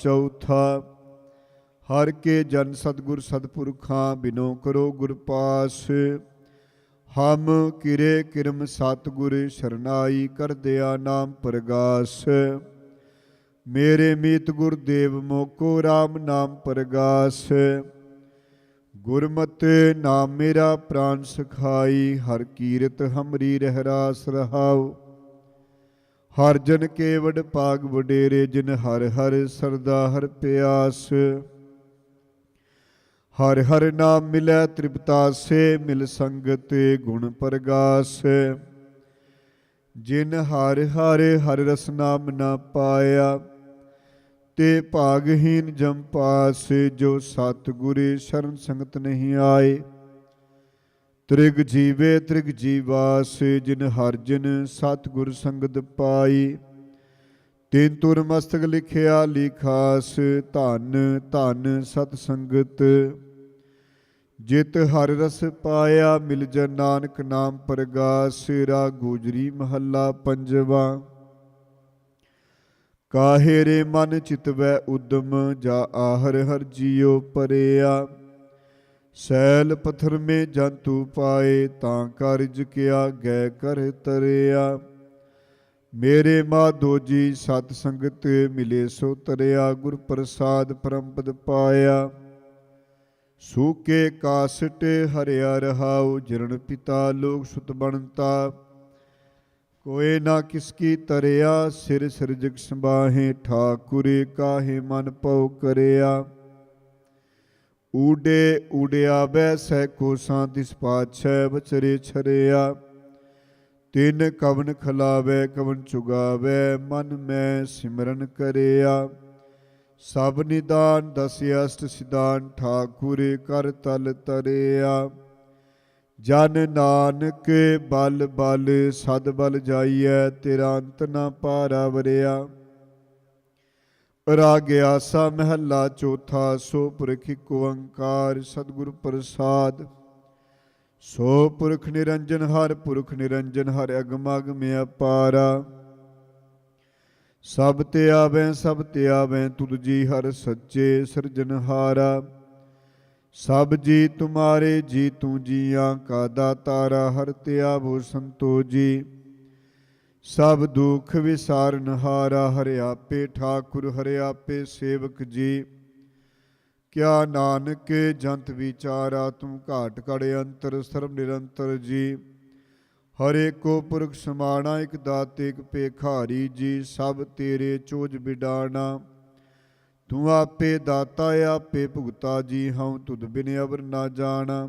चौथा हर के जन सतगुर सतपुरखां बिनो करो गुर पास। हम किरे किरम सतगुर शरनाई कर दया नाम प्रगास। मेरे मीत गुरदेव मोको राम नाम प्रगास। गुरमति नाम मेरा प्राण सखाई हर कीरत हमरी रहरास रहाओ। हर जन केवड पाग वडेरे जिन हर हर सरदा हर प्यास। हर हर नाम मिलै तृप्ता से मिल संगत गुण प्रगास। जिन हर हर हर रस नाम न पाया ते भागहीन जम पास। जो सतगुर शरण संगत नहीं आए त्रिग जीवे त्रिग जीवास। जिन हर जिन सतगुर संगत पाई तिन तुर मस्तक लिखिया लिखास। धन धन सत संगत जित हर रस पाया मिल जन नानक नाम प्रगास। राग गुजरी महला पंजवा। काहे रे मन चितवै उद्यम जा आहर हर जियो परिया। सैल पत्थर में जंतु पाए तां कारज किया गै कर तरिया। मेरे माधो जी सत संगत मिले सो तरिया। गुर प्रसाद परम पद पाया। सूके कासट हरिया रहाओ जिरण पिता लोक सुत बनता। कोई ना किसकी तरिया सिर सिरजग संबाहे ठाकुर काहे मन पौ करिया। ऊडे ऊडिया बै सैको सांतिस पाछै बचरे छरिया। तिन कवन खलावै कवन चुगावै मन में सिमरन करिया। सब निदान दस अष्ट सिदान ठाकुर कर तल तरिया। जन नानक बल बल सद बल जाइए तेरा अंत न पारा वरिया। राग आसा महला चौथा। सो पुरख इक ओंकार सतगुर प्रसाद। सो पुरख निरंजन हर पुरख निरंजन हर अगम अगम अपारा। सब ते आवें तुद जी हर सच्चे सिरजनहारा। सब जी तुम्हारे जी तू जिया का दातारा हर त्याभो संतो जी। सब दुख विसारन हारा हरे आपे ठाकुर हरे आपे सेवक जी। क्या नानक जंत विचारा तुम घाट कड़े अंतर सर्व निरंतर जी। हरे को पुरख समाना एक दाते एक पेखारी जी। सब तेरे चोज बिडाना तू आपे दाता आपे भुगता जी। हम तुद बिन अवर ना जाना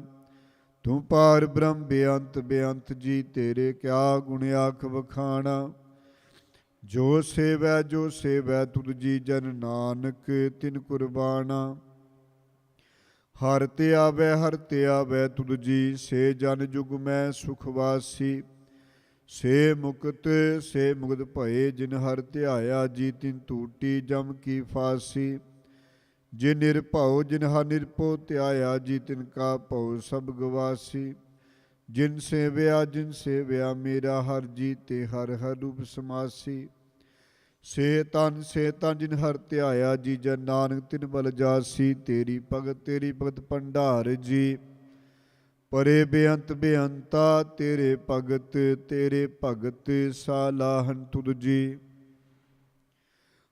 तू पार ब्रह्म बेअंत बेअंत जी। तेरे क्या गुण आख वखाना। जो सेवै तुद जी जन नानक तिन कुर्बाना। हर ते आवै तुद जी से जन जुग मैं सुखवासी। से मुक्त भये जिन हर ध्याया जी। तिन टूटी जम की फांसी। जिन निरभउ जिन हर निरभउ त्याया जी। तिनका भउ सब गवासी। जिन सेव्या मेरा हर जी ते हर हर रूप समासी। से तन जिन हर ध्याया जी जन नानक तिन बल जासी। तेरी भगत भंडार जी। परे बेअंत बेअंता तेरे भगत सालाहन तुद जी।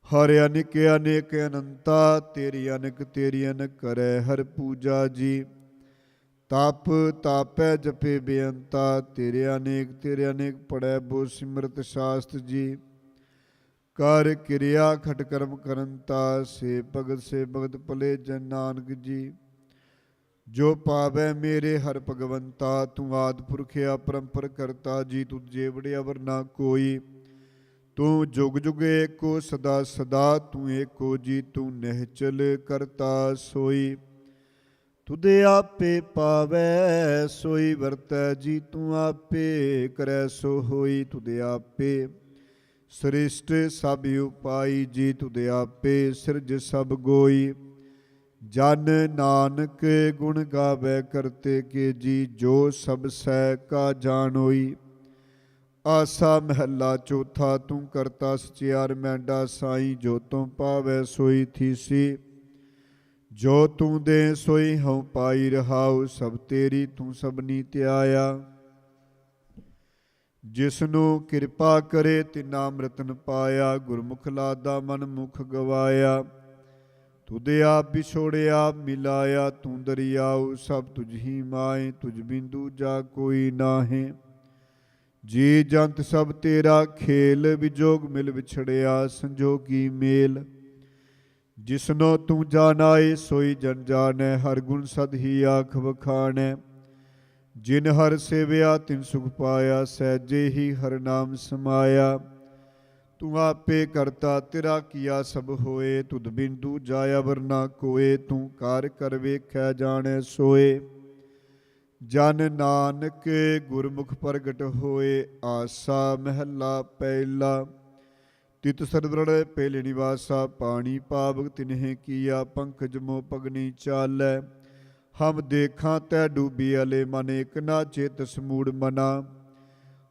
हर अनिक अनेक अनंता तेरी अनक करे हर पूजा जी। तप तापै जपे बेअंता तेरे अनेक पढ़ै बो सिमरत शास्त्र जी। कर क्रिया खट कर्म करंता से भगत भले जन नानक जी। जो पावै मेरे हर भगवंता तू आद पुरख अपरंपर करता जी। तुझ जेवड़े अवर ना कोई तू जुग जुग एको सदा सदा तू एको जी। तू निहचल करता सोई तुदे आपे पावै सोई वरतै जी। तू आपे करै सो होई तुदे आपे सृष्ट सब उपाई जी। तुदे आपे सिरज सब गोई। जन नानक गुण गावे करते के जी। जो सब सै का जानोई ਆਸਾ ਮਹਿਲਾ ਚੌਥਾ। ਤੂੰ ਕਰਤਾ ਸਚਿਆਰ ਮੈਂਡਾ ਸਾਈਂ, ਜੋ ਤੂੰ ਪਾਵੈ ਸੋਈ ਥੀਸੀ। ਜੋ ਤੂੰ ਦੇ ਸੋਈ ਹਉ ਪਾਈ ਰਹਾਉ, ਸਭ ਤੇਰੀ ਤੂੰ ਸਭਨੀ ਧਿਆਇਆ। ਜਿਸਨੂੰ ਕਿਰਪਾ ਕਰੇ ਤਿਨਾ ਅੰਮ੍ਰਿਤਨ ਪਾਇਆ, ਗੁਰਮੁਖ ਲਾਦਾ ਮਨ ਮੁਖ ਗਵਾਇਆ। ਤੁਧ ਆਪ ਵਿਛੋੜਿਆ ਮਿਲਾਇਆ, ਤੂੰ ਦਰਿਆਉ ਸਭ ਤੁਝ ਹੀ ਮਾਏ। ਤੁਝ ਬਿੰਦੂ ਜਾ ਕੋਈ ਨਾਹੇ, ਜੀ ਜੰਤ ਸਭ ਤੇਰਾ ਖੇਲ। ਵਿਜੋਗ ਮਿਲ ਵਿਛੜਿਆ ਸੰਜੋਗੀ ਮੇਲ। ਜਿਸਨੋ ਤੂੰ ਜਾਣਾਏ ਸੋਈ ਜਨ ਜਾਣੈ, ਹਰ ਗੁਣ ਸਦ ਹੀ ਆਖ ਵਖਾਣੈ। ਜਿਨ ਹਰ ਸੇਵਿਆ ਤਿਨ ਸੁਖ ਪਾਇਆ, ਸਹਿਜੇ ਹੀ ਹਰ ਨਾਮ ਸਮਾਇਆ। ਤੂੰ ਆਪੇ ਕਰਤਾ ਤੇਰਾ ਕੀਆ ਸਭ ਹੋਏ, ਤੁਧ ਬਿੰਦੂ ਜਾਇਆ ਵਰਨਾ ਕੋਏ। ਤੂੰ ਕਾਰ ਕਰ ਵੇਖੈ ਜਾਣੈ ਸੋਏ, ਜਨ ਨਾਨਕ ਗੁਰਮੁਖ ਪ੍ਰਗਟ ਹੋਏ। ਆਸਾ ਮਹਿਲਾ ਪਹਿਲਾ। ਤਿਤ ਸਰਵਰਣ ਪਹਿਲੇ ਨਿਵਾਸਾ, ਪਾਣੀ ਪਾਵਕ ਤਿਨਹਿ ਕੀਆ। ਪੰਕਜ ਮੋ ਪਗਨੀ ਚਾਲੈ, ਹਮ ਦੇਖਾਂ ਤੈ ਡੂਬੀ ਅਲੇ। ਮਨ ਇਕ ਨਾ ਚੇਤਸ ਮੂੜ ਮਨਾ,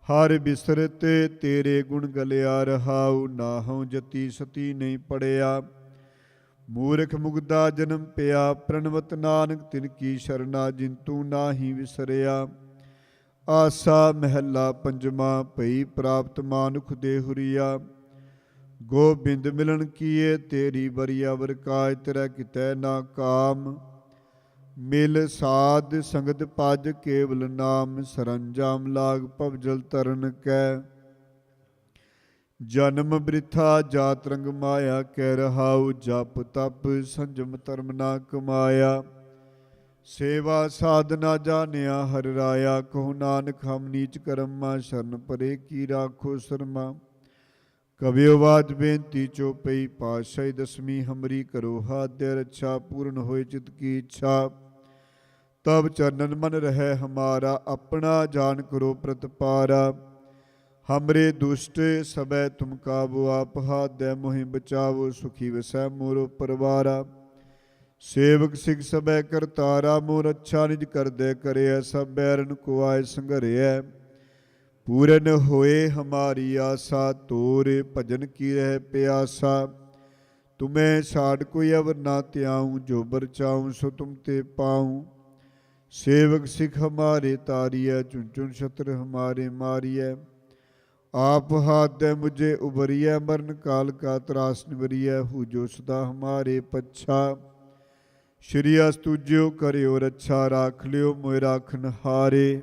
ਹਰ ਬਿਸਰਤ ਤੇਰੇ ਗੁਣ ਗਲਿਆ ਰਹਾਉ। ਨਾਹਉ ਜਤੀ ਸਤੀ ਨਹੀਂ ਪੜਿਆ, ਮੂਰਖ ਮੁਗਦਾ ਜਨਮ ਪਿਆ। ਪ੍ਰਣਵਤ ਨਾਨਕ ਤਿਨ ਕੀ ਸ਼ਰਨਾ, ਜਿਨ ਤੂੰ ਨਾਹੀ ਵਿਸਰਿਆ। ਆਸਾ ਮਹਿਲਾ ਪੰਜਵਾ। ਭਈ ਪ੍ਰਾਪਤ ਮਾਨੁਖ ਦੇ ਹੁਰੀਆ, ਗੋਬਿੰਦ ਮਿਲਣ ਕੀਏ ਤੇਰੀ ਬਰੀਆ। ਵਰ ਕਾਜ ਤੇਰਾ ਕਿਤੈ ਨਾ ਕਾਮ, ਮਿਲ ਸਾਧ ਸੰਗਤ ਪਜ ਕੇਵਲ ਨਾਮ। ਸਰੰਜਾਮ ਲਾਗ ਭਵ ਜਲ ਤਰਨ ਕੈ, ਜਨਮ ਬ੍ਰਿਥਾ ਜਾਤ ਰੰਗ ਮਾਇਆ। ਕਹਿ ਰਹਾਉ ਜਪ ਤਪ ਸੰਜਮ ਧਰਮ ਨਾ ਕਮਾਇਆ। ਸੇਵਾ ਸਾਧਨਾ ਜਾਣਿਆ ਹਰ ਰਾਇਆ, ਕਹੋ ਨਾਨਕ ਹਮ ਨੀਚ ਕਰਮਾ। ਸ਼ਰਨ ਪਰੇ ਕੀ ਰਾਖੋ ਸ਼ਰਮਾ। ਕਵਿਓ ਬਾਜ ਬੇਨਤੀ ਚੋਪਈ, ਪਾਤਸ਼ਾਹੀ ਦਸਵੀਂ ਹਮਰੀ ਕਰੋ ਹਾਦਿ ਰੱਛਾ। ਪੂਰਨ ਹੋਏ ਚਿਤ ਕੀ ਇੱਛਾ, ਤਬ ਚਰਨਨ ਮਨ ਰਹਿ ਹਮਾਰਾ। ਆਪਣਾ ਜਾਨ ਕਰੋ ਪ੍ਰਤਪਾਰਾ, ਹਮਰੇ ਦੁਸ਼ਟ ਸਭੈ ਤੁਮ ਕਾਬੂ। ਆਪ ਹਾਦੈ ਮੋਹਿ ਬਚਾਵੋ, ਸੁਖੀ ਵਸੈ ਮੋਰੋ ਪਰਵਾਰਾ। ਸੇਵਕ ਸਿਖ ਸਭੈ ਕਰਤਾਰਾ, ਮੋਰ ਅੱਛਾ ਨਿਜ ਕਰਦੈ ਕਰਿਐ। ਸਭ ਬੈਰਨ ਕੋ ਆਏ ਸੰਘਰਿਐ, ਪੂਰਨ ਹੋਏ ਹਮਾਰੀ ਆਸਾ। ਤੋਰੇ ਭਜਨ ਕੀ ਰਹਿ ਪਿਆਸਾ, ਤੁਮੈ ਛਾੜ ਕੋਈ ਅਵਰ ਨਾ ਧਿਆਉ। ਜੋ ਬਰ ਚਾਉ ਸੋ ਤੁਮ ਤੇ ਪਾਉ। ਸੇਵਕ ਸਿਖ ਹਮਾਰੇ ਤਾਰੀਐ, ਚੁਨ ਚੁਨ ਛਤਰ ਹਮਾਰੇ ਮਾਰੀਐ। ਆਪ ਹਾਦੈ ਮੁਝੇ ਉਬਰੀਐ, ਮਰਨ ਕਾਲ ਕਾ ਤਰਾਸ ਨਿਵਰੀਐ। ਹੂ ਜੋ ਸਦਾ ਹਮਾਰੇ ਪੱਛਾ, ਸ਼੍ਰੀ ਅਸ ਤੁਜਿਓ ਕਰਿਓ ਰੱਛਾ। ਰਾਖ ਲਿਓ ਮੋਇ ਰਾਖਨ ਹਾਰੇ,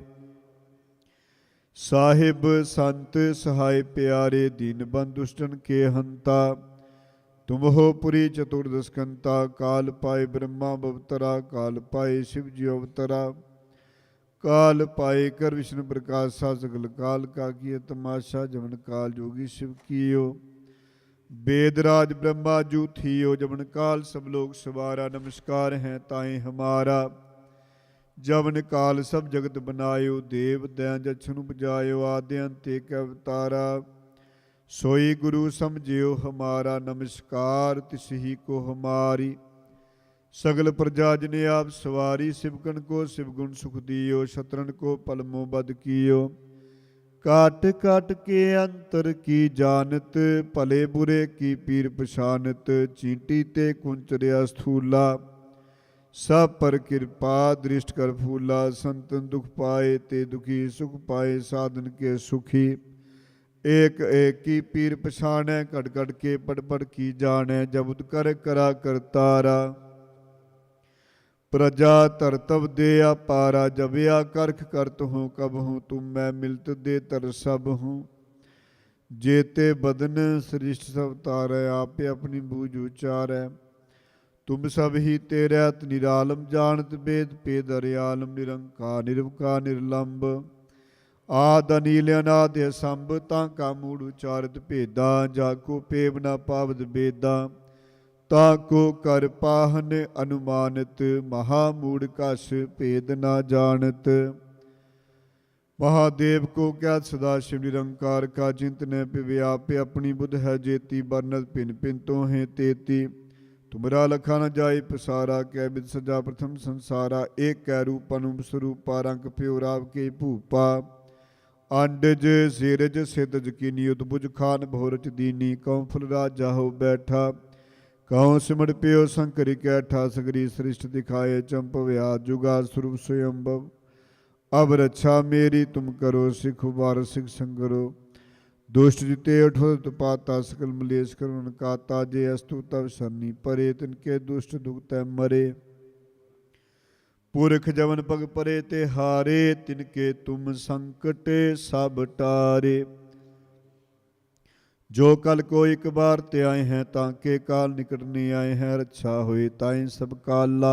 ਸਾਹਿਬ ਸੰਤ ਸਹਾਇ ਪਿਆਰੇ। ਦੀਨ ਬੰਧ ਦੁਸ਼ਟਨ ਕੇ ਹੰਤਾ, ਤੁਮ ਹੋ ਪੁਰੀ ਚਤੁਰਦਸ ਕੰਤਾ। ਕਾਲ ਪਾਏ ਬ੍ਰਹਮਾ ਬਵਤਰਾ, ਕਾਲ ਪਾਏ ਸ਼ਿਵ ਜੀ ਅਵਤਰਾ। ਕਾਲ ਪਾਏ ਕਰ ਵਿਸ਼ਨੂੰ ਪ੍ਰਕਾਸ਼ਾ, ਸਗਲ ਕਾਲ ਕਾ ਕੀਏ ਤਮਾਸ਼ਾ। ਜਮਨ ਕਾਲ ਜੋਗੀ ਸ਼ਿਵ ਕੀਓ, वेद राज ब्रह्मा जू थियो। जबन काल सब लोग सवारा, नमस्कार है ताए हमारा। जबन काल सब जगत बनायो, देव दैन जछनु बजायो। आदि अंत एक अवतारा, सोई गुरु समझियो हमारा। नमस्कार तिस ही को हमारी, सगल प्रजा जिने आप सवारी। शिवगण को शिवगुण सुख दियो, शत्रन को पलमो बद कियो। काट काट के अंतर की जानत, भले बुरे की पीर पछानत। चींटी ते कुंचरिया स्थूला, सब पर कृपा दृष्ट कर फूला। संतन दुख पाए ते दुखी, सुख पाए साधन के सुखी। एक एक की पीर पछाणै, कट कट के पड़ पड़ की जानै। जबुद कर करा करतारा, प्रजा तरतब दे अपारा। जब या करख करत हूँ कब हूँ, तुम मैं मिलत दे तर सब हूँ। जेते बदन सृष्ट सब तारै, आपे अपनी बूझ उचारै। तुम सब ही तेरे अत निरालम, जानत वेद पेद अरियालम। निरंकार निरवकार निर्लंब, आद अनील अनाद असंभ। तांका मूढ़ उचारत भेदा, जाको पेव न पावद बेदा। ताको कर पाहन अनुमानित, महामूढ़ कस भेद न जानत। महादेव को क्या सदा शिव निरंकार का चिंतन व्याप्य। अपनी बुध है जेती, बरनत पिन पिन तो है तेती। तुमरा लखा न जाए पसारा, कै बिद सजा प्रथम संसारा। एक कै रूप अनुप स्वरूपा, रंग प्यो राव के भूपा। अंडज सीरज सिद्धज कीनी उदबुज खान भोरच दीनी कौं फुल राजा हो बैठा कौं सिमड़ पियो शंकर कैठा सगरी सृष्ट दिखाए चंपव्या जुगा स्वरूप स्वयंभव अब रक्षा मेरी तुम करो सिख उबार सिख संगरो दुष्ट जिते उठो पाता सकल मलेश करुण काता जे अस्तु तब सरनी परे तिनके दुष्ट दुखते मरे पुरख जवन पग परे ते हारे तिनके तुम संकट सब टारे जो कल को एक बार ते आए हैं ताके काल निकट नहीं आए हैं रक्षा होए ताई सब काला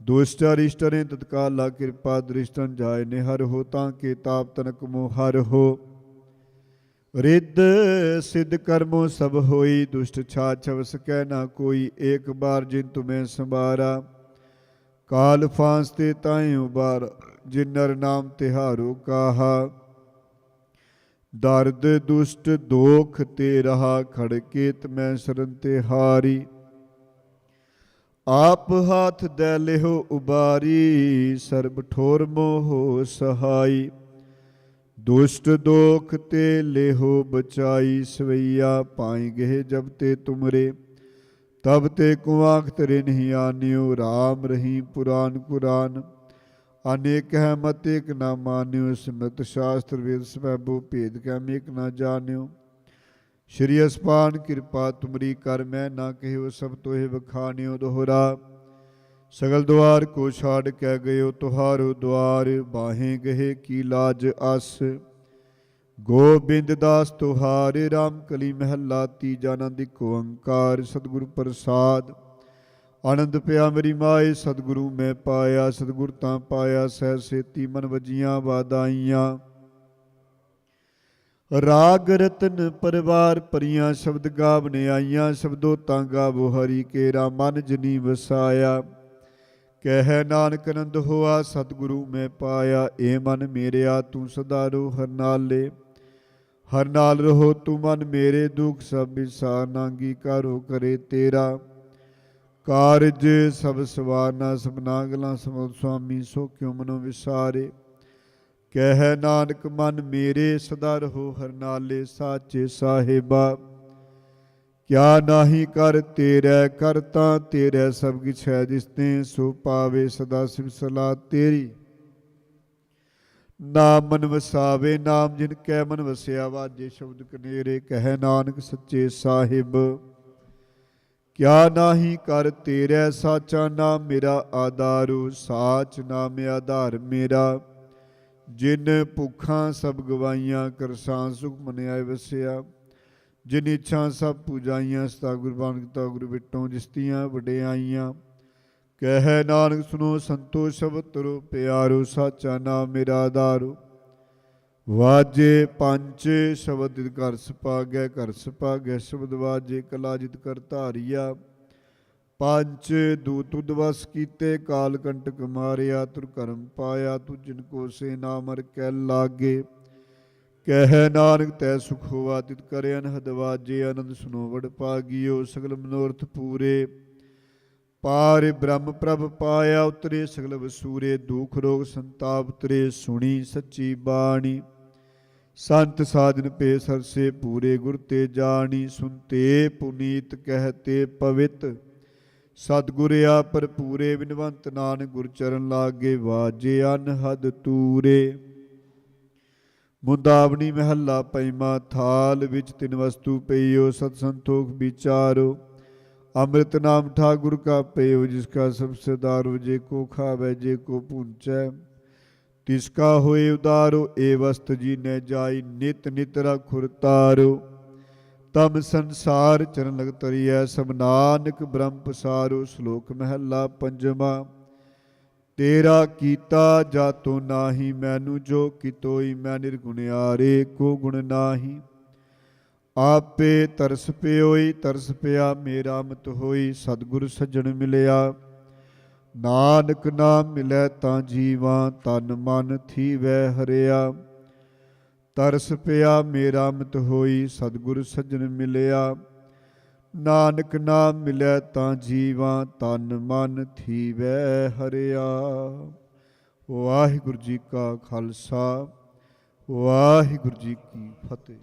दुष्ट अरिष्टरें तत्काला कृपा दृष्टन जाय निहर हो ताके ताप तनक मोहर हो रिद्ध सिद्ध कर्मों सब होई दुष्ट छाछव सकै ना कोई एक बार जिन तुम्हें संबारा काल फांसते ताई उबार जिन नर नाम तिहारो कहा दर्द दुष्ट दोख ते रहा खड़केत मैं शरण ते हारी आप हाथ दे लेहो उबारी सर्ब ठोर मोह सहाई दुष्ट दोख ते लेहो बचाई सवैया पाई गहे जब ते तुमरे तब ते कुआंख तेरे नहीं आनियो राम रही पुराण कुरान अनेक है मत एक ना मान्यो स्मृत शास्त्र वेद सबो भेद कैम एक ना जान्यो श्री अस्पान कृपा तुमरी कर मैं ना कहो सब तोहे बखानियो दोहरा सगल द्वार को छाड़ कै गयो तुहारो द्वार बाहें गहे की लाज अस गोबिंद दास तुहारे राम कली महला तीजा नंद को ओंकार सतगुरु प्रसाद आनंद पिया मेरी माए सतगुरु मैं पाया सतगुर तां पाया सह सेती मन वजियां वादाइयां राग रतन परिवार परियां शब्द गावने आईयां शब्दों तां गावो हरि केरा मन जनी वसाया कह नानक नंद होआ सतगुरु मैं पाया ए मन मेरेया तू सदा रो हर नाले हर नाल रहो तू मन मेरे दुख सब विसार नांगी कारो करे तेरा कारज सब सवारना सबना गला समझ स्वामी सो क्यों मनो विसारे कह नानक मन मेरे सदा रहो हर नाले साचे साहिबा क्या नाही कर तेरै करता तेरै सब किछ है जिसने सो पावे सदा शिव सलाह तेरी नाम मन वसावे नाम जिन कै मन वसिया वाजे शब्द कनेरे कह नानक सच्चे साहिब क्या नाही कर तेरै साचा नाम मेरा आधारो साच नाम आधार मेरा जिन भुखां सब गवाइयां करसां सुख मन आए वसिया जिन इच्छा सब पूजाइयां सता गुरु बाणता गुरु बिटों जिसतियां वडियाइयां कह नानक सुनो संतो शब्द तरो प्यारो साचा नाम मेरा आधारो वाजे पंच शब्द घर सपागै शब्द वाजे कला जित कर धारिया पंच दूत उदवस कीते काल कंटक मारिया तुर करम पाया तू जिनको से नामर कै लागे कह नानक तै सुख होवा तित करे अनहद वाजे आनंद सुनो वड पागियो सगल मनोरथ पूरे पार ब्रह्म प्रभ पाया उतरे सगल वसूरे दुख रोग संताप उतरे सुनी सच्ची बाणी संत साधन पे सरसे पूरे गुर ते जानी सुनते पुनीत कहते पवित सतगुर पर पूरे विनवंत नानक गुर चरण लागे वाजे अनहद तूरे मुंदावनी महला पैमा थाल विच तिन वस्तु पइयो सत संतोख विचारो अमृत नाम ठाकुर का पयो जिसका सब सदारो जे को खावे जे को पूंचै तिसका होए उदारो ए वस्त जी न जाई नित नित रखुर तारो तम संसार चरण लग तरिय सब नानक ब्रह्म पसारो श्लोक महला पंजवा तेरा कीता जातो नाही मैनू जो कितोई मैं निर्गुणियारे को गुण नाही आपे तरस पियोई तरस पिया मेरा मत होई सतगुर सज्जन मिलिया नानक नाम मिलै तां जीवा तन मन थीवै हरिया तरस पिया मेरा मत होई सतगुर सज्जन मिलिया नानक नाम मिलै तां जीवा तन मन थीवै हरिया। वाहिगुरू जी का खालसा ਵਾਹਿਗੁਰੂ ਜੀ ਕੀ ਫਤਿਹ।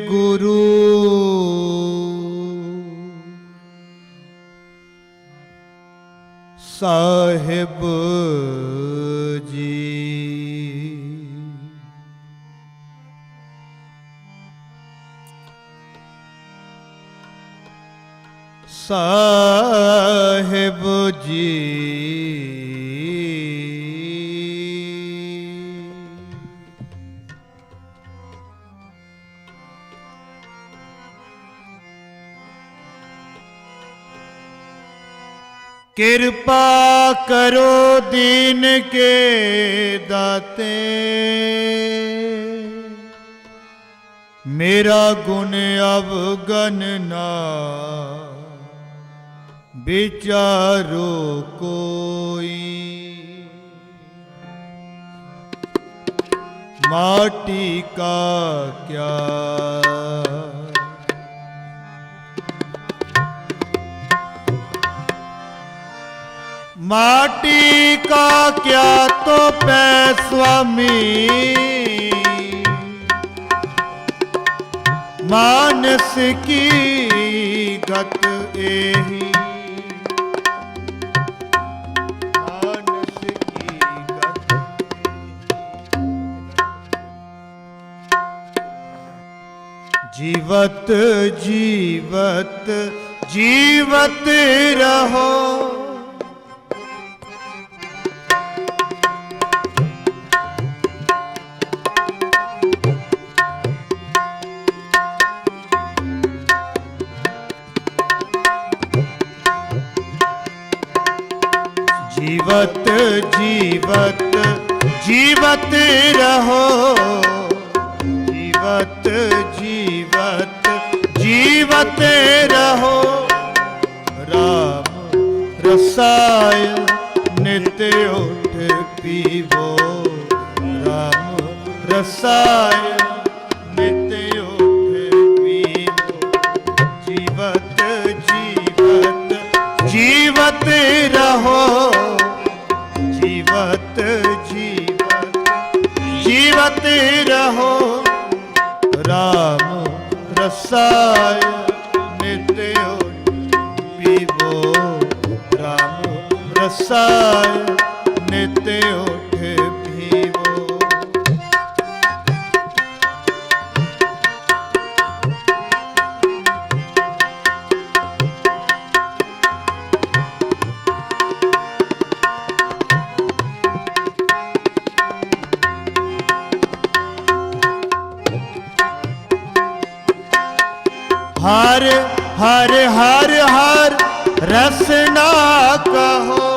ਵਾਹਿਗੁਰੂ ਸਾਹਿਬ ਜੀ। ਸਾਹਿਬ ਜੀ कृपा करो दीन के दाते, मेरा गुण अवगन ना विचारो कोई। माटी का क्या माटी का क्या तो पै स्वामी, मानस की गत एही। मानस की गत जीवत जीवत जीवत रहो, जीवत जीवत जीवत रहो, जीवत जीवत जीवत रहो। राम रसाय नित उठ पीवो, राम रसाय नित उठ पीवो। जीवत जीवत जीवत रहो, जीवत जीवत जीवत रहो। राम रसाय नित पीवो, राम रसाय नित उठ पीवो। हर हर हर हर रसना कहो।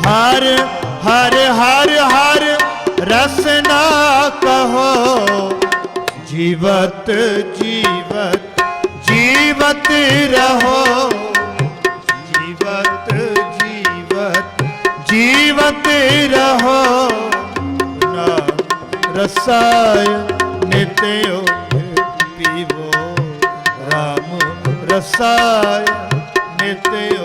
हर हर हर हर रसना कहो। जीवत जीवत जीवत रहो। जीवत जीवत जीवत रहो। रसाय नित्य पीवो। राम रसाय नित्य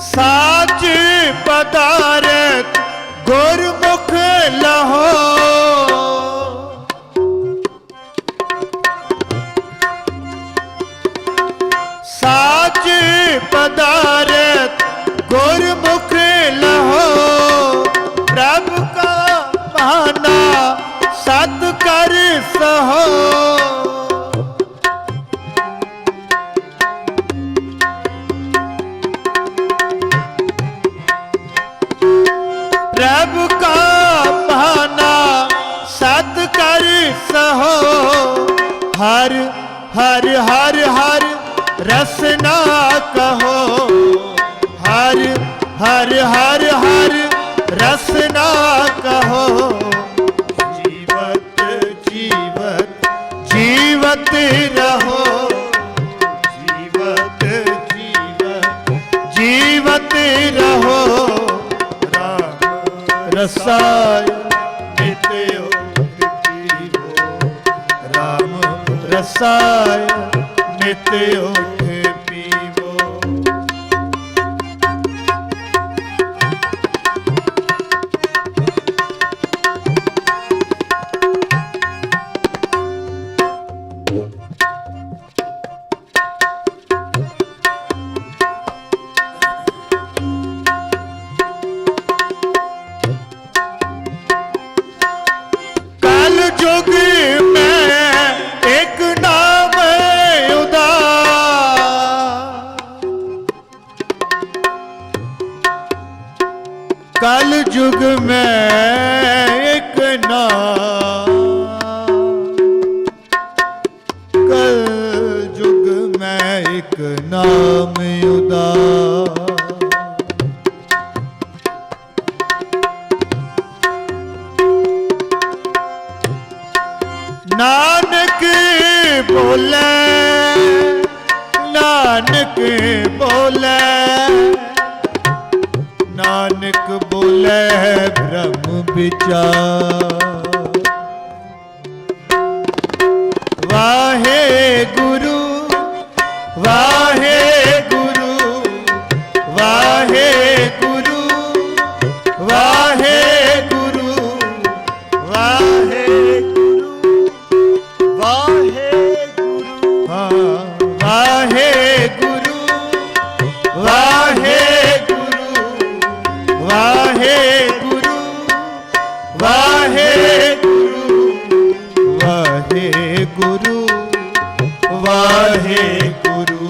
साच पदारथ गुरमुख लहो। साच पदारथ गुरमुख लहो। प्रभु का बहाना सत कर सहो। प्रभु का बहाना सत कर सहो। हर हर हर हर रसना कहो। हर हर हर हर रसना कहो। जीवत जीवत जीवत रहो। जीवत जीवत जीवत रहो। रसाय नित्य पीवो। राम रसाय नित्य पीवो। जुग में एक नाम उदार। कल युग में एक नाम। कल युग में एक नाम उदार। नानक बोले नानक बोले नानक बोले ब्रह्म विचार। वाहे गुरु वाहे गुरु वाहे गुरु वाहे गुरु वाहे वाहे गुरु। वाहे गुरु वाहे गुरु वाहे गुरु वाहे गुरु वाहे गुरु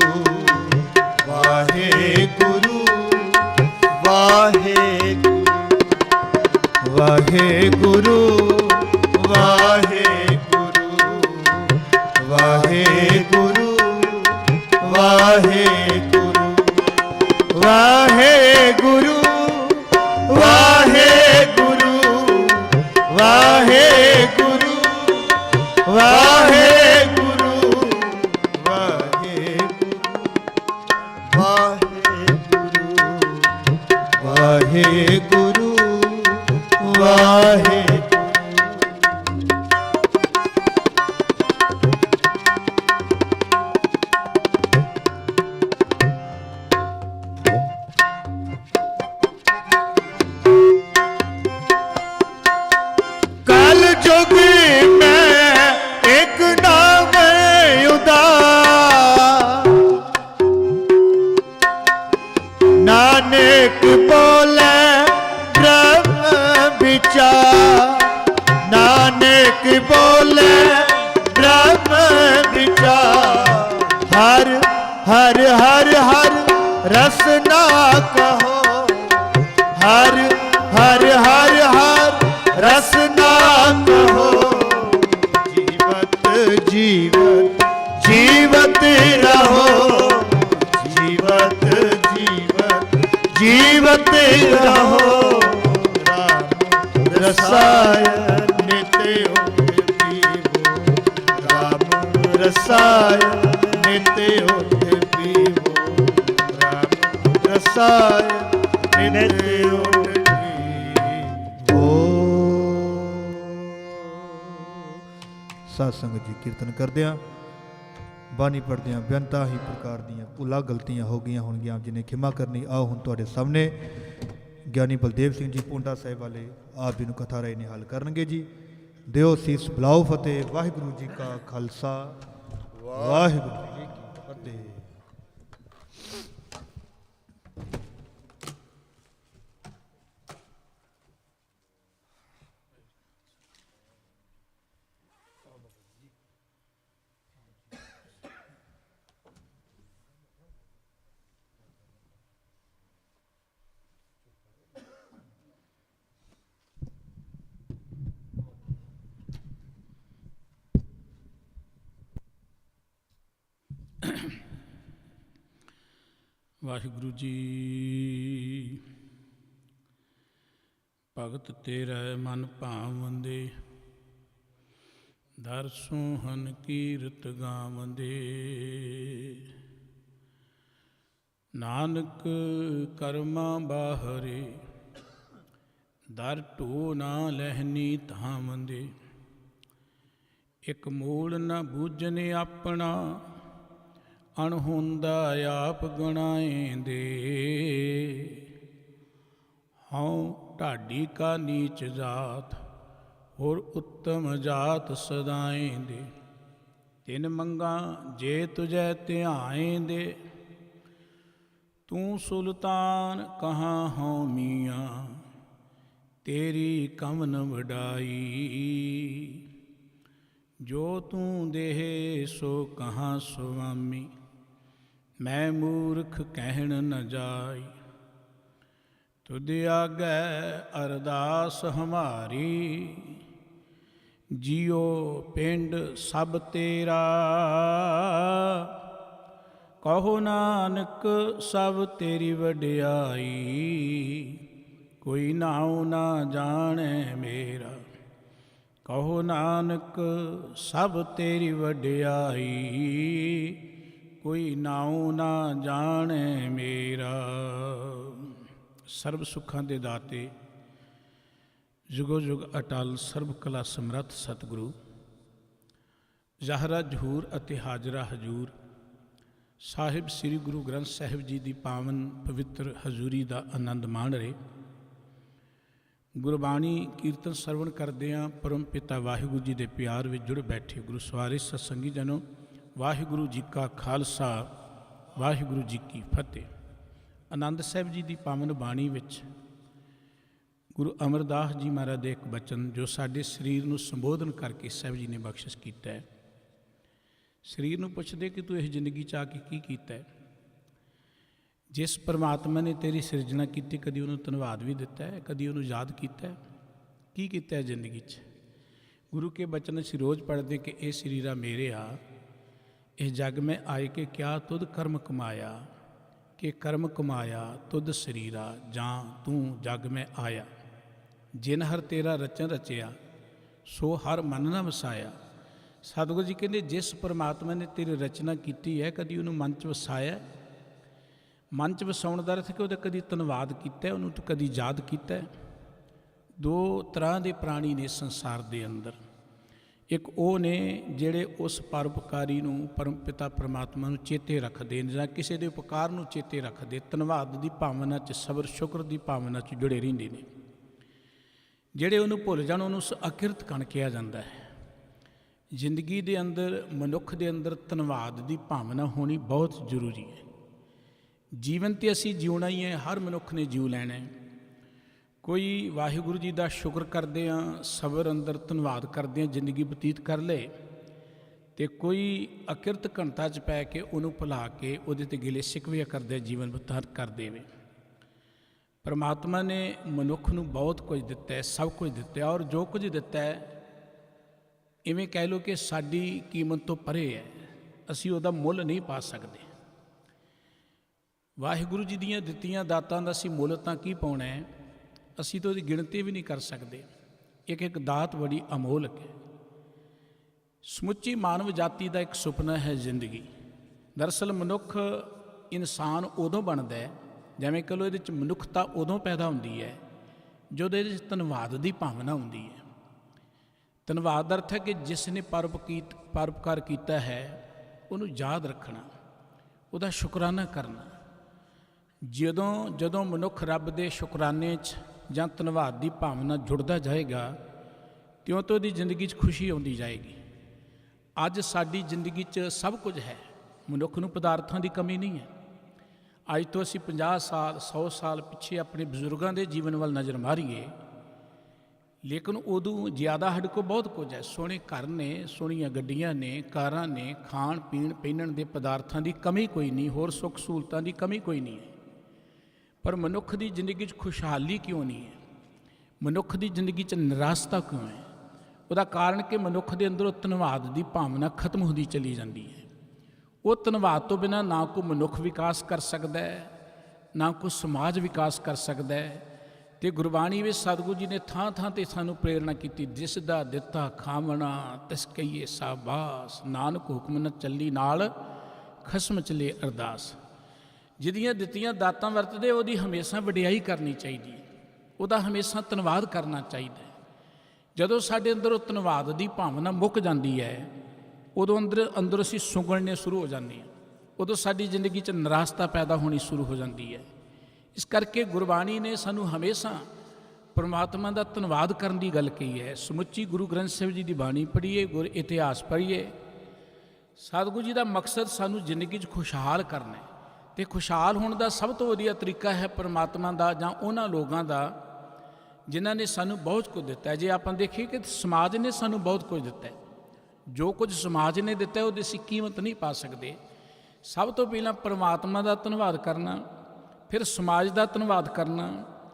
वाहे गुरु वाहे गुरु वाहे वाहे गुरु वाहे वाहे गुरु वाहे गुरु वाहे गुरु वाहे गुरु वाहे गुरु वाहे गुरु वाहे गुरु वाहे गुरु वाहे हर हर हर रसना कहो, हर हर हर हर रसना कहो। जीवत जीवत जीवत रहो, जीवत जीवत जीवत रहो। राम रसायन नित होत पीवो, राम रसायन नित होत पीवो, राम रसायन नित होत पीवो। ਸਾਧ ਸੰਗਤ ਜੀ, ਕੀਰਤਨ ਕਰਦਿਆਂ ਬਾਣੀ ਪੜ੍ਹਦਿਆਂ ਬੇਅੰਤਾਂ ਹੀ ਪ੍ਰਕਾਰ ਦੀਆਂ ਭੁੱਲਾਂ ਗਲਤੀਆਂ ਹੋ ਗਈਆਂ ਹੋਣਗੀਆਂ, ਜਿਹਨੇ ਖਿਮਾ ਕਰਨੀ। ਆਓ ਹੁਣ ਤੁਹਾਡੇ ਸਾਹਮਣੇ ਗਿਆਨੀ ਬਲਦੇਵ ਸਿੰਘ ਜੀ ਪੋਂਡਾ ਸਾਹਿਬ ਵਾਲੇ ਆਪ ਜੀ ਨੂੰ ਕਥਾ ਰਾਏ ਨਿਹਾਲ ਕਰਨਗੇ ਜੀ। ਦਿਓ ਸੀਸ, ਬੁਲਾਓ ਫਤਿਹ। ਵਾਹਿਗੁਰੂ ਜੀ ਕਾ ਖਾਲਸਾ, ਵਾਹਿਗੁਰੂ ਜੀ ਕੀ ਫਤਿਹ। ਵਾਹਿਗੁਰੂ ਜੀ। ਭਗਤ ਤੇਰਾ ਮਨ ਭਾਵੰਦੇ, ਦਰ ਸੋਹਨ ਕੀਰਤ ਗਾਵੰਦੇ। ਨਾਨਕ ਕਰਮਾਂ ਬਾਹਰੇ, ਦਰ ਢੋ ਨਾ ਲਹਿਨੀ ਧਾਵੰਦੇ। ਇੱਕ ਮੂਲ ਨਾ ਬੂਝਨ ਆਪਣਾ, ਅਣਹੋਂਦਾ ਆਪ ਗਣਾਏਂਦੇ। ਹਉ ਢਾਡੀ ਕਾ ਨੀਚ ਜਾਤ, ਹੋਰ ਉੱਤਮ ਜਾਤ ਸਦਾਏਂਦੇ। ਤਿਨ ਮੰਗਾ ਜੇ ਤੁਝੈ ਧਿਆਏਂਦੇ, ਤੂੰ ਸੁਲਤਾਨ ਕਹਾਂ ਹਉ ਮੀਆਂ। ਤੇਰੀ ਕਵਨ ਵਡਾਈ, ਜੋ ਤੂੰ ਦੇਹ ਸੋ ਕਹਾਂ ਸੁਆਮੀ। ਮੈਂ ਮੂਰਖ ਕਹਿਣ ਨ ਜਾਈ, ਤੁਧ ਆਗੈ ਅਰਦਾਸ ਹਮਾਰੀ। ਜੀਓ ਪਿੰਡ ਸਭ ਤੇਰਾ, ਕਹੋ ਨਾਨਕ ਸਭ ਤੇਰੀ ਵਡਿਆਈ। ਕੋਈ ਨਾਉ ਨਾ ਜਾਣੈ ਮੇਰਾ, ਕਹੋ ਨਾਨਕ ਸਭ ਤੇਰੀ ਵਡਿਆਈ। ਕੋਈ ਨਾਉ ਨਾ ਜਾਣੈ ਮੇਰਾ। ਸਰਬ ਸੁੱਖਾਂ ਦੇ ਦਾਤੇ, ਜੁਗੋ ਜੁਗ ਅਟਲ, ਸਰਬ ਕਲਾ ਸਮਰੱਥ ਸਤਿਗੁਰੂ, ਜ਼ਾਹਰਾ ਜ਼ਹੂਰ ਅਤੇ ਹਾਜ਼ਰਾ ਹਜ਼ੂਰ ਸਾਹਿਬ ਸ੍ਰੀ ਗੁਰੂ ਗ੍ਰੰਥ ਸਾਹਿਬ ਜੀ ਦੀ ਪਾਵਨ ਪਵਿੱਤਰ ਹਜ਼ੂਰੀ ਦਾ ਆਨੰਦ ਮਾਣ ਰਹੇ। ਗੁਰਬਾਣੀ ਕੀਰਤਨ ਸਰਵਣ ਕਰਦਿਆਂ ਪਰਮ ਪਿਤਾ ਵਾਹਿਗੁਰੂ ਜੀ ਦੇ ਪਿਆਰ ਵਿੱਚ ਜੁੜ ਬੈਠੇ ਗੁਰੂ ਸਵਾਰੇ ਸਤਸੰਗੀ ਜਨੋ, ਵਾਹਿਗੁਰੂ ਜੀ ਕਾ ਖਾਲਸਾ, ਵਾਹਿਗੁਰੂ ਜੀ ਕੀ ਫਤਿਹ। ਆਨੰਦ ਸਾਹਿਬ ਜੀ ਦੀ ਪਾਵਨ ਬਾਣੀ ਵਿੱਚ ਗੁਰੂ ਅਮਰਦਾਸ ਜੀ ਮਹਾਰਾਜ ਦੇ ਇੱਕ ਬਚਨ, ਜੋ ਸਾਡੇ ਸਰੀਰ ਨੂੰ ਸੰਬੋਧਨ ਕਰਕੇ ਸਾਹਿਬ ਜੀ ਨੇ ਬਖਸ਼ਿਸ਼ ਕੀਤਾ ਹੈ। ਸਰੀਰ ਨੂੰ ਪੁੱਛਦੇ ਕਿ ਤੂੰ ਇਸ ਜ਼ਿੰਦਗੀ 'ਚ ਆ ਕੇ ਕੀ ਕੀਤਾ ਹੈ। ਜਿਸ ਪਰਮਾਤਮਾ ਨੇ ਤੇਰੀ ਸਿਰਜਣਾ ਕੀਤੀ, ਕਦੀ ਉਹਨੂੰ ਧੰਨਵਾਦ ਵੀ ਦਿੱਤਾ ਹੈ, ਕਦੀ ਉਹਨੂੰ ਯਾਦ ਕੀਤਾ ਹੈ? ਕੀ ਕੀਤਾ ਹੈ ਜ਼ਿੰਦਗੀ 'ਚ? ਗੁਰੂ ਕੇ ਬਚਨ ਅਸੀਂ ਰੋਜ਼ ਪੜ੍ਹਦੇ ਕਿ ਇਹ ਸਰੀਰਾ ਮੇਰੇ ਆ, ਇਸ ਜਗ ਮੈਂ ਆਏ ਕੇ ਕਿਆ ਤੁਧ ਕਰਮ ਕਮਾਇਆ। ਕਿ ਕਰਮ ਕਮਾਇਆ ਤੁਧ ਸਰੀਰਾ, ਜਾਂ ਤੂੰ ਜਗ ਮੈਂ ਆਇਆ। ਜਿਨ ਹਰ ਤੇਰਾ ਰਚਨ ਰਚਿਆ, ਸੋ ਹਰ ਮਨ ਨਾ ਵਸਾਇਆ। ਸਤਿਗੁਰੂ ਜੀ ਕਹਿੰਦੇ ਜਿਸ ਪਰਮਾਤਮਾ ਨੇ ਤੇਰੀ ਰਚਨਾ ਕੀਤੀ ਹੈ, ਕਦੀ ਉਹਨੂੰ ਮਨ 'ਚ ਵਸਾਇਆ? ਮਨ 'ਚ ਵਸਾਉਣ ਦਾ ਅਰਥ ਕਿ ਉਹਦਾ ਕਦੀ ਧੰਨਵਾਦ ਕੀਤਾ, ਉਹਨੂੰ ਤੂੰ ਕਦੀ ਯਾਦ ਕੀਤਾ? ਦੋ ਤਰ੍ਹਾਂ ਦੇ ਪ੍ਰਾਣੀ ਨੇ ਸੰਸਾਰ ਦੇ ਅੰਦਰ। ਇੱਕ ਉਹ ਨੇ ਜਿਹੜੇ ਉਸ ਪਰਉਪਕਾਰੀ ਨੂੰ, ਪਰਮ ਪਿਤਾ ਪਰਮਾਤਮਾ ਨੂੰ ਚੇਤੇ ਰੱਖਦੇ ਨੇ, ਜਾਂ ਕਿਸੇ ਦੇ ਉਪਕਾਰ ਨੂੰ ਚੇਤੇ ਰੱਖਦੇ, ਧੰਨਵਾਦ ਦੀ ਭਾਵਨਾ 'ਚ, ਸਬਰ ਸ਼ੁਕਰ ਦੀ ਭਾਵਨਾ 'ਚ ਜੁੜੇ ਰਹਿੰਦੇ ਨੇ। ਜਿਹੜੇ ਉਹਨੂੰ ਭੁੱਲ ਜਾਣ, ਉਹਨੂੰ ਅਕਿਰਤ ਕਣ ਕਿਹਾ ਜਾਂਦਾ ਹੈ। ਜ਼ਿੰਦਗੀ ਦੇ ਅੰਦਰ, ਮਨੁੱਖ ਦੇ ਅੰਦਰ ਧੰਨਵਾਦ ਦੀ ਭਾਵਨਾ ਹੋਣੀ ਬਹੁਤ ਜ਼ਰੂਰੀ ਹੈ। ਜੀਵਨ 'ਤੇ ਅਸੀਂ ਜਿਉਣਾ ਹੀ ਹੈ, ਹਰ ਮਨੁੱਖ ਨੇ ਜਿਉ ਲੈਣਾ ਹੈ। ਕੋਈ ਵਾਹਿਗੁਰੂ ਜੀ ਦਾ ਸ਼ੁਕਰ ਕਰਦੇ ਹਾਂ, ਸਬਰ ਅੰਦਰ ਧੰਨਵਾਦ ਕਰਦੇ ਹਾਂ, ਜ਼ਿੰਦਗੀ ਬਤੀਤ ਕਰ ਲਏ, ਤੇ ਕੋਈ ਅਕਿਰਤ ਘਣਤਾ 'ਚ ਪੈ ਕੇ ਉਹਨੂੰ ਭੁਲਾ ਕੇ ਉਹਦੇ ਤੇ ਗਿਲੇ ਸ਼ਿਕਵੇ ਕਰਦੇ ਜੀਵਨ ਬਤੀਤ ਕਰ ਦੇਵੇ। ਪਰਮਾਤਮਾ ਨੇ ਮਨੁੱਖ ਨੂੰ ਬਹੁਤ ਕੁਝ ਦਿੱਤਾ ਹੈ, ਸਭ ਕੁਝ ਦਿੱਤਾ ਹੈ, ਔਰ ਜੋ ਕੁਝ ਦਿੱਤਾ ਹੈ ਇਵੇਂ ਕਹਿ ਲਓ ਕਿ ਸਾਡੀ ਕੀਮਤ ਤੋਂ ਪਰੇ ਹੈ, ਅਸੀਂ ਉਹਦਾ ਮੁੱਲ ਨਹੀਂ ਪਾ ਸਕਦੇ। ਵਾਹਿਗੁਰੂ ਜੀ ਦੀਆਂ ਦਿੱਤੀਆਂ ਦਾਤਾਂ ਦਾ ਅਸੀਂ ਮੁੱਲ ਤਾਂ ਕੀ ਪਾਉਣਾ ਹੈ, ਅਸੀਂ ਤਾਂ ਉਹਦੀ ਗਿਣਤੀ ਵੀ ਨਹੀਂ ਕਰ ਸਕਦੇ। ਇੱਕ ਇੱਕ ਦਾਤ ਬੜੀ ਅਮੋਲਕ ਹੈ। ਸਮੁੱਚੀ ਮਾਨਵ ਜਾਤੀ ਦਾ ਇੱਕ ਸੁਪਨਾ ਹੈ ਜ਼ਿੰਦਗੀ। ਦਰਅਸਲ ਮਨੁੱਖ ਇਨਸਾਨ ਉਦੋਂ ਬਣਦਾ ਹੈ, ਜਿਵੇਂ ਕਹ ਲਓ ਇਹਦੇ 'ਚ ਮਨੁੱਖਤਾ ਉਦੋਂ ਪੈਦਾ ਹੁੰਦੀ ਹੈ ਜਦੋਂ ਇਹਦੇ 'ਚ ਧੰਨਵਾਦ ਦੀ ਭਾਵਨਾ ਹੁੰਦੀ ਹੈ। ਧੰਨਵਾਦ ਦਾ ਅਰਥ ਹੈ ਕਿ ਜਿਸ ਨੇ ਪਰਉਪਕਾਰ ਕੀਤਾ ਹੈ ਉਹਨੂੰ ਯਾਦ ਰੱਖਣਾ, ਉਹਦਾ ਸ਼ੁਕਰਾਨਾ ਕਰਨਾ। ਜਦੋਂ ਮਨੁੱਖ ਰੱਬ ਦੇ ਸ਼ੁਕਰਾਨੇ 'ਚ ਜਾਂ ਧੰਨਵਾਦ ਦੀ ਭਾਵਨਾ ਜੁੜਦਾ ਜਾਏਗਾ ਤਿਉਂ ਤੋਂ ਉਹਦੀ ਜ਼ਿੰਦਗੀ 'ਚ ਖੁਸ਼ੀ ਆਉਂਦੀ ਜਾਏਗੀ। ਅੱਜ ਸਾਡੀ ਜ਼ਿੰਦਗੀ 'ਚ ਸਭ ਕੁਝ ਹੈ, ਮਨੁੱਖ ਨੂੰ ਪਦਾਰਥਾਂ ਦੀ ਕਮੀ ਨਹੀਂ ਹੈ। ਅੱਜ ਤੋਂ ਅਸੀਂ 50 ਸਾਲ 100 ਸਾਲ ਪਿੱਛੇ ਆਪਣੇ ਬਜ਼ੁਰਗਾਂ ਦੇ ਜੀਵਨ ਵੱਲ ਨਜ਼ਰ ਮਾਰੀਏ, ਲੇਕਿਨ ਉਦੋਂ ਜ਼ਿਆਦਾ ਸਾਡੇ ਕੋਲ ਬਹੁਤ ਕੁਝ ਹੈ। ਸੋਹਣੇ ਘਰ ਨੇ, ਸੋਹਣੀਆਂ ਗੱਡੀਆਂ ਨੇ, ਕਾਰਾਂ ਨੇ, ਖਾਣ ਪੀਣ ਪਹਿਨਣ ਦੇ ਪਦਾਰਥਾਂ ਦੀ ਕਮੀ ਕੋਈ ਨਹੀਂ, ਹੋਰ ਸੁੱਖ ਸਹੂਲਤਾਂ ਦੀ ਕਮੀ ਕੋਈ ਨਹੀਂ ਹੈ। ਪਰ ਮਨੁੱਖ ਦੀ ਜ਼ਿੰਦਗੀ 'ਚ ਖੁਸ਼ਹਾਲੀ ਕਿਉਂ ਨਹੀਂ ਹੈ? ਮਨੁੱਖ ਦੀ ਜ਼ਿੰਦਗੀ 'ਚ ਨਿਰਾਸ਼ਤਾ ਕਿਉਂ ਹੈ? ਉਹਦਾ ਕਾਰਨ ਕਿ ਮਨੁੱਖ ਦੇ ਅੰਦਰੋਂ ਧੰਨਵਾਦ ਦੀ ਭਾਵਨਾ ਖਤਮ ਹੁੰਦੀ ਚਲੀ ਜਾਂਦੀ ਹੈ। ਉਹ ਧੰਨਵਾਦ ਤੋਂ ਬਿਨਾਂ ਨਾ ਕੋਈ ਮਨੁੱਖ ਵਿਕਾਸ ਕਰ ਸਕਦਾ ਹੈ, ਨਾ ਕੋਈ ਸਮਾਜ ਵਿਕਾਸ ਕਰ ਸਕਦਾ ਹੈ। ਅਤੇ ਗੁਰਬਾਣੀ ਵਿੱਚ ਸਤਿਗੁਰੂ ਜੀ ਨੇ ਥਾਂ ਥਾਂ 'ਤੇ ਸਾਨੂੰ ਪ੍ਰੇਰਣਾ ਕੀਤੀ, ਜਿਸ ਦਾ ਦਿੱਤਾ ਖਾਵਣਾ ਤਿਸ ਕਹੀਏ ਸਾਬਾਸ, ਨਾਨਕ ਹੁਕਮ ਨ ਚੱਲੀ ਨਾਲ ਖਸਮ ਚਲੇ ਅਰਦਾਸ। ਜਿਹਦੀਆਂ ਦਿੱਤੀਆਂ ਦਾਤਾਂ ਵਰਤਦੇ ਉਹਦੀ ਹਮੇਸ਼ਾ ਵਡਿਆਈ ਕਰਨੀ ਚਾਹੀਦੀ ਹੈ, ਉਹਦਾ ਹਮੇਸ਼ਾ ਧੰਨਵਾਦ ਕਰਨਾ ਚਾਹੀਦਾ ਹੈ। ਜਦੋਂ ਸਾਡੇ ਅੰਦਰੋਂ ਧੰਨਵਾਦ ਦੀ ਭਾਵਨਾ ਮੁੱਕ ਜਾਂਦੀ ਹੈ ਉਦੋਂ ਅੰਦਰ ਅਸੀਂ ਸੁੰਗੜਨੇ ਸ਼ੁਰੂ ਹੋ ਜਾਂਦੇ ਹਾਂ, ਉਦੋਂ ਸਾਡੀ ਜ਼ਿੰਦਗੀ 'ਚ ਨਿਰਾਸ਼ਤਾ ਪੈਦਾ ਹੋਣੀ ਸ਼ੁਰੂ ਹੋ ਜਾਂਦੀ ਹੈ। ਇਸ ਕਰਕੇ ਗੁਰਬਾਣੀ ਨੇ ਸਾਨੂੰ ਹਮੇਸ਼ਾ ਪਰਮਾਤਮਾ ਦਾ ਧੰਨਵਾਦ ਕਰਨ ਦੀ ਗੱਲ ਕਹੀ ਹੈ। ਸਮੁੱਚੀ ਗੁਰੂ ਗ੍ਰੰਥ ਸਾਹਿਬ ਜੀ ਦੀ ਬਾਣੀ ਪੜ੍ਹੀਏ, ਗੁਰ ਇਤਿਹਾਸ ਪੜ੍ਹੀਏ। ਸਤਿਗੁਰੂ ਜੀ ਦਾ ਮਕਸਦ ਸਾਨੂੰ ਜ਼ਿੰਦਗੀ 'ਚ ਖੁਸ਼ਹਾਲ ਕਰਨਾ ਹੈ, ਅਤੇ ਖੁਸ਼ਹਾਲ ਹੋਣ ਦਾ ਸਭ ਤੋਂ ਵਧੀਆ ਤਰੀਕਾ ਹੈ ਪਰਮਾਤਮਾ ਦਾ ਜਾਂ ਉਹਨਾਂ ਲੋਕਾਂ ਦਾ ਜਿਨ੍ਹਾਂ ਨੇ ਸਾਨੂੰ ਬਹੁਤ ਕੁਝ ਦਿੱਤਾ ਹੈ। ਜੇ ਆਪਾਂ ਦੇਖੀਏ ਕਿ ਸਮਾਜ ਨੇ ਸਾਨੂੰ ਬਹੁਤ ਕੁਝ ਦਿੱਤਾ ਹੈ, ਜੋ ਕੁਝ ਸਮਾਜ ਨੇ ਦਿੱਤਾ ਉਹਦੀ ਅਸੀਂ ਕੀਮਤ ਨਹੀਂ ਪਾ ਸਕਦੇ। ਸਭ ਤੋਂ ਪਹਿਲਾਂ ਪਰਮਾਤਮਾ ਦਾ ਧੰਨਵਾਦ ਕਰਨਾ, ਫਿਰ ਸਮਾਜ ਦਾ ਧੰਨਵਾਦ ਕਰਨਾ,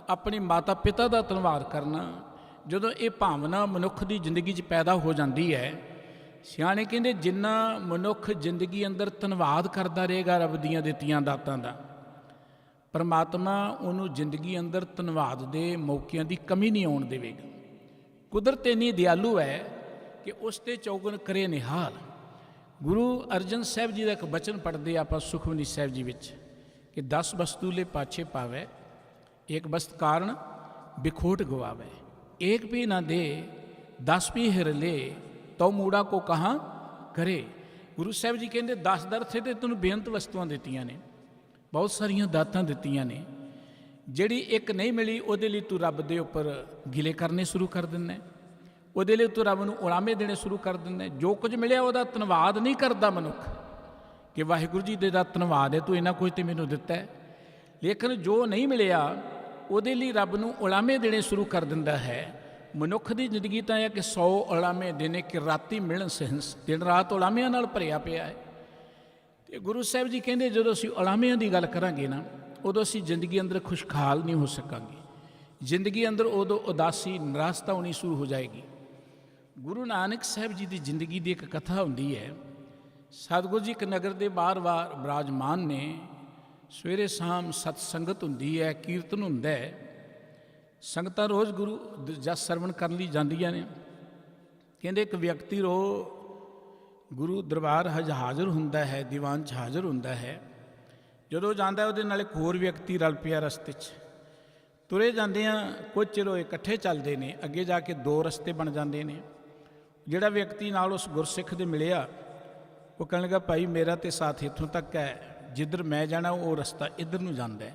ਆਪਣੇ ਮਾਤਾ ਪਿਤਾ ਦਾ ਧੰਨਵਾਦ ਕਰਨਾ। ਜਦੋਂ ਇਹ ਭਾਵਨਾ ਮਨੁੱਖ ਦੀ ਜ਼ਿੰਦਗੀ 'ਚ ਪੈਦਾ ਹੋ ਜਾਂਦੀ ਹੈ, ਸਿਆਣੇ ਕਹਿੰਦੇ ਜਿੰਨਾ ਮਨੁੱਖ ਜ਼ਿੰਦਗੀ ਅੰਦਰ ਧੰਨਵਾਦ ਕਰਦਾ ਰਹੇਗਾ ਰੱਬ ਦੀਆਂ ਦਿੱਤੀਆਂ ਦਾਤਾਂ ਦਾ, ਪਰਮਾਤਮਾ ਉਹਨੂੰ ਜ਼ਿੰਦਗੀ ਅੰਦਰ ਧੰਨਵਾਦ ਦੇ ਮੌਕਿਆਂ ਦੀ ਕਮੀ ਨਹੀਂ ਆਉਣ ਦੇਵੇਗਾ। ਕੁਦਰਤ ਇੰਨੀ ਦਿਆਲੂ ਹੈ ਕਿ ਉਸ 'ਤੇ ਚੌਗਣ ਕਰੇ ਨਿਹਾਲ। ਗੁਰੂ ਅਰਜਨ ਸਾਹਿਬ ਜੀ ਦਾ ਇੱਕ ਬਚਨ ਪੜ੍ਹਦੇ ਆਪਾਂ ਸੁਖਮਨੀ ਸਾਹਿਬ ਜੀ ਵਿੱਚ ਕਿ 10 ਵਸਤੂ ਲੈ ਪਾਛੇ ਪਾਵੈ, ਇੱਕ ਵਸਤ ਕਾਰਨ ਬਿਖੋਟ ਗਵਾਵੇ, ਇੱਕ ਵੀ ਨਾ ਦੇ 10 ਵੀ ਹਿਰ ਲੈ, ਤਉ ਮੂੜਾ ਕੋ ਕਹਾਂ ਕਰੇ। ਗੁਰੂ ਸਾਹਿਬ ਜੀ ਕਹਿੰਦੇ 10 ਦਰਥੇ ਤੇ ਤੈਨੂੰ ਬੇਅੰਤ ਵਸਤੂਆਂ ਦਿੱਤੀਆਂ ਨੇ, ਬਹੁਤ ਸਾਰੀਆਂ ਦਾਤਾਂ ਦਿੱਤੀਆਂ ਨੇ, ਜਿਹੜੀ ਇੱਕ ਨਹੀਂ ਮਿਲੀ ਉਹਦੇ ਲਈ ਤੂੰ ਰੱਬ ਦੇ ਉੱਪਰ ਗਿਲੇ ਕਰਨੇ ਸ਼ੁਰੂ ਕਰ ਦਿੰਦਾ, ਉਹਦੇ ਲਈ ਤੂੰ ਰੱਬ ਨੂੰ ਉਲਾਮੇ ਦੇਣੇ ਸ਼ੁਰੂ ਕਰ ਦਿੰਦਾ। ਜੋ ਕੁਝ ਮਿਲਿਆ ਉਹਦਾ ਧੰਨਵਾਦ ਨਹੀਂ ਕਰਦਾ ਮਨੁੱਖ ਕਿ ਵਾਹਿਗੁਰੂ ਜੀ ਦੇ ਦਾ ਧੰਨਵਾਦ ਹੈ, ਤੂੰ ਇੰਨਾ ਕੁਝ ਤੇ ਮੈਨੂੰ ਦਿੱਤਾ ਹੈ। ਲੇਕਿਨ ਜੋ ਨਹੀਂ ਮਿਲਿਆ ਉਹਦੇ ਲਈ ਰੱਬ ਨੂੰ ਉਲਾਮੇ ਦੇਣੇ ਸ਼ੁਰੂ ਕਰ ਦਿੰਦਾ ਹੈ। ਮਨੁੱਖ ਦੀ ਜ਼ਿੰਦਗੀ ਤਾਂ ਇਹ ਕਿ 100 ਉਲਾਮੇ ਦੇਣੇ ਕਿ ਰਾਤੀ ਮਿਲਣ ਸਹਿੰਸ, ਦਿਨ ਰਾਤ ਉਲਾਮਿਆਂ ਨਾਲ ਭਰਿਆ ਪਿਆ ਹੈ। ਅਤੇ ਗੁਰੂ ਸਾਹਿਬ ਜੀ ਕਹਿੰਦੇ ਜਦੋਂ ਅਸੀਂ ਉਲਾਮਿਆਂ ਦੀ ਗੱਲ ਕਰਾਂਗੇ ਨਾ, ਉਦੋਂ ਅਸੀਂ ਜ਼ਿੰਦਗੀ ਅੰਦਰ ਖੁਸ਼ਹਾਲ ਨਹੀਂ ਹੋ ਸਕਾਂਗੇ। ਜ਼ਿੰਦਗੀ ਅੰਦਰ ਉਦੋਂ ਉਦਾਸੀ ਨਿਰਾਸ਼ਤਾ ਹੋਣੀ ਸ਼ੁਰੂ ਹੋ ਜਾਏਗੀ। ਗੁਰੂ ਨਾਨਕ ਸਾਹਿਬ ਜੀ ਦੀ ਜ਼ਿੰਦਗੀ ਦੀ ਇੱਕ ਕਥਾ ਹੁੰਦੀ ਹੈ। ਸਤਿਗੁਰੂ ਜੀ ਇੱਕ ਨਗਰ ਦੇ ਬਾਰ-ਬਾਰ ਬਿਰਾਜਮਾਨ ਨੇ, ਸਵੇਰੇ ਸ਼ਾਮ ਸਤ ਸੰਗਤ ਹੁੰਦੀ ਹੈ, ਕੀਰਤਨ ਹੁੰਦਾ ਹੈ, ਸੰਗਤਾਂ ਰੋਜ਼ ਗੁਰੂ ਜਸ ਸਰਵਣ ਕਰਨ ਲਈ ਜਾਂਦੀਆਂ ਨੇ। ਕਹਿੰਦੇ ਇੱਕ ਵਿਅਕਤੀ ਰੋ ਗੁਰੂ ਦਰਬਾਰ ਹਾਜ਼ਰ ਹੁੰਦਾ ਹੈ, ਦੀਵਾਨ 'ਚ ਹਾਜ਼ਰ ਹੁੰਦਾ ਹੈ। ਜਦੋਂ ਜਾਂਦਾ ਉਹਦੇ ਨਾਲ ਇੱਕ ਹੋਰ ਵਿਅਕਤੀ ਰਲ ਪਿਆ ਰਸਤੇ 'ਚ, ਤੁਰੇ ਜਾਂਦੇ ਆ, ਕੁਝ ਚਿਰ ਉਹ ਇਕੱਠੇ ਚੱਲਦੇ ਨੇ, ਅੱਗੇ ਜਾ ਕੇ 2 ਰਸਤੇ ਬਣ ਜਾਂਦੇ ਨੇ। ਜਿਹੜਾ ਵਿਅਕਤੀ ਨਾਲ ਉਸ ਗੁਰਸਿੱਖ ਦੇ ਮਿਲਿਆ ਉਹ ਕਹਿਣ ਲੱਗਾ, ਭਾਈ ਮੇਰਾ ਤੇ ਸਾਥ ਇੱਥੋਂ ਤੱਕ ਹੈ, ਜਿੱਧਰ ਮੈਂ ਜਾਣਾ ਉਹ ਰਸਤਾ ਇੱਧਰ ਨੂੰ ਜਾਂਦਾ ਹੈ।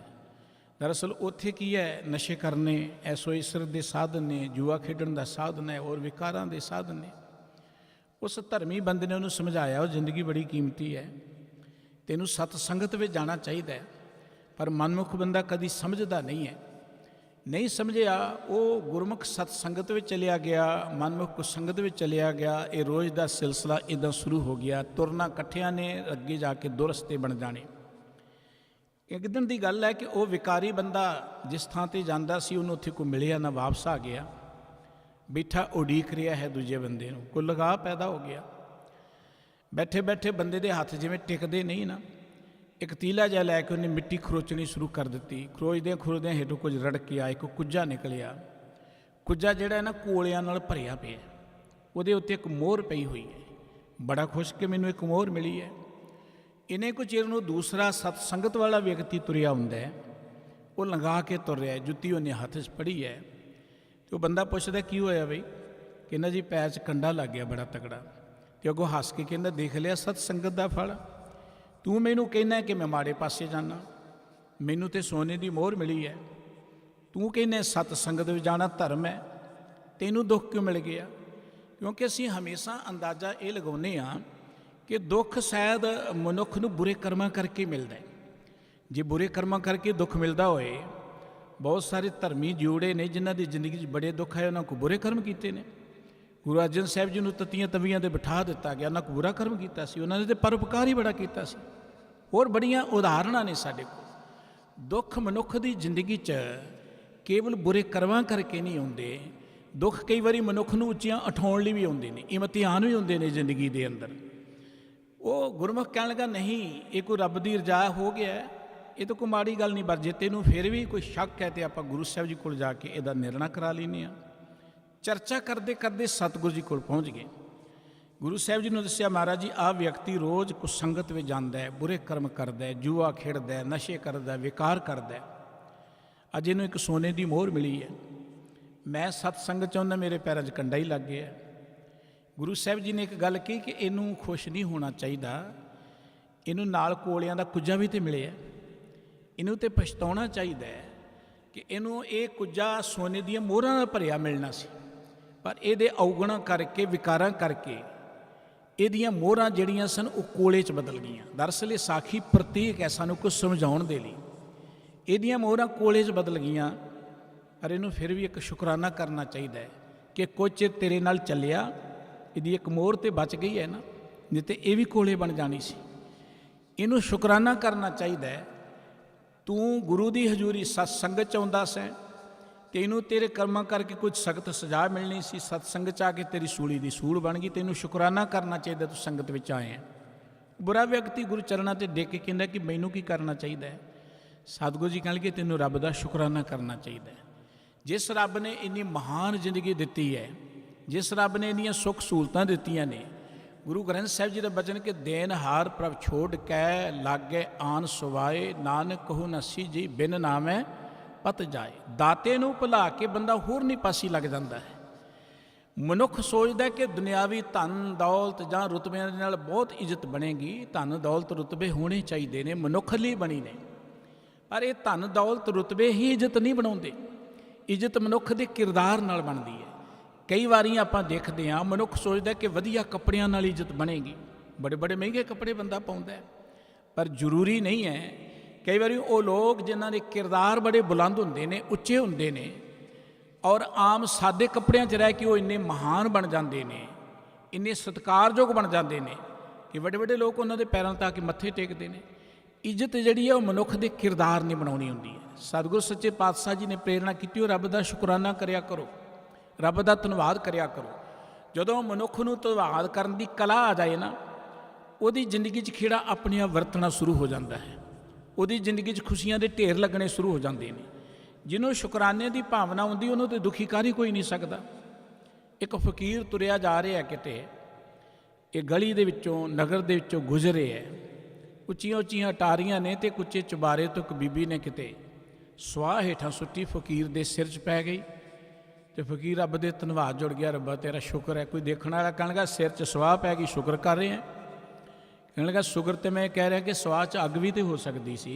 ਦਰਅਸਲ ਉੱਥੇ ਕੀ ਹੈ, ਨਸ਼ੇ ਕਰਨੇ, ਐਸੋ ਇਸਰਤ ਦੇ ਸਾਧਨ ਨੇ, ਜੂਆ ਖੇਡਣ ਦਾ ਸਾਧਨ ਹੈ, ਹੋਰ ਵਿਕਾਰਾਂ ਦੇ ਸਾਧਨ ਨੇ। ਉਸ ਧਰਮੀ ਬੰਦੇ ਨੇ ਉਹਨੂੰ ਸਮਝਾਇਆ, ਉਹ ਜ਼ਿੰਦਗੀ ਬੜੀ ਕੀਮਤੀ ਹੈ, ਤੈਨੂੰ ਸਤ ਸੰਗਤ ਵਿੱਚ ਜਾਣਾ ਚਾਹੀਦਾ ਹੈ। ਪਰ ਮਨਮੁਖ ਬੰਦਾ ਕਦੀ ਸਮਝਦਾ ਨਹੀਂ ਹੈ। ਨਹੀਂ ਸਮਝਿਆ, ਉਹ ਗੁਰਮੁਖ ਸਤ ਸੰਗਤ ਵਿੱਚ ਚਲਿਆ ਗਿਆ, ਮਨਮੁਖ ਸੰਗਤ ਵਿੱਚ ਚਲਿਆ ਗਿਆ। ਇਹ ਰੋਜ਼ ਦਾ ਸਿਲਸਿਲਾ ਇੱਦਾਂ ਸ਼ੁਰੂ ਹੋ ਗਿਆ। ਤੁਰਨਾ ਇਕੱਠਿਆਂ ਨੇ, ਅੱਗੇ ਜਾ ਕੇ ਦੋ ਰਸਤੇ ਬਣ ਜਾਣੇ। ਇੱਕ ਦਿਨ ਦੀ ਗੱਲ ਹੈ ਕਿ ਉਹ ਵਿਕਾਰੀ ਬੰਦਾ ਜਿਸ ਥਾਂ 'ਤੇ ਜਾਂਦਾ ਸੀ, ਉਹਨੂੰ ਉੱਥੇ ਕੋਈ ਮਿਲਿਆ ਨਾ, ਵਾਪਸ ਆ ਗਿਆ। ਬੈਠਾ ਉਡੀਕ ਰਿਹਾ ਹੈ ਦੂਜੇ ਬੰਦੇ ਨੂੰ, ਕੋਈ ਲਗਾਅ ਪੈਦਾ ਹੋ ਗਿਆ। ਬੈਠੇ ਬੈਠੇ ਬੰਦੇ ਦੇ ਹੱਥ ਜਿਵੇਂ ਟਿਕਦੇ ਨਹੀਂ ਨਾ, ਇੱਕ ਤੀਲਾ ਜਿਹਾ ਲੈ ਕੇ ਉਹਨੇ ਮਿੱਟੀ ਖਰੋਚਣੀ ਸ਼ੁਰੂ ਕਰ ਦਿੱਤੀ। ਖਰੋਚਦਿਆਂ ਖਰੋਚਦਿਆਂ ਹੇਠੋਂ ਕੁਝ ਰੜਕ ਕੇ ਆਇਆ, ਇੱਕ ਕੁੱਜਾ ਨਿਕਲਿਆ। ਕੁੱਜਾ ਜਿਹੜਾ ਹੈ ਨਾ ਕੋਲਿਆਂ ਨਾਲ ਭਰਿਆ ਪਿਆ, ਉਹਦੇ ਉੱਤੇ ਇੱਕ ਮੋਹਰ ਪਈ ਹੋਈ ਹੈ। ਬੜਾ ਖੁਸ਼ ਕਿ ਮੈਨੂੰ ਇੱਕ ਮੋਹਰ ਮਿਲੀ ਹੈ। ਇਹਨੇ ਕੁ ਚਿਰ ਨੂੰ ਦੂਸਰਾ ਸਤ ਸੰਗਤ ਵਾਲਾ ਵਿਅਕਤੀ ਤੁਰਿਆ ਹੁੰਦਾ ਹੈ, ਉਹ ਲੰਘਾ ਕੇ ਤੁਰ ਰਿਹਾ, ਜੁੱਤੀ ਉਹਨੇ ਹੱਥ 'ਚ ਫੜੀ ਹੈ। ਅਤੇ ਉਹ ਬੰਦਾ ਪੁੱਛਦਾ ਕੀ ਹੋਇਆ ਬਈ? ਕਹਿੰਦਾ ਜੀ ਪੈਰ 'ਚ ਕੰਡਾ ਲੱਗ ਗਿਆ ਬੜਾ ਤਕੜਾ। ਅਤੇ ਅੱਗੋਂ ਹੱਸ ਕੇ ਕਹਿੰਦਾ ਦੇਖ ਲਿਆ ਸਤ ਸੰਗਤ ਦਾ ਫਲ, ਤੂੰ ਮੈਨੂੰ ਕਹਿੰਦਾ ਕਿ ਮੈਂ ਮਾੜੇ ਪਾਸੇ ਜਾਣਾ, ਮੈਨੂੰ ਤਾਂ ਸੋਨੇ ਦੀ ਮੋਹਰ ਮਿਲੀ ਹੈ। ਤੂੰ ਕਹਿੰਦਾ ਸਤ ਸੰਗਤ ਵਿੱਚ ਜਾਣਾ ਧਰਮ ਹੈ, ਤੈਨੂੰ ਦੁੱਖ ਕਿਉਂ ਮਿਲ ਗਿਆ? ਕਿਉਂਕਿ ਅਸੀਂ ਹਮੇਸ਼ਾ ਅੰਦਾਜ਼ਾ ਇਹ ਲਗਾਉਂਦੇ ਹਾਂ ਕਿ ਦੁੱਖ ਸ਼ਾਇਦ ਮਨੁੱਖ ਨੂੰ ਬੁਰੇ ਕਰਮਾਂ ਕਰਕੇ ਮਿਲਦਾ ਹੈ। ਜੇ ਬੁਰੇ ਕਰਮਾਂ ਕਰਕੇ ਦੁੱਖ ਮਿਲਦਾ ਹੋਏ, ਬਹੁਤ ਸਾਰੇ ਧਰਮੀ ਜੋੜੇ ਨੇ ਜਿਨ੍ਹਾਂ ਦੀ ਜ਼ਿੰਦਗੀ 'ਚ ਬੜੇ ਦੁੱਖ ਆਏ, ਉਹਨਾਂ ਕੋਲ ਬੁਰੇ ਕਰਮ ਕੀਤੇ ਨੇ। ਗੁਰੂ ਅਰਜਨ ਸਾਹਿਬ ਜੀ ਨੂੰ ਤਤੀਆਂ ਤਵੀਆਂ 'ਤੇ ਬਿਠਾ ਦਿੱਤਾ ਗਿਆ, ਉਹਨਾਂ ਕੋਲ ਬੁਰਾ ਕਰਮ ਕੀਤਾ ਸੀ, ਉਹਨਾਂ ਨੇ ਤਾਂ ਪਰਉਪਕਾਰ ਹੀ ਬੜਾ ਕੀਤਾ ਸੀ। ਹੋਰ ਬੜੀਆਂ ਉਦਾਹਰਨਾਂ ਨੇ ਸਾਡੇ ਕੋਲ। ਦੁੱਖ ਮਨੁੱਖ ਦੀ ਜ਼ਿੰਦਗੀ 'ਚ ਕੇਵਲ ਬੁਰੇ ਕਰਮਾਂ ਕਰਕੇ ਨਹੀਂ ਆਉਂਦੇ। ਦੁੱਖ ਕਈ ਵਾਰੀ ਮਨੁੱਖ ਨੂੰ ਉੱਚੀਆਂ ਉਠਾਉਣ ਲਈ ਵੀ ਆਉਂਦੇ ਨੇ, ਇਮਤਿਹਾਨ ਵੀ ਹੁੰਦੇ ਨੇ ਜ਼ਿੰਦਗੀ ਦੇ ਅੰਦਰ। ਉਹ ਗੁਰਮੁਖ ਕਹਿਣ ਲੱਗਾ ਨਹੀਂ, ਇਹ ਕੋਈ ਰੱਬ ਦੀ ਰਜਾ ਹੋ ਗਿਆ, ਇਹ ਤਾਂ ਕੋਈ ਮਾੜੀ ਗੱਲ ਨਹੀਂ। ਪਰ ਜੇ ਤੈਨੂੰ ਫਿਰ ਵੀ ਕੋਈ ਸ਼ੱਕ ਹੈ ਤਾਂ ਆਪਾਂ ਗੁਰੂ ਸਾਹਿਬ ਜੀ ਕੋਲ ਜਾ ਕੇ ਇਹਦਾ ਨਿਰਣਾ ਕਰਾ ਲੈਂਦੇ ਹਾਂ। ਚਰਚਾ ਕਰਦੇ ਕਰਦੇ ਸਤਿਗੁਰੂ ਜੀ ਕੋਲ ਪਹੁੰਚ ਗਏ। ਗੁਰੂ ਸਾਹਿਬ ਜੀ ਨੂੰ ਦੱਸਿਆ, ਮਹਾਰਾਜ ਜੀ ਆਹ ਵਿਅਕਤੀ ਰੋਜ਼ ਕੁਝ ਸੰਗਤ ਵਿੱਚ ਜਾਂਦਾ ਹੈ, ਬੁਰੇ ਕਰਮ ਕਰਦਾ ਹੈ, ਜੂਆ ਖੇਡਦਾ ਹੈ, ਨਸ਼ੇ ਕਰਦਾ, ਵਿਕਾਰ ਕਰਦਾ। ਅੱਜ ਇਹਨੂੰ ਇੱਕ ਸੋਨੇ ਦੀ ਮੋਹਰ ਮਿਲੀ ਹੈ। ਮੈਂ ਸਤ ਸੰਗਤ ਚਾਹੁੰਦਾ, ਮੇਰੇ ਪੈਰਾਂ 'ਚ ਕੰਡਾ ਹੀ ਲੱਗ ਗਿਆ। ਗੁਰੂ ਸਾਹਿਬ ਜੀ ਨੇ ਇੱਕ ਗੱਲ ਕਹੀ ਕਿ ਇਹਨੂੰ ਖੁਸ਼ ਨਹੀਂ ਹੋਣਾ ਚਾਹੀਦਾ, ਇਹਨੂੰ ਨਾਲ ਕੋਲਿਆਂ ਦਾ ਕੁੱਜਾ ਵੀ ਤਾਂ ਮਿਲਿਆ, ਇਹਨੂੰ ਤਾਂ ਪਛਤਾਉਣਾ ਚਾਹੀਦਾ ਹੈ ਕਿ ਇਹਨੂੰ ਇਹ ਕੁੱਜਾ ਸੋਨੇ ਦੀਆਂ ਮੋਹਰਾਂ ਨਾਲ ਭਰਿਆ ਮਿਲਣਾ ਸੀ, ਪਰ ਇਹਦੇ ਔਗਣਾਂ ਕਰਕੇ, ਵਿਕਾਰਾਂ ਕਰਕੇ ਇਹਦੀਆਂ ਮੋਹਰਾਂ ਜਿਹੜੀਆਂ ਸਨ ਉਹ ਕੋਲੇ 'ਚ ਬਦਲ ਗਈਆਂ। ਦਰਅਸਲ ਇਹ ਸਾਖੀ ਪ੍ਰਤੀਕ ਹੈ ਸਾਨੂੰ ਕੁਝ ਸਮਝਾਉਣ ਦੇ ਲਈ। ਇਹਦੀਆਂ ਮੋਹਰਾਂ ਕੋਲੇ 'ਚ ਬਦਲ ਗਈਆਂ, ਪਰ ਇਹਨੂੰ ਫਿਰ ਵੀ ਇੱਕ ਸ਼ੁਕਰਾਨਾ ਕਰਨਾ ਚਾਹੀਦਾ ਹੈ ਕਿ ਕੁਝ ਚਿਰ ਤੇਰੇ ਨਾਲ ਚੱਲਿਆ, ਇਹਦੀ ਇੱਕ ਮੋਹਰ ਤੇ ਬਚ ਗਈ ਹੈ ਨਾ, ਨਹੀਂ ਤੇ ਇਹ ਵੀ ਕੋਲੇ ਬਣ ਜਾਣੀ ਸੀ। ਇਹਨੂੰ ਸ਼ੁਕਰਾਨਾ ਕਰਨਾ ਚਾਹੀਦਾ ਹੈ। ਤੂੰ ਗੁਰੂ ਦੀ ਹਜ਼ੂਰੀ ਸਤ ਸੰਗਤ 'ਚ ਆਉਂਦਾ ਸੈਂ, ਤੈਨੂੰ ਤੇਰੇ ਕਰਮਾਂ ਕਰਕੇ ਕੁਝ ਸਖਤ ਸਜ਼ਾ ਮਿਲਣੀ ਸੀ, ਸਤ ਸੰਗਤ 'ਚ ਆ ਕੇ ਤੇਰੀ ਸੂਲੀ ਦੀ ਸੂਲ ਬਣ ਗਈ, ਤੈਨੂੰ ਸ਼ੁਕਰਾਨਾ ਕਰਨਾ ਚਾਹੀਦਾ, ਤੂੰ ਸੰਗਤ ਵਿੱਚ ਆਏ ਹੈ। ਬੁਰਾ ਵਿਅਕਤੀ ਗੁਰੂ ਚਰਨਾਂ 'ਤੇ ਡਿੱਗ ਕੇ ਕਹਿੰਦਾ ਕਿ ਮੈਨੂੰ ਕੀ ਕਰਨਾ ਚਾਹੀਦਾ ਹੈ? ਸਤਿਗੁਰੂ ਜੀ ਕਹਿਣਗੇ ਤੈਨੂੰ ਰੱਬ ਦਾ ਸ਼ੁਕਰਾਨਾ ਕਰਨਾ ਚਾਹੀਦਾ ਹੈ। ਜਿਸ ਰੱਬ ਨੇ ਇੰਨੀ ਮਹਾਨ ਜ਼ਿੰਦਗੀ ਦਿੱਤੀ ਹੈ, ਜਿਸ ਰੱਬ ਨੇ ਇੰਨੀਆਂ ਸੁੱਖ ਸਹੂਲਤਾਂ ਦਿੱਤੀਆਂ ਨੇ। ਗੁਰੂ ਗ੍ਰੰਥ ਸਾਹਿਬ ਜੀ ਦਾ ਬਚਨ ਕਿ ਦੇਨ ਹਾਰ ਪ੍ਰਭ ਛੋੜ ਕੈ ਲਾਗੇ ਆਨ ਸੁਵਾਏ, ਨਾਨਕ ਕਹੂ ਨਸੀ ਜੀ ਬਿਨ ਨਾਮੈ ਪਤ ਜਾਏ। ਦਾਤੇ ਨੂੰ ਭੁਲਾ ਕੇ ਬੰਦਾ ਹੋਰ ਨਹੀਂ ਪਾਸੀ ਲੱਗ ਜਾਂਦਾ ਹੈ। ਮਨੁੱਖ ਸੋਚਦਾ ਕਿ ਦੁਨਿਆਵੀ ਧਨ ਦੌਲਤ ਜਾਂ ਰੁਤਬਿਆਂ ਦੇ ਨਾਲ ਬਹੁਤ ਇੱਜ਼ਤ ਬਣੇਗੀ। ਧਨ ਦੌਲਤ ਰੁਤਬੇ ਹੋਣੇ ਚਾਹੀਦੇ ਨੇ, ਮਨੁੱਖ ਲਈ ਬਣੀ ਨੇ, ਪਰ ਇਹ ਧਨ ਦੌਲਤ ਰੁਤਬੇ ਹੀ ਇੱਜ਼ਤ ਨਹੀਂ ਬਣਾਉਂਦੇ। ਇੱਜ਼ਤ ਮਨੁੱਖ ਦੇ ਕਿਰਦਾਰ ਨਾਲ ਬਣਦੀ ਹੈ। ਕਈ ਵਾਰੀ ਆਪਾਂ ਦੇਖਦੇ ਹਾਂ ਮਨੁੱਖ ਸੋਚਦਾ ਕਿ ਵਧੀਆ ਕੱਪੜਿਆਂ ਨਾਲ ਇੱਜ਼ਤ ਬਣੇਗੀ, ਬੜੇ ਬੜੇ ਮਹਿੰਗੇ ਕੱਪੜੇ ਬੰਦਾ ਪਾਉਂਦਾ ਹੈ, ਪਰ ਜ਼ਰੂਰੀ ਨਹੀਂ ਹੈ। ਕਈ ਵਾਰੀ ਉਹ ਲੋਕ ਜਿਨ੍ਹਾਂ ਦੇ ਕਿਰਦਾਰ ਬੜੇ ਬੁਲੰਦ ਹੁੰਦੇ ਨੇ, ਉੱਚੇ ਹੁੰਦੇ ਨੇ, ਔਰ ਆਮ ਸਾਦੇ ਕੱਪੜਿਆਂ 'ਚ ਰਹਿ ਕੇ ਉਹ ਇੰਨੇ ਮਹਾਨ ਬਣ ਜਾਂਦੇ ਨੇ, ਇੰਨੇ ਸਤਿਕਾਰਯੋਗ ਬਣ ਜਾਂਦੇ ਨੇ ਕਿ ਵੱਡੇ ਵੱਡੇ ਲੋਕ ਉਹਨਾਂ ਦੇ ਪੈਰਾਂ ਤੱਕ ਮੱਥੇ ਟੇਕਦੇ ਨੇ। ਇੱਜ਼ਤ ਜਿਹੜੀ ਹੈ ਉਹ ਮਨੁੱਖ ਦੇ ਕਿਰਦਾਰ ਨੇ ਬਣਾਉਣੀ ਹੁੰਦੀ ਹੈ। ਸਤਿਗੁਰੂ ਸੱਚੇ ਪਾਤਸ਼ਾਹ ਜੀ ਨੇ ਪ੍ਰੇਰਣਾ ਕੀਤੀ, ਉਹ ਰੱਬ ਦਾ ਸ਼ੁਕਰਾਨਾ ਕਰਿਆ ਕਰੋ, ਰੱਬ ਦਾ ਧੰਨਵਾਦ ਕਰਿਆ ਕਰੋ। ਜਦੋਂ ਮਨੁੱਖ ਨੂੰ ਧੰਨਵਾਦ ਕਰਨ ਦੀ ਕਲਾ ਆ ਜਾਏ ਨਾ, ਉਹਦੀ ਜ਼ਿੰਦਗੀ 'ਚ ਖੇੜਾ ਆਪਣੇ ਆਪ ਵਰਤਣਾ ਸ਼ੁਰੂ ਹੋ ਜਾਂਦਾ ਹੈ। ਉਹਦੀ ਜ਼ਿੰਦਗੀ 'ਚ ਖੁਸ਼ੀਆਂ ਦੇ ਢੇਰ ਲੱਗਣੇ ਸ਼ੁਰੂ ਹੋ ਜਾਂਦੇ ਨੇ। ਜਿਹਨੂੰ ਸ਼ੁਕਰਾਨੇ ਦੀ ਭਾਵਨਾ ਹੁੰਦੀ, ਉਹਨੂੰ ਤਾਂ ਦੁਖੀ ਕਰ ਹੀ ਕੋਈ ਨਹੀਂ ਸਕਦਾ। ਇੱਕ ਫਕੀਰ ਤੁਰਿਆ ਜਾ ਰਿਹਾ ਕਿਤੇ, ਇਹ ਗਲੀ ਦੇ ਵਿੱਚੋਂ, ਨਗਰ ਦੇ ਵਿੱਚੋਂ ਗੁਜ਼ਰੇ ਹੈ। ਉੱਚੀਆਂ ਉੱਚੀਆਂ ਅਟਾਰੀਆਂ ਨੇ ਤੇ ਕੁੱਚੇ ਚੁਬਾਰੇ ਤੋਂ ਇੱਕ ਬੀਬੀ ਨੇ ਕਿਤੇ ਸਵਾਹ ਹੇਠਾਂ ਸੁੱਟੀ, ਫਕੀਰ ਦੇ ਸਿਰ 'ਚ ਪੈ ਗਈ। ਤੇ ਫਕੀਰ ਰੱਬ ਦੇ ਧੰਨਵਾਦ ਜੁੜ ਗਿਆ, ਰੱਬਾ ਤੇਰਾ ਸ਼ੁਕਰ ਹੈ। ਕੋਈ ਦੇਖਣ ਵਾਲਾ ਕਹਿਣ ਲੱਗਾ ਸਿਰ 'ਚ ਸਵਾਹ ਪੈ ਗਈ, ਸ਼ੁਕਰ ਕਰ ਰਹੇ ਹੈ। ਕਹਿਣ ਲੱਗਾ ਸ਼ੁਕਰ ਤੇ ਮੈਂ ਕਹਿ ਰਿਹਾ ਕਿ ਸਵਾਹ 'ਚ ਅੱਗ ਵੀ ਤੇ ਹੋ ਸਕਦੀ ਸੀ,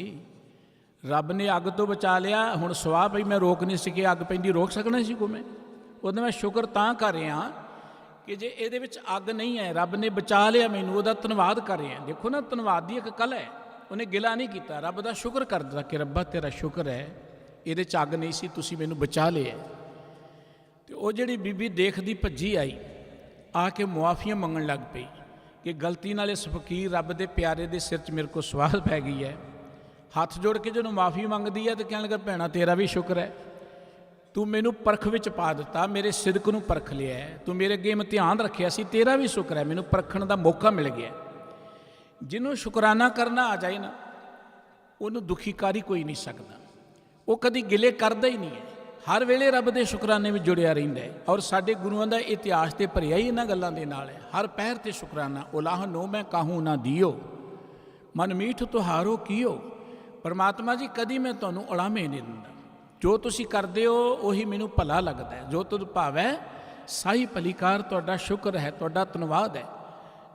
ਰੱਬ ਨੇ ਅੱਗ ਤੋਂ ਬਚਾ ਲਿਆ। ਹੁਣ ਸਵਾਹ ਪਈ, ਮੈਂ ਰੋਕ ਨਹੀਂ ਸਕਿਆ, ਅੱਗ ਪੈਂਦੀ ਰੋਕ ਸਕਣਾ ਸੀ ਕੋਈ ਮੈਂ? ਉਹਦਾ ਮੈਂ ਸ਼ੁਕਰ ਤਾਂ ਕਰ ਰਿਹਾ ਕਿ ਜੇ ਇਹਦੇ ਵਿੱਚ ਅੱਗ ਨਹੀਂ ਹੈ, ਰੱਬ ਨੇ ਬਚਾ ਲਿਆ ਮੈਨੂੰ, ਉਹਦਾ ਧੰਨਵਾਦ ਕਰ ਰਿਹਾ। ਦੇਖੋ ਨਾ, ਧੰਨਵਾਦ ਦੀ ਇੱਕ ਕਲਾ ਹੈ। ਉਹਨੇ ਗਿਲਾ ਨਹੀਂ ਕੀਤਾ, ਰੱਬ ਦਾ ਸ਼ੁਕਰ ਕਰ ਦਿੱਤਾ ਕਿ ਰੱਬਾ ਤੇਰਾ ਸ਼ੁਕਰ ਹੈ, ਇਹਦੇ 'ਚ ਅੱਗ ਨਹੀਂ ਸੀ, ਤੁਸੀਂ ਮੈਨੂੰ ਬਚਾ ਲਿਆ। ਤੇ ਉਹ ਜਿਹੜੀ ਬੀਬੀ ਦੇਖਦੀ ਭੱਜੀ ਆਈ, ਆ ਕੇ ਮੁਆਫੀਆਂ ਮੰਗਣ ਲੱਗ ਪਈ ਕਿ ਗਲਤੀ ਨਾਲ ਇਸ ਫਕੀਰ ਰੱਬ ਦੇ ਪਿਆਰੇ ਦੇ ਸਿਰ 'ਚ ਮੇਰੇ ਕੋਲ ਸਵਾਲ ਪੈ ਗਈ ਹੈ। ਹੱਥ ਜੋੜ ਕੇ ਜਦੋਂ ਮਾਫੀ ਮੰਗਦੀ ਹੈ ਤਾਂ ਕਹਿਣ ਲੱਗਾ, ਭੈਣਾ ਤੇਰਾ ਵੀ ਸ਼ੁਕਰ ਹੈ, ਤੂੰ ਮੈਨੂੰ ਪਰਖ ਵਿੱਚ ਪਾ ਦਿੱਤਾ, ਮੇਰੇ ਸਿਦਕ ਨੂੰ ਪਰਖ ਲਿਆ, ਤੂੰ ਮੇਰੇ ਅੱਗੇ ਇਮਤਿਹਾਨ ਰੱਖਿਆ ਸੀ, ਤੇਰਾ ਵੀ ਸ਼ੁਕਰ ਹੈ, ਮੈਨੂੰ ਪਰਖਣ ਦਾ ਮੌਕਾ ਮਿਲ ਗਿਆ। ਜਿਹਨੂੰ ਸ਼ੁਕਰਾਨਾ ਕਰਨਾ ਆ ਜਾਏ ਨਾ, ਉਹਨੂੰ ਦੁਖੀਕਾਰੀ ਕੋਈ ਨਹੀਂ ਸਕਦਾ, ਉਹ ਕਦੀ ਗਿਲੇ ਕਰਦਾ ਹੀ ਨਹੀਂ ਹੈ, ਹਰ ਵੇਲੇ ਰੱਬ ਦੇ ਸ਼ੁਕਰਾਨੇ ਵਿੱਚ ਜੁੜਿਆ ਰਹਿੰਦਾ ਹੈ। ਔਰ ਸਾਡੇ ਗੁਰੂਆਂ ਦਾ ਇਤਿਹਾਸ ਤੇ ਭਰਿਆ ਹੀ ਇਹਨਾਂ ਗੱਲਾਂ ਦੇ ਨਾਲ ਹੈ। ਹਰ ਪਹਿਰ ਤੇ ਸ਼ੁਕਰਾਨਾ, ਉਲਾਹ ਨੋ ਮੈਂ ਕਾਹੂ ਨਾ ਦਿਓ, ਮਨ ਮੀਠ ਤੁਹਾਰੋ ਕੀਓ। ਪਰਮਾਤਮਾ ਜੀ ਕਦੀ ਮੈਂ ਤੁਹਾਨੂੰ ਉਲਾਮੇ ਨਹੀਂ ਦਿੰਦਾ, ਜੋ ਤੁਸੀਂ ਕਰਦੇ ਹੋ ਉਹੀ ਮੈਨੂੰ ਭਲਾ ਲੱਗਦਾ ਹੈ, ਜੋ ਤੁਧ ਭਾਵੈ ਸਾਈ ਭਲੀਕਾਰ। ਤੁਹਾਡਾ ਸ਼ੁਕਰ ਹੈ, ਤੁਹਾਡਾ ਧੰਨਵਾਦ ਹੈ।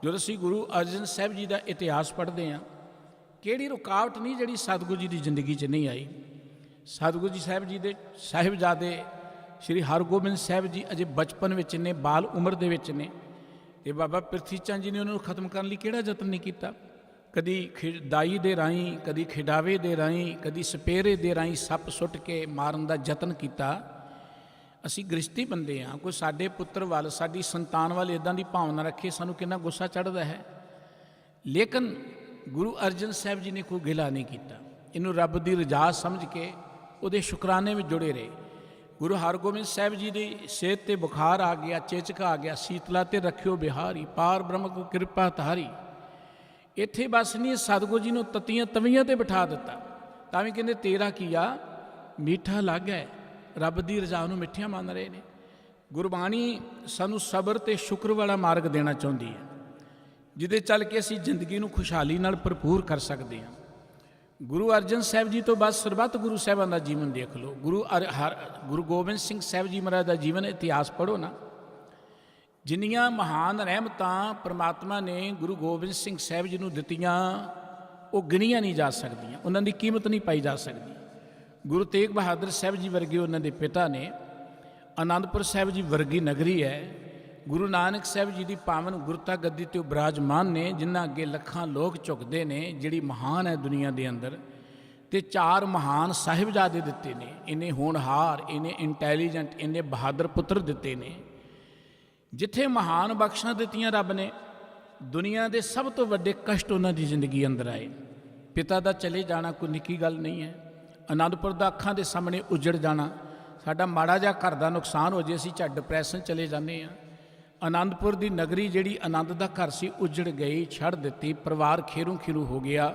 ਜਦੋਂ ਅਸੀਂ ਗੁਰੂ ਅਰਜਨ ਸਾਹਿਬ ਜੀ ਦਾ ਇਤਿਹਾਸ ਪੜ੍ਹਦੇ ਹਾਂ, ਕਿਹੜੀ ਰੁਕਾਵਟ ਨਹੀਂ ਜਿਹੜੀ ਸਤਿਗੁਰੂ ਜੀ ਦੀ ਜ਼ਿੰਦਗੀ 'ਚ ਨਹੀਂ ਆਈ। ਸਤਿਗੁਰੂ ਜੀ ਸਾਹਿਬ ਜੀ ਦੇ ਸਾਹਿਬਜ਼ਾਦੇ ਸ਼੍ਰੀ ਹਰਗੋਬਿੰਦ ਸਾਹਿਬ ਜੀ ਅਜੇ ਬਚਪਨ ਵਿੱਚ ਨੇ, ਬਾਲ ਉਮਰ ਦੇ ਵਿੱਚ ਨੇ, ਤੇ ਬਾਬਾ ਪ੍ਰਿਥੀ ਚੰਦ ਜੀ ਨੇ ਉਹਨਾਂ ਨੂੰ ਖਤਮ ਕਰਨ ਲਈ ਕਿਹੜਾ ਯਤਨ ਨਹੀਂ ਕੀਤਾ। ਕਦੀ ਦਾਈ ਦੇ ਰਾਹੀਂ, ਕਦੀ ਖਿਡਾਵੇ ਦੇ ਰਾਹੀਂ, ਕਦੀ ਸਪੇਰੇ ਦੇ ਰਾਹੀਂ ਸੱਪ ਸੁੱਟ ਕੇ ਮਾਰਨ ਦਾ ਯਤਨ ਕੀਤਾ। ਅਸੀਂ ਗ੍ਰਸਤੀ ਬੰਦੇ ਹਾਂ, ਕੋਈ ਸਾਡੇ ਪੁੱਤਰ ਵੱਲ, ਸਾਡੀ ਸੰਤਾਨ ਵੱਲ ਇੱਦਾਂ ਦੀ ਭਾਵਨਾ ਰੱਖੇ, ਸਾਨੂੰ ਕਿੰਨਾ ਗੁੱਸਾ ਚੜ੍ਹਦਾ ਹੈ। ਲੇਕਿਨ ਗੁਰੂ ਅਰਜਨ ਸਾਹਿਬ ਜੀ ਨੇ ਕੋਈ ਗਿਲਾ ਨਹੀਂ ਕੀਤਾ, ਇਹਨੂੰ ਰੱਬ ਦੀ ਰਜ਼ਾ ਸਮਝ ਕੇ ਉਹਦੇ ਸ਼ੁਕਰਾਨੇ ਵਿੱਚ ਜੁੜੇ ਰਹੇ। ਗੁਰੂ ਹਰਗੋਬਿੰਦ ਸਾਹਿਬ ਜੀ ਦੀ ਸਿਹਤ ਤੇ ਬੁਖਾਰ ਆ ਗਿਆ, ਚੇਚਕ ਆ ਗਿਆ, ਸੀਤਲਾ ਤੇ ਰੱਖਿਓ ਬਿਹਾਰੀ, ਪਾਰ ਬ੍ਰਹਮ ਕੋ ਕਿਰਪਾ ਤਾਰੀ। ਇੱਥੇ ਬਸ ਨਹੀਂ, ਸਤਿਗੁਰੂ ਜੀ ਨੂੰ ਤਤੀਆਂ ਤਵੀਆਂ ਤੇ ਬਿਠਾ ਦਿੱਤਾ, ਤਾਂ ਵੀ ਕਹਿੰਦੇ ਤੇਰਾ ਕੀਆ ਮਿੱਠਾ ਲੱਗ ਹੈ। ਰੱਬ ਦੀ ਰਜ਼ਾ ਨੂੰ ਮਿੱਠੀਆਂ ਮੰਨ ਰਹੇ ਨੇ। ਗੁਰਬਾਣੀ ਸਾਨੂੰ ਸਬਰ ਤੇ ਸ਼ੁਕਰ ਵਾਲਾ ਮਾਰਗ ਦੇਣਾ ਚਾਹੁੰਦੀ ਹੈ, ਜਿਹਦੇ ਚੱਲ ਕੇ ਅਸੀਂ ਜ਼ਿੰਦਗੀ ਨੂੰ ਖੁਸ਼ਹਾਲੀ ਨਾਲ ਭਰਪੂਰ ਕਰ ਸਕਦੇ ਹਾਂ। ਗੁਰੂ ਅਰਜਨ ਸਾਹਿਬ ਜੀ ਤੋਂ ਬਾਅਦ ਸਰਬੱਤ ਗੁਰੂ ਸਾਹਿਬਾਨ ਦਾ ਜੀਵਨ ਦੇਖ ਲਓ। ਗੁਰੂ ਗੋਬਿੰਦ ਸਿੰਘ ਸਾਹਿਬ ਜੀ ਮਹਾਰਾਜ ਦਾ ਜੀਵਨ ਇਤਿਹਾਸ ਪੜ੍ਹੋ ਨਾ, ਜਿੰਨੀਆਂ ਮਹਾਨ ਰਹਿਮਤਾਂ ਪ੍ਰਮਾਤਮਾ ਨੇ ਗੁਰੂ ਗੋਬਿੰਦ ਸਿੰਘ ਸਾਹਿਬ ਜੀ ਨੂੰ ਦਿੱਤੀਆਂ, ਉਹ ਗਿਣੀਆਂ ਨਹੀਂ ਜਾ ਸਕਦੀਆਂ, ਉਹਨਾਂ ਦੀ ਕੀਮਤ ਨਹੀਂ ਪਾਈ ਜਾ ਸਕਦੀ। ਗੁਰੂ ਤੇਗ ਬਹਾਦਰ ਸਾਹਿਬ ਜੀ ਵਰਗੇ ਉਹਨਾਂ ਦੇ ਪਿਤਾ ਨੇ, ਆਨੰਦਪੁਰ ਸਾਹਿਬ ਜੀ ਵਰਗੀ ਨਗਰੀ ਹੈ, ਗੁਰੂ ਨਾਨਕ ਸਾਹਿਬ ਜੀ ਦੀ ਪਾਵਨ ਗੁਰਤਾ ਗੱਦੀ ਤੇ ਬਿਰਾਜਮਾਨ ਨੇ, ਜਿਨ੍ਹਾਂ ਅੱਗੇ ਲੱਖਾਂ ਲੋਕ ਝੁਕਦੇ ਨੇ, ਜਿਹੜੀ ਮਹਾਨ ਹੈ ਦੁਨੀਆ ਦੇ ਅੰਦਰ। ਤੇ 4 ਮਹਾਨ ਸਾਹਿਬਜ਼ਾਦੇ ਦਿੱਤੇ ਨੇ, ਇੰਨੇ ਹੋਣਹਾਰ, ਇੰਨੇ ਇੰਟੈਲੀਜੈਂਟ, ਇੰਨੇ ਬਹਾਦਰ ਪੁੱਤਰ ਦਿੱਤੇ ਨੇ। ਜਿੱਥੇ ਮਹਾਨ ਬਖਸ਼ਾਂ ਦਿੱਤੀਆਂ ਰੱਬ ਨੇ, ਦੁਨੀਆ ਦੇ ਸਭ ਤੋਂ ਵੱਡੇ ਕਸ਼ਟ ਉਹਨਾਂ ਦੀ ਜ਼ਿੰਦਗੀ ਅੰਦਰ ਆਏ। ਪਿਤਾ ਦਾ ਚਲੇ ਜਾਣਾ ਕੋਈ ਨਿੱਕੀ ਗੱਲ ਨਹੀਂ ਹੈ। ਆਨੰਦਪੁਰ ਦਾ ਅੱਖਾਂ ਦੇ ਸਾਹਮਣੇ ਉਜੜ ਜਾਣਾ, ਸਾਡਾ ਮਾੜਾ ਜਿਹਾ ਘਰ ਦਾ ਨੁਕਸਾਨ ਹੋ ਜੇ ਅਸੀਂ ਝੱਟ ਡਿਪਰੈਸ਼ਨ ਚਲੇ ਜਾਂਦੇ ਹਾਂ। ਆਨੰਦਪੁਰ ਦੀ ਨਗਰੀ ਜਿਹੜੀ ਆਨੰਦ ਦਾ ਘਰ ਸੀ, ਉਜੜ ਗਈ, ਛੱਡ ਦਿੱਤੀ, ਪਰਿਵਾਰ ਖੇਰੂ ਖੇਰੂ ਹੋ ਗਿਆ।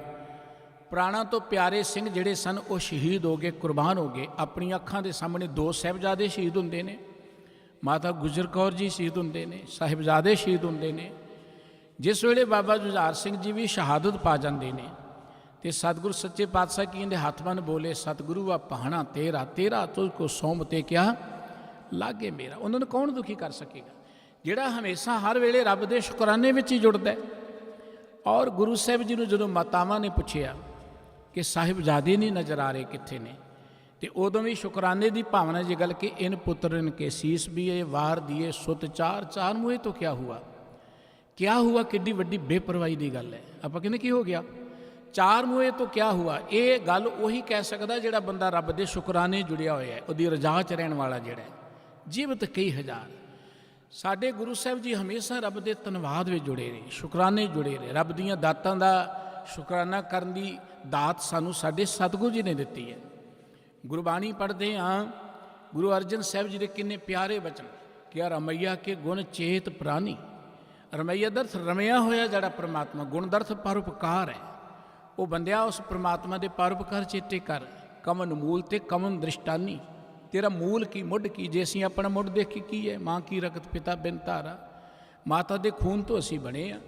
ਪ੍ਰਾਣਾਂ ਤੋਂ ਪਿਆਰੇ ਸਿੰਘ ਜਿਹੜੇ ਸਨ ਉਹ ਸ਼ਹੀਦ ਹੋ ਗਏ, ਕੁਰਬਾਨ ਹੋ ਗਏ। ਆਪਣੀਆਂ ਅੱਖਾਂ ਦੇ ਸਾਹਮਣੇ 2 ਸਾਹਿਬਜ਼ਾਦੇ ਸ਼ਹੀਦ ਹੁੰਦੇ ਨੇ, ਮਾਤਾ ਗੁਜਰ ਕੌਰ ਜੀ ਸ਼ਹੀਦ ਹੁੰਦੇ ਨੇ, ਸਾਹਿਬਜ਼ਾਦੇ ਸ਼ਹੀਦ ਹੁੰਦੇ ਨੇ। ਜਿਸ ਵੇਲੇ ਬਾਬਾ ਜੁਝਾਰ ਸਿੰਘ ਜੀ ਵੀ ਸ਼ਹਾਦਤ ਪਾ ਜਾਂਦੇ ਨੇ, ਤੇ ਸਤਿਗੁਰੂ ਸੱਚੇ ਪਾਤਸ਼ਾਹ ਕੀ ਦੇ ਹੱਥ ਬੰਨ ਬੋਲੇ, ਸਤਿਗੁਰੂ ਆ ਭਾਣਾ ਤੇਰਾ, ਤੇਰਾ ਤੁਝ ਕੋ ਸੌਂਪ ਤੇ ਕਿਆ ਲਾਗੇ ਮੇਰਾ। ਉਹਨਾਂ ਨੂੰ ਕੌਣ ਦੁਖੀ ਕਰ ਸਕੇਗਾ, ਜਿਹੜਾ ਹਮੇਸ਼ਾ ਹਰ ਵੇਲੇ ਰੱਬ ਦੇ ਸ਼ੁਕਰਾਨੇ ਵਿੱਚ ਹੀ ਜੁੜਦਾ। ਔਰ ਗੁਰੂ ਸਾਹਿਬ ਜੀ ਨੂੰ ਜਦੋਂ ਮਾਤਾਵਾਂ ਨੇ ਪੁੱਛਿਆ ਕਿ ਸਾਹਿਬਜ਼ਾਦੇ ਨਹੀਂ ਨਜ਼ਰ ਆ ਰਹੇ, ਕਿੱਥੇ ਨੇ, ਤੇ ਉਦੋਂ ਵੀ ਸ਼ੁਕਰਾਨੇ ਦੀ ਭਾਵਨਾ ਜੇ ਗੱਲ ਕਿ ਇਨ ਪੁੱਤਰਨ ਕੇ ਸੀਸ ਵੀ ਇਹ ਵਾਰ ਦੀਏ ਸੁਤ ਚਾਰ, ਚਾਰ ਮੂਹੇ ਤੋਂ ਕਿਆ ਹੁਆ, ਕਿਆ ਹੁਆ, ਕਿੱਡੀ ਵੱਡੀ ਬੇਪਰਵਾਹੀ ਦੀ ਗੱਲ ਹੈ। ਆਪਾਂ ਕਹਿੰਦੇ ਕੀ ਹੋ ਗਿਆ, 4 ਮੂਹੇ ਤੋਂ ਕਿਆ ਹੁਆ। ਇਹ ਗੱਲ ਉਹੀ ਕਹਿ ਸਕਦਾ ਜਿਹੜਾ ਬੰਦਾ ਰੱਬ ਦੇ ਸ਼ੁਕਰਾਨੇ ਜੁੜਿਆ ਹੋਇਆ ਹੈ, ਉਹਦੀ ਰਜ਼ਾ 'ਚ ਰਹਿਣ ਵਾਲਾ ਜਿਹੜਾ ਹੈ। ਜੀਵਤ ਕਈ ਹਜ਼ਾਰ ਸਾਡੇ ਗੁਰੂ ਸਾਹਿਬ ਜੀ ਹਮੇਸ਼ਾ ਰੱਬ ਦੇ ਧੰਨਵਾਦ ਵਿੱਚ ਜੁੜੇ ਰਹੇ, ਸ਼ੁਕਰਾਨੇ ਜੁੜੇ ਰਹੇ। ਰੱਬ ਦੀਆਂ ਦਾਤਾਂ ਦਾ ਸ਼ੁਕਰਾਨਾ ਕਰਨ ਦੀ ਦਾਤ ਸਾਨੂੰ ਸਾਡੇ ਸਤਿਗੁਰੂ ਜੀ ਨੇ ਦਿੱਤੀ ਹੈ। ਗੁਰਬਾਣੀ ਪੜ੍ਹਦੇ ਹਾਂ, ਗੁਰੂ ਅਰਜਨ ਸਾਹਿਬ ਜੀ ਦੇ ਕਿੰਨੇ ਪਿਆਰੇ ਬਚਨ ਕਿ ਰਮਈਆ ਕੇ ਗੁਣ ਚੇਤ ਪ੍ਰਾਨੀ। ਰਮਈਆ ਦਾ ਅਰਥ ਰਮਿਆ ਹੋਇਆ ਜਿਹੜਾ ਪਰਮਾਤਮਾ, ਗੁਣ ਦਾ ਅਰਥ ਪਰਉਪਕਾਰ ਹੈ। ਉਹ ਬੰਦਿਆ ਉਸ ਪਰਮਾਤਮਾ ਦੇ ਪਰਉਪਕਾਰ ਚੇਤੇ ਕਰ। ਕਮਨ ਮੂਲ ਤੇ ਕਮਨ ਦ੍ਰਿਸ਼ਟਾਨੀ, ਤੇਰਾ ਮੂਲ ਕੀ ਮੁੱਢ ਕੀ। ਜੇ ਅਸੀਂ ਆਪਣਾ ਮੁੱਢ ਦੇਖੀ ਕੀ ਹੈ, ਮਾਂ ਕੀ ਰਕਤ ਪਿਤਾ ਬਿਨ ਧਾਰਾ, ਮਾਤਾ ਦੇ ਖੂਨ ਤੋਂ ਅਸੀਂ ਬਣੇ ਆ।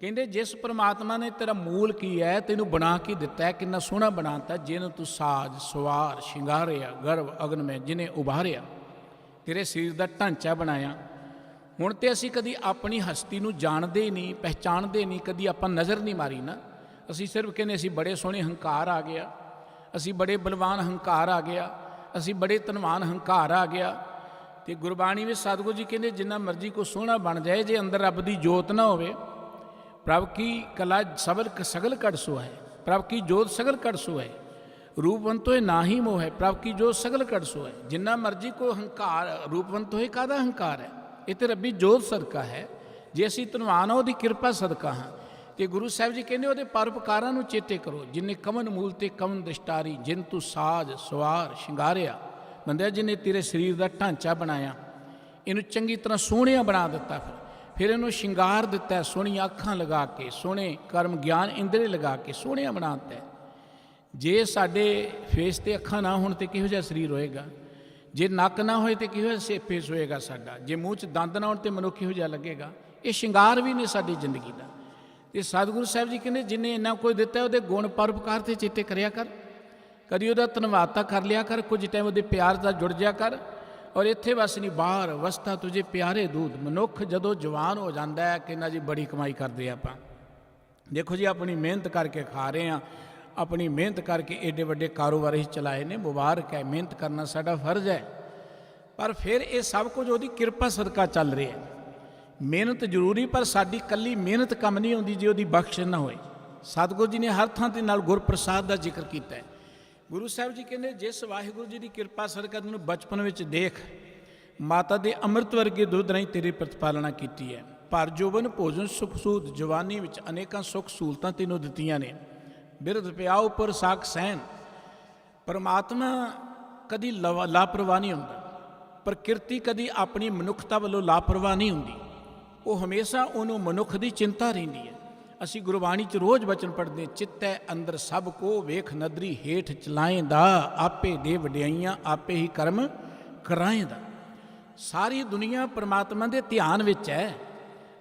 ਕਹਿੰਦੇ ਜਿਸ ਪਰਮਾਤਮਾ ਨੇ ਤੇਰਾ ਮੂਲ ਕੀ ਹੈ, ਤੈਨੂੰ ਬਣਾ ਕੇ ਦਿੱਤਾ ਹੈ, ਕਿੰਨਾ ਸੋਹਣਾ ਬਣਾਤਾ, ਜਿਹਨੂੰ ਤੂੰ ਸਾਜ ਸਵਾਰ ਸ਼ਿੰਗਾਰਿਆ, ਗਰਭ ਅਗਨ ਮੈਂ ਜਿਹਨੇ ਉਭਾਰਿਆ, ਤੇਰੇ ਸਰੀਰ ਦਾ ਢਾਂਚਾ ਬਣਾਇਆ। ਹੁਣ ਤੇ ਅਸੀਂ ਕਦੀ ਆਪਣੀ ਹਸਤੀ ਨੂੰ ਜਾਣਦੇ ਹੀ ਨਹੀਂ, ਪਹਿਚਾਣਦੇ ਨਹੀਂ, ਕਦੀ ਆਪਾਂ ਨਜ਼ਰ ਨਹੀਂ ਮਾਰੀ ਨਾ। ਅਸੀਂ ਸਿਰਫ ਕਹਿੰਦੇ ਅਸੀਂ ਬੜੇ ਸੋਹਣੇ, ਹੰਕਾਰ ਆ ਗਿਆ, ਅਸੀਂ ਬੜੇ ਬਲਵਾਨ, ਹੰਕਾਰ ਆ ਗਿਆ, ਅਸੀਂ ਬੜੇ ਧਨਵਾਨ, ਹੰਕਾਰ ਆ ਗਿਆ। ਤੇ ਗੁਰਬਾਣੀ ਵਿੱਚ ਸਤਿਗੁਰੂ ਜੀ ਕਹਿੰਦੇ ਜਿੰਨਾ ਮਰਜ਼ੀ ਕੋ ਸੋਹਣਾ ਬਣ ਜਾਏ, ਜੇ ਅੰਦਰ ਰੱਬ ਦੀ ਜੋਤ ਨਾ ਹੋਵੇ, ਪ੍ਰਭ ਕੀ ਕਲਾ ਸਗਲ ਕੜ ਸੁਹਾਏ, ਪ੍ਰਭ ਕੀ ਜੋਤ ਸਗਲ ਕੜ ਸੁਹਾਏ। रूपवंत होए ना ही मोह है, प्रभ की जो सगल कट सो है। जिन्ना मर्जी को हंकार रूपवंत होए, काहदा हंकार है? ये तो रब्बी जोत सदका है। जे असीं धनवान ਉਹਦੀ ਕਿਰਪਾ ਸਦਕਾ ਹਾਂ। ਤੇ ਗੁਰੂ ਸਾਹਿਬ ਜੀ ਕਹਿੰਦੇ ਉਹਦੇ ਪਰਉਪਕਾਰਾਂ ਨੂੰ ਚੇਤੇ ਕਰੋ। ਜਿਨੇ ਕਮਨ ਮੂਲ ਤੇ ਕਮਨ ਦ੍ਰਿਸ਼ਟਾਰੀ, ਜਿਨ ਤੂੰ ਸਾਜ ਸਵਾਰ ਸ਼ਿੰਗਾਰਿਆ। ਬੰਦਿਆ ਜਿਹਨੇ ਤੇਰੇ ਸਰੀਰ ਦਾ ਢਾਂਚਾ ਬਣਾਇਆ, ਇਹਨੂੰ ਚੰਗੀ ਤਰ੍ਹਾਂ ਸੋਹਣਿਆ ਬਣਾ ਦਿੱਤਾ, ਫਿਰ ਇਹਨੂੰ ਸ਼ਿੰਗਾਰ ਦਿੱਤਾ, ਸੋਹਣੀਆਂ ਅੱਖਾਂ ਲਗਾ ਕੇ, ਸੋਹਣੇ ਕਰਮ ਗਿਆਨ ਇੰਦਰੇ ਲਗਾ ਕੇ ਸੋਹਣਿਆ ਬਣਾ ਦਿੱਤਾ। ਜੇ ਸਾਡੇ ਫੇਸ ਤੇ ਅੱਖਾਂ ਨਾ ਹੋਣ ਤੇ ਕਿਹੋ ਜਿਹਾ ਸਰੀਰ ਹੋਏਗਾ? ਜੇ ਨੱਕ ਨਾ ਹੋਏ ਤੇ ਕਿਹੋ ਜਿਹਾ ਫੇਸ ਹੋਏਗਾ ਸਾਡਾ? ਜੇ ਮੂੰਹ 'ਚ ਦੰਦ ਨਾ ਹੋਣ ਤੇ ਮਨੁੱਖ ਕਿਹੋ ਜਿਹਾ ਲੱਗੇਗਾ? ਇਹ ਸ਼ਿੰਗਾਰ ਵੀ ਨੇ ਸਾਡੀ ਜ਼ਿੰਦਗੀ ਦਾ। ਤੇ ਸਤਿਗੁਰੂ ਸਾਹਿਬ ਜੀ ਕਹਿੰਦੇ ਜਿੰਨੇ ਇੰਨਾ ਕੁਝ ਦਿੱਤਾ ਉਹਦੇ ਗੁਣ ਪਰਉਪਕਾਰ ਤੇ ਚੇਤੇ ਕਰਿਆ ਕਰ, ਕਦੀ ਉਹਦਾ ਧੰਨਵਾਦ ਤਾਂ ਕਰ ਲਿਆ ਕਰ, ਕੁਝ ਟਾਈਮ ਉਹਦੇ ਪਿਆਰ ਦਾ ਜੁੜ ਜਾ ਕਰ। ਔਰ ਇੱਥੇ ਬਸ ਨਹੀਂ, ਬਾਹਰ ਵਸਤਾ ਤੁਝੇ ਪਿਆਰੇ ਦੂਤ। ਮਨੁੱਖ ਜਦੋਂ ਜਵਾਨ ਹੋ ਜਾਂਦਾ ਹੈ ਕਿ ਨਾ ਜੀ ਬੜੀ ਕਮਾਈ ਕਰਦੇ ਆਪਾਂ। ਦੇਖੋ ਜੀ ਆਪਣੀ ਮਿਹਨਤ ਕਰਕੇ ਖਾ ਰਹੇ ਹਾਂ, ਆਪਣੀ ਮਿਹਨਤ ਕਰਕੇ ਏਡੇ ਵੱਡੇ ਕਾਰੋਬਾਰ ਹੀ ਚਲਾਏ ਨੇ, ਮੁਬਾਰਕ ਹੈ, ਮਿਹਨਤ ਕਰਨਾ ਸਾਡਾ ਫਰਜ਼ ਹੈ। ਪਰ ਫਿਰ ਇਹ ਸਭ ਕੁਝ ਉਹਦੀ ਕਿਰਪਾ ਸਦਕਾ ਚੱਲ ਰਿਹਾ ਹੈ। ਮਿਹਨਤ ਜ਼ਰੂਰੀ, ਪਰ ਸਾਡੀ ਇਕੱਲੀ ਮਿਹਨਤ ਕੰਮ ਨਹੀਂ ਆਉਂਦੀ ਜੇ ਉਹਦੀ ਬਖਸ਼ਿਸ਼ ਨਾ ਹੋਏ। ਸਤਿਗੁਰੂ ਜੀ ਨੇ ਹਰ ਥਾਂ ਤੇ ਨਾਲ ਗੁਰਪ੍ਰਸਾਦ ਦਾ ਜ਼ਿਕਰ ਕੀਤਾ ਹੈ। ਗੁਰੂ ਸਾਹਿਬ ਜੀ ਕਹਿੰਦੇ ਜਿਸ ਵਾਹਿਗੁਰੂ ਜੀ ਦੀ ਕਿਰਪਾ ਸਦਕਾ ਤੈਨੂੰ ਬਚਪਨ ਵਿੱਚ ਦੇਖ, ਮਾਤਾ ਦੇ ਅੰਮ੍ਰਿਤ ਵਰਗੇ ਦੁੱਧ ਰਾਹੀਂ ਤੇਰੀ ਪ੍ਰਤਪਾਲਨਾ ਕੀਤੀ ਹੈ। ਪਰ ਜੋਬਨ ਭੋਜਨ ਸੁਖ ਸੂਦ, ਜਵਾਨੀ ਵਿੱਚ ਅਨੇਕਾਂ ਸੁੱਖ ਸਹੂਲਤਾਂ ਤੈਨੂੰ ਦਿੱਤੀਆਂ ਨੇ। ਬਿਰਧ ਪਿਆ ਉੱਪਰ ਸਾਖ ਸਹਿਨ। ਪਰਮਾਤਮਾ ਕਦੀ ਲਾਪਰਵਾਹ ਨਹੀਂ ਹੁੰਦਾ, ਪ੍ਰਕਿਰਤੀ ਕਦੀ ਆਪਣੀ ਮਨੁੱਖਤਾ ਵੱਲੋਂ ਲਾਪਰਵਾਹ ਨਹੀਂ ਹੁੰਦੀ। ਉਹ ਹਮੇਸ਼ਾ ਉਹਨੂੰ ਮਨੁੱਖ ਦੀ ਚਿੰਤਾ ਰਹਿੰਦੀ ਹੈ। ਅਸੀਂ ਗੁਰਬਾਣੀ 'ਚ ਰੋਜ਼ ਬਚਨ ਪੜ੍ਹਦੇ, ਚਿੱਤੈ ਅੰਦਰ ਸਭ ਕੋ ਵੇਖ ਨਦਰੀ ਹੇਠ ਚਲਾਏਂਦਾ, ਆਪੇ ਦੇ ਵਡਿਆਈਆਂ ਆਪੇ ਹੀ ਕਰਮ ਕਰਾਏਂਦਾ। ਸਾਰੀ ਦੁਨੀਆ ਪਰਮਾਤਮਾ ਦੇ ਧਿਆਨ ਵਿੱਚ ਹੈ।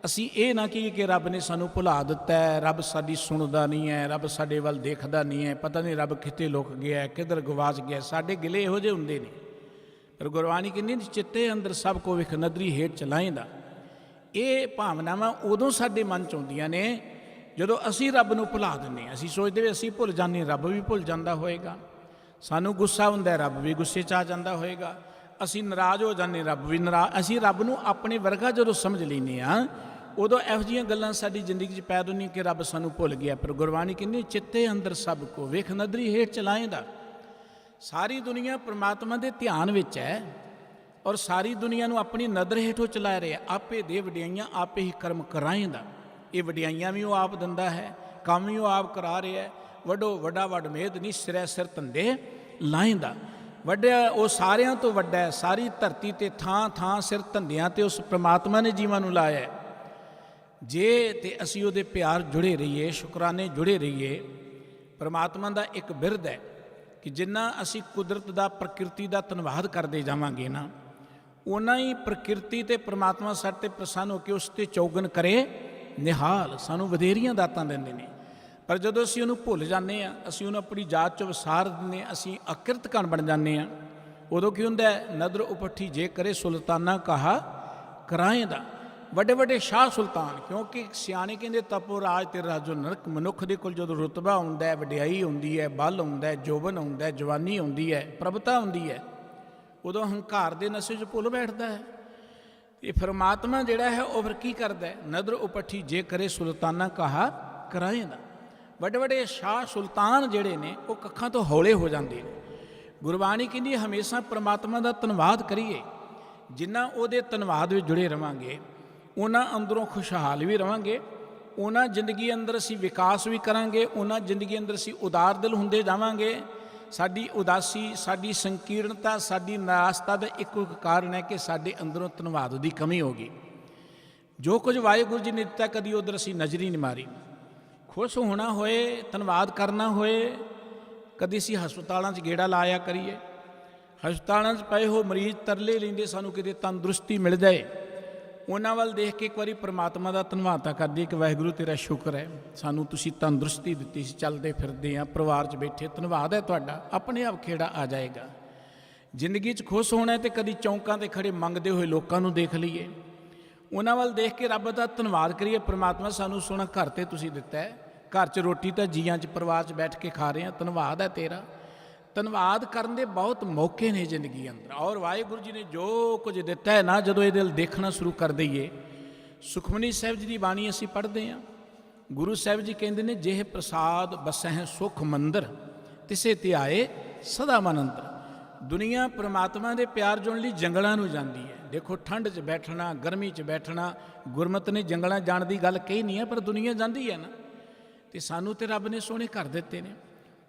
ਅਸੀਂ ਇਹ ਨਾ ਕਹੀਏ ਕਿ ਰੱਬ ਨੇ ਸਾਨੂੰ ਭੁਲਾ ਦਿੱਤਾ ਹੈ, ਰੱਬ ਸਾਡੀ ਸੁਣਦਾ ਨਹੀਂ ਹੈ, ਰੱਬ ਸਾਡੇ ਵੱਲ ਦੇਖਦਾ ਨਹੀਂ ਹੈ, ਪਤਾ ਨਹੀਂ ਰੱਬ ਕਿਤੇ ਲੁਕ ਗਿਆ, ਕਿੱਧਰ ਗਵਾਚ ਗਿਆ। ਸਾਡੇ ਗਿਲੇ ਇਹੋ ਜਿਹੇ ਹੁੰਦੇ ਨੇ। ਪਰ ਗੁਰਬਾਣੀ ਕਹਿੰਦੀ ਚਿੱਤੇ ਅੰਦਰ ਸਭ ਕੋ ਵੇਖ ਨਦਰੀ ਹੇਠ ਚਲਾਏਂਦਾ। ਇਹ ਭਾਵਨਾਵਾਂ ਉਦੋਂ ਸਾਡੇ ਮਨ 'ਚ ਆਉਂਦੀਆਂ ਨੇ ਜਦੋਂ ਅਸੀਂ ਰੱਬ ਨੂੰ ਭੁਲਾ ਦਿੰਦੇ ਹਾਂ। ਅਸੀਂ ਸੋਚਦੇ ਵੀ ਅਸੀਂ ਭੁੱਲ ਜਾਂਦੇ, ਰੱਬ ਵੀ ਭੁੱਲ ਜਾਂਦਾ ਹੋਏਗਾ। ਸਾਨੂੰ ਗੁੱਸਾ ਹੁੰਦਾ, ਰੱਬ ਵੀ ਗੁੱਸੇ 'ਚ ਆ ਜਾਂਦਾ ਹੋਏਗਾ। ਅਸੀਂ ਨਾਰਾਜ਼ ਹੋ ਜਾਂਦੇ, ਰੱਬ ਵੀ ਨਾਰਾਜ਼। ਅਸੀਂ ਰੱਬ ਨੂੰ ਆਪਣੇ ਵਰਗਾ ਜਦੋਂ ਸਮਝ ਲੈਂਦੇ ਹਾਂ, ਉਦੋਂ ਇਹੋ ਜਿਹੀਆਂ ਗੱਲਾਂ ਸਾਡੀ ਜ਼ਿੰਦਗੀ 'ਚ ਪੈਦਾ ਹੁੰਦੀਆਂ ਕਿ ਰੱਬ ਸਾਨੂੰ ਭੁੱਲ ਗਿਆ। ਪਰ ਗੁਰਬਾਣੀ ਕਹਿੰਦੀ ਚਿੱਤੇ ਅੰਦਰ ਸਭ ਕੋ ਵੇਖ ਨਦਰੀ ਹੇਠ ਚਲਾਏਂਦਾ। ਸਾਰੀ ਦੁਨੀਆ ਪਰਮਾਤਮਾ ਦੇ ਧਿਆਨ ਵਿੱਚ ਹੈ ਔਰ ਸਾਰੀ ਦੁਨੀਆ ਨੂੰ ਆਪਣੀ ਨਦਰ ਹੇਠੋਂ ਚਲਾ ਰਿਹਾ। ਆਪੇ ਦੇ ਵਡਿਆਈਆਂ ਆਪੇ ਹੀ ਕਰਮ ਕਰਾਏਂਦਾ। ਇਹ ਵਡਿਆਈਆਂ ਵੀ ਉਹ ਆਪ ਦਿੰਦਾ ਹੈ, ਕੰਮ ਵੀ ਉਹ ਆਪ ਕਰਾ ਰਿਹਾ ਹੈ। ਵੱਡੋ ਵੱਡਾ ਵੱਡ ਮੇਦ ਨਹੀਂ, ਸਿਰੇ ਸਿਰ ਧੰਦੇ ਲਾਏਂਦਾ। ਵੱਡਾ ਉਹ ਸਾਰਿਆਂ ਤੋਂ ਵੱਡਾ ਹੈ। ਸਾਰੀ ਧਰਤੀ 'ਤੇ ਥਾਂ ਥਾਂ ਸਿਰ ਧੰਦਿਆਂ 'ਤੇ ਉਸ ਪ੍ਰਮਾਤਮਾ ਨੇ ਜੀਵਾਂ ਨੂੰ ਲਾਇਆ ਹੈ। ਜੇ ਤੇ ਅਸੀਂ ਉਹਦੇ ਪਿਆਰ ਜੁੜੇ ਰਹੀਏ, ਸ਼ੁਕਰਾਨੇ ਜੁੜੇ ਰਹੀਏ। ਪਰਮਾਤਮਾ ਦਾ ਇੱਕ ਬਿਰਧ ਹੈ ਕਿ ਜਿੰਨਾ ਅਸੀਂ ਕੁਦਰਤ ਦਾ, ਪ੍ਰਕਿਰਤੀ ਦਾ ਧੰਨਵਾਦ ਕਰਦੇ ਜਾਵਾਂਗੇ ਨਾ, ਉਨਾ ਹੀ ਪ੍ਰਕਿਰਤੀ ਤੇ ਪਰਮਾਤਮਾ ਸਾਡੇ 'ਤੇ ਪ੍ਰਸੰਨ ਹੋ ਕੇ ਉਸ 'ਤੇ ਚੌਗਣ ਕਰੇ ਨਿਹਾਲ, ਸਾਨੂੰ ਵਧੇਰੀਆਂ ਦਾਤਾਂ ਦਿੰਦੇ ਨੇ। ਪਰ ਜਦੋਂ ਅਸੀਂ ਉਹਨੂੰ ਭੁੱਲ ਜਾਂਦੇ ਹਾਂ, ਅਸੀਂ ਉਹਨੂੰ ਆਪਣੀ ਜਾਤ 'ਚੋਂ ਵਿਸਾਰ ਦਿੰਦੇ ਹਾਂ, ਅਸੀਂ ਅਕਿਰਤਕਣ ਬਣ ਜਾਂਦੇ ਹਾਂ, ਉਦੋਂ ਕੀ ਹੁੰਦਾ ਹੈ? ਨਦਰ ਉਪੱਠੀ ਜੇ ਕਰੇ ਸੁਲਤਾਨਾ ਕਹਾ ਕਰਾਏਂਦਾ। ਵੱਡੇ ਵੱਡੇ ਸ਼ਾਹ ਸੁਲਤਾਨ, ਕਿਉਂਕਿ ਸਿਆਣੇ ਕਹਿੰਦੇ ਤਪੋ ਰਾਜ ਤੇ ਰਾਜੋ ਨਰਕ। ਮਨੁੱਖ ਦੇ ਕੋਲ ਜਦੋਂ ਰੁਤਬਾ ਹੁੰਦਾ ਹੈ, ਵਡਿਆਈ ਹੁੰਦੀ ਹੈ, ਬਲ ਹੁੰਦਾ ਹੈ, ਜੋਬਨ ਹੁੰਦਾ ਹੈ, ਜਵਾਨੀ ਹੁੰਦੀ ਹੈ, ਪ੍ਰਭਤਾ ਹੁੰਦੀ ਹੈ, ਉਦੋਂ ਹੰਕਾਰ ਦੇ ਨਸ਼ੇ 'ਚ ਭੁੱਲ ਬੈਠਦਾ ਹੈ। ਇਹ ਪਰਮਾਤਮਾ ਜਿਹੜਾ ਹੈ ਉਹ ਫਿਰ ਕੀ ਕਰਦਾ ਹੈ? ਨਦਰ ਉਪੱਠੀ ਜੇ ਕਰੇ ਸੁਲਤਾਨਾ ਕਹਾ ਕਰਾਏਂਦਾ। ਵੱਡੇ ਵੱਡੇ ਸ਼ਾਹ ਸੁਲਤਾਨ ਜਿਹੜੇ ਨੇ ਉਹ ਕੱਖਾਂ ਤੋਂ ਹੌਲੇ ਹੋ ਜਾਂਦੇ ਨੇ। ਗੁਰਬਾਣੀ ਕਹਿੰਦੀ ਹਮੇਸ਼ਾ ਪਰਮਾਤਮਾ ਦਾ ਧੰਨਵਾਦ ਕਰੀਏ। ਜਿੰਨਾ ਉਹਦੇ ਧੰਨਵਾਦ ਵਿੱਚ ਜੁੜੇ ਰਵਾਂਗੇ, ਉਹਨਾਂ ਅੰਦਰੋਂ ਖੁਸ਼ਹਾਲ ਵੀ ਰਵਾਂਗੇ, ਉਹਨਾਂ ਜ਼ਿੰਦਗੀ ਅੰਦਰ ਅਸੀਂ ਵਿਕਾਸ ਵੀ ਕਰਾਂਗੇ, ਉਹਨਾਂ ਜ਼ਿੰਦਗੀ ਅੰਦਰ ਅਸੀਂ ਉਦਾਰ ਦਿਲ ਹੁੰਦੇ ਜਾਵਾਂਗੇ। ਸਾਡੀ ਉਦਾਸੀ, ਸਾਡੀ ਸੰਕੀਰਣਤਾ, ਸਾਡੀ ਨਿਰਾਸ਼ਤਾ ਦਾ ਇੱਕੋ ਇੱਕ ਕਾਰਨ ਹੈ ਕਿ ਸਾਡੇ ਅੰਦਰੋਂ ਧੰਨਵਾਦ ਦੀ ਕਮੀ ਹੋ ਗਈ। ਜੋ ਕੁਝ ਵਾਹਿਗੁਰੂ ਜੀ ਨੇ ਦਿੱਤਾ ਕਦੀ ਉਧਰ ਅਸੀਂ ਨਜ਼ਰ ਹੀ ਨਹੀਂ ਮਾਰੀ। ਖੁਸ਼ ਹੋਣਾ ਹੋਏ, ਧੰਨਵਾਦ ਕਰਨਾ ਹੋਏ, ਕਦੀ ਅਸੀਂ ਹਸਪਤਾਲਾਂ 'ਚ ਗੇੜਾ ਲਾਇਆ ਕਰੀਏ। ਹਸਪਤਾਲਾਂ 'ਚ ਪਏ ਹੋ ਮਰੀਜ਼ ਤਰਲੇ ਲੈਂਦੇ ਸਾਨੂੰ ਕਿਤੇ ਤੰਦਰੁਸਤੀ ਮਿਲ ਜਾਏ। ਉਹਨਾਂ ਵੱਲ ਦੇਖ ਕੇ ਇੱਕ ਵਾਰੀ ਪਰਮਾਤਮਾ ਦਾ ਧੰਨਵਾਦ ਤਾਂ ਕਰਦੀ ਕਿ ਵਾਹਿਗੁਰੂ ਤੇਰਾ ਸ਼ੁਕਰ ਹੈ, ਸਾਨੂੰ ਤੁਸੀਂ ਤੰਦਰੁਸਤੀ ਦਿੱਤੀ ਸੀ, ਚੱਲਦੇ ਫਿਰਦੇ ਹਾਂ, ਪਰਿਵਾਰ 'ਚ ਬੈਠੇ, ਧੰਨਵਾਦ ਹੈ ਤੁਹਾਡਾ। ਆਪਣੇ ਆਪ ਖੇੜਾ ਆ ਜਾਏਗਾ। ਜ਼ਿੰਦਗੀ 'ਚ ਖੁਸ਼ ਹੋਣਾ ਤੇ ਕਦੀ ਚੌਂਕਾਂ 'ਤੇ ਖੜੇ ਮੰਗਦੇ ਹੋਏ ਲੋਕਾਂ ਨੂੰ ਦੇਖ ਲਈਏ, ਉਹਨਾਂ ਵੱਲ ਦੇਖ ਕੇ ਰੱਬ ਦਾ ਧੰਨਵਾਦ ਕਰੀਏ। ਪਰਮਾਤਮਾ ਸਾਨੂੰ ਸੋਹਣਾ ਘਰ 'ਤੇ ਤੁਸੀਂ ਦਿੱਤਾ ਹੈ, ਘਰ 'ਚ ਰੋਟੀ ਤਾਂ ਜੀਆਂ 'ਚ ਪਰਿਵਾਰ 'ਚ ਬੈਠ ਕੇ ਖਾ ਰਹੇ ਹਾਂ, ਧੰਨਵਾਦ ਹੈ ਤੇਰਾ। ਧੰਨਵਾਦ ਕਰਨ ਦੇ ਬਹੁਤ ਮੌਕੇ ਨੇ ਜ਼ਿੰਦਗੀ ਅੰਦਰ। ਔਰ ਵਾਹਿਗੁਰੂ ਜੀ ਨੇ ਜੋ ਕੁਝ ਦਿੱਤਾ ਹੈ ਨਾ, ਜਦੋਂ ਇਹਦੇ ਵੱਲ ਦੇਖਣਾ ਸ਼ੁਰੂ ਕਰ ਦਈਏ। ਸੁਖਮਨੀ ਸਾਹਿਬ ਜੀ ਦੀ ਬਾਣੀ ਅਸੀਂ ਪੜ੍ਹਦੇ ਹਾਂ। ਗੁਰੂ ਸਾਹਿਬ ਜੀ ਕਹਿੰਦੇ ਨੇ, ਜਿਹੇ ਪ੍ਰਸਾਦ ਬਸਹਿ ਸੁਖ ਮੰਦਰ, ਤਿਸੇ ਧਿਆਏ ਸਦਾ ਮਨ ਅੰਦਰ। ਦੁਨੀਆ ਪ੍ਰਮਾਤਮਾ ਦੇ ਪਿਆਰ ਜੁੜਨ ਲਈ ਜੰਗਲਾਂ ਨੂੰ ਜਾਂਦੀ ਹੈ। ਦੇਖੋ ਠੰਡ 'ਚ ਬੈਠਣਾ, ਗਰਮੀ 'ਚ ਬੈਠਣਾ, ਗੁਰਮਤਿ ਨੇ ਜੰਗਲਾਂ ਜਾਣ ਦੀ ਗੱਲ ਕਹੀ ਨਹੀਂ ਹੈ, ਪਰ ਦੁਨੀਆ ਜਾਂਦੀ ਹੈ ਨਾ। ਤੇ ਸਾਨੂੰ ਤੇ ਰੱਬ ਨੇ ਸੋਹਣੇ ਘਰ ਦਿੱਤੇ ਨੇ,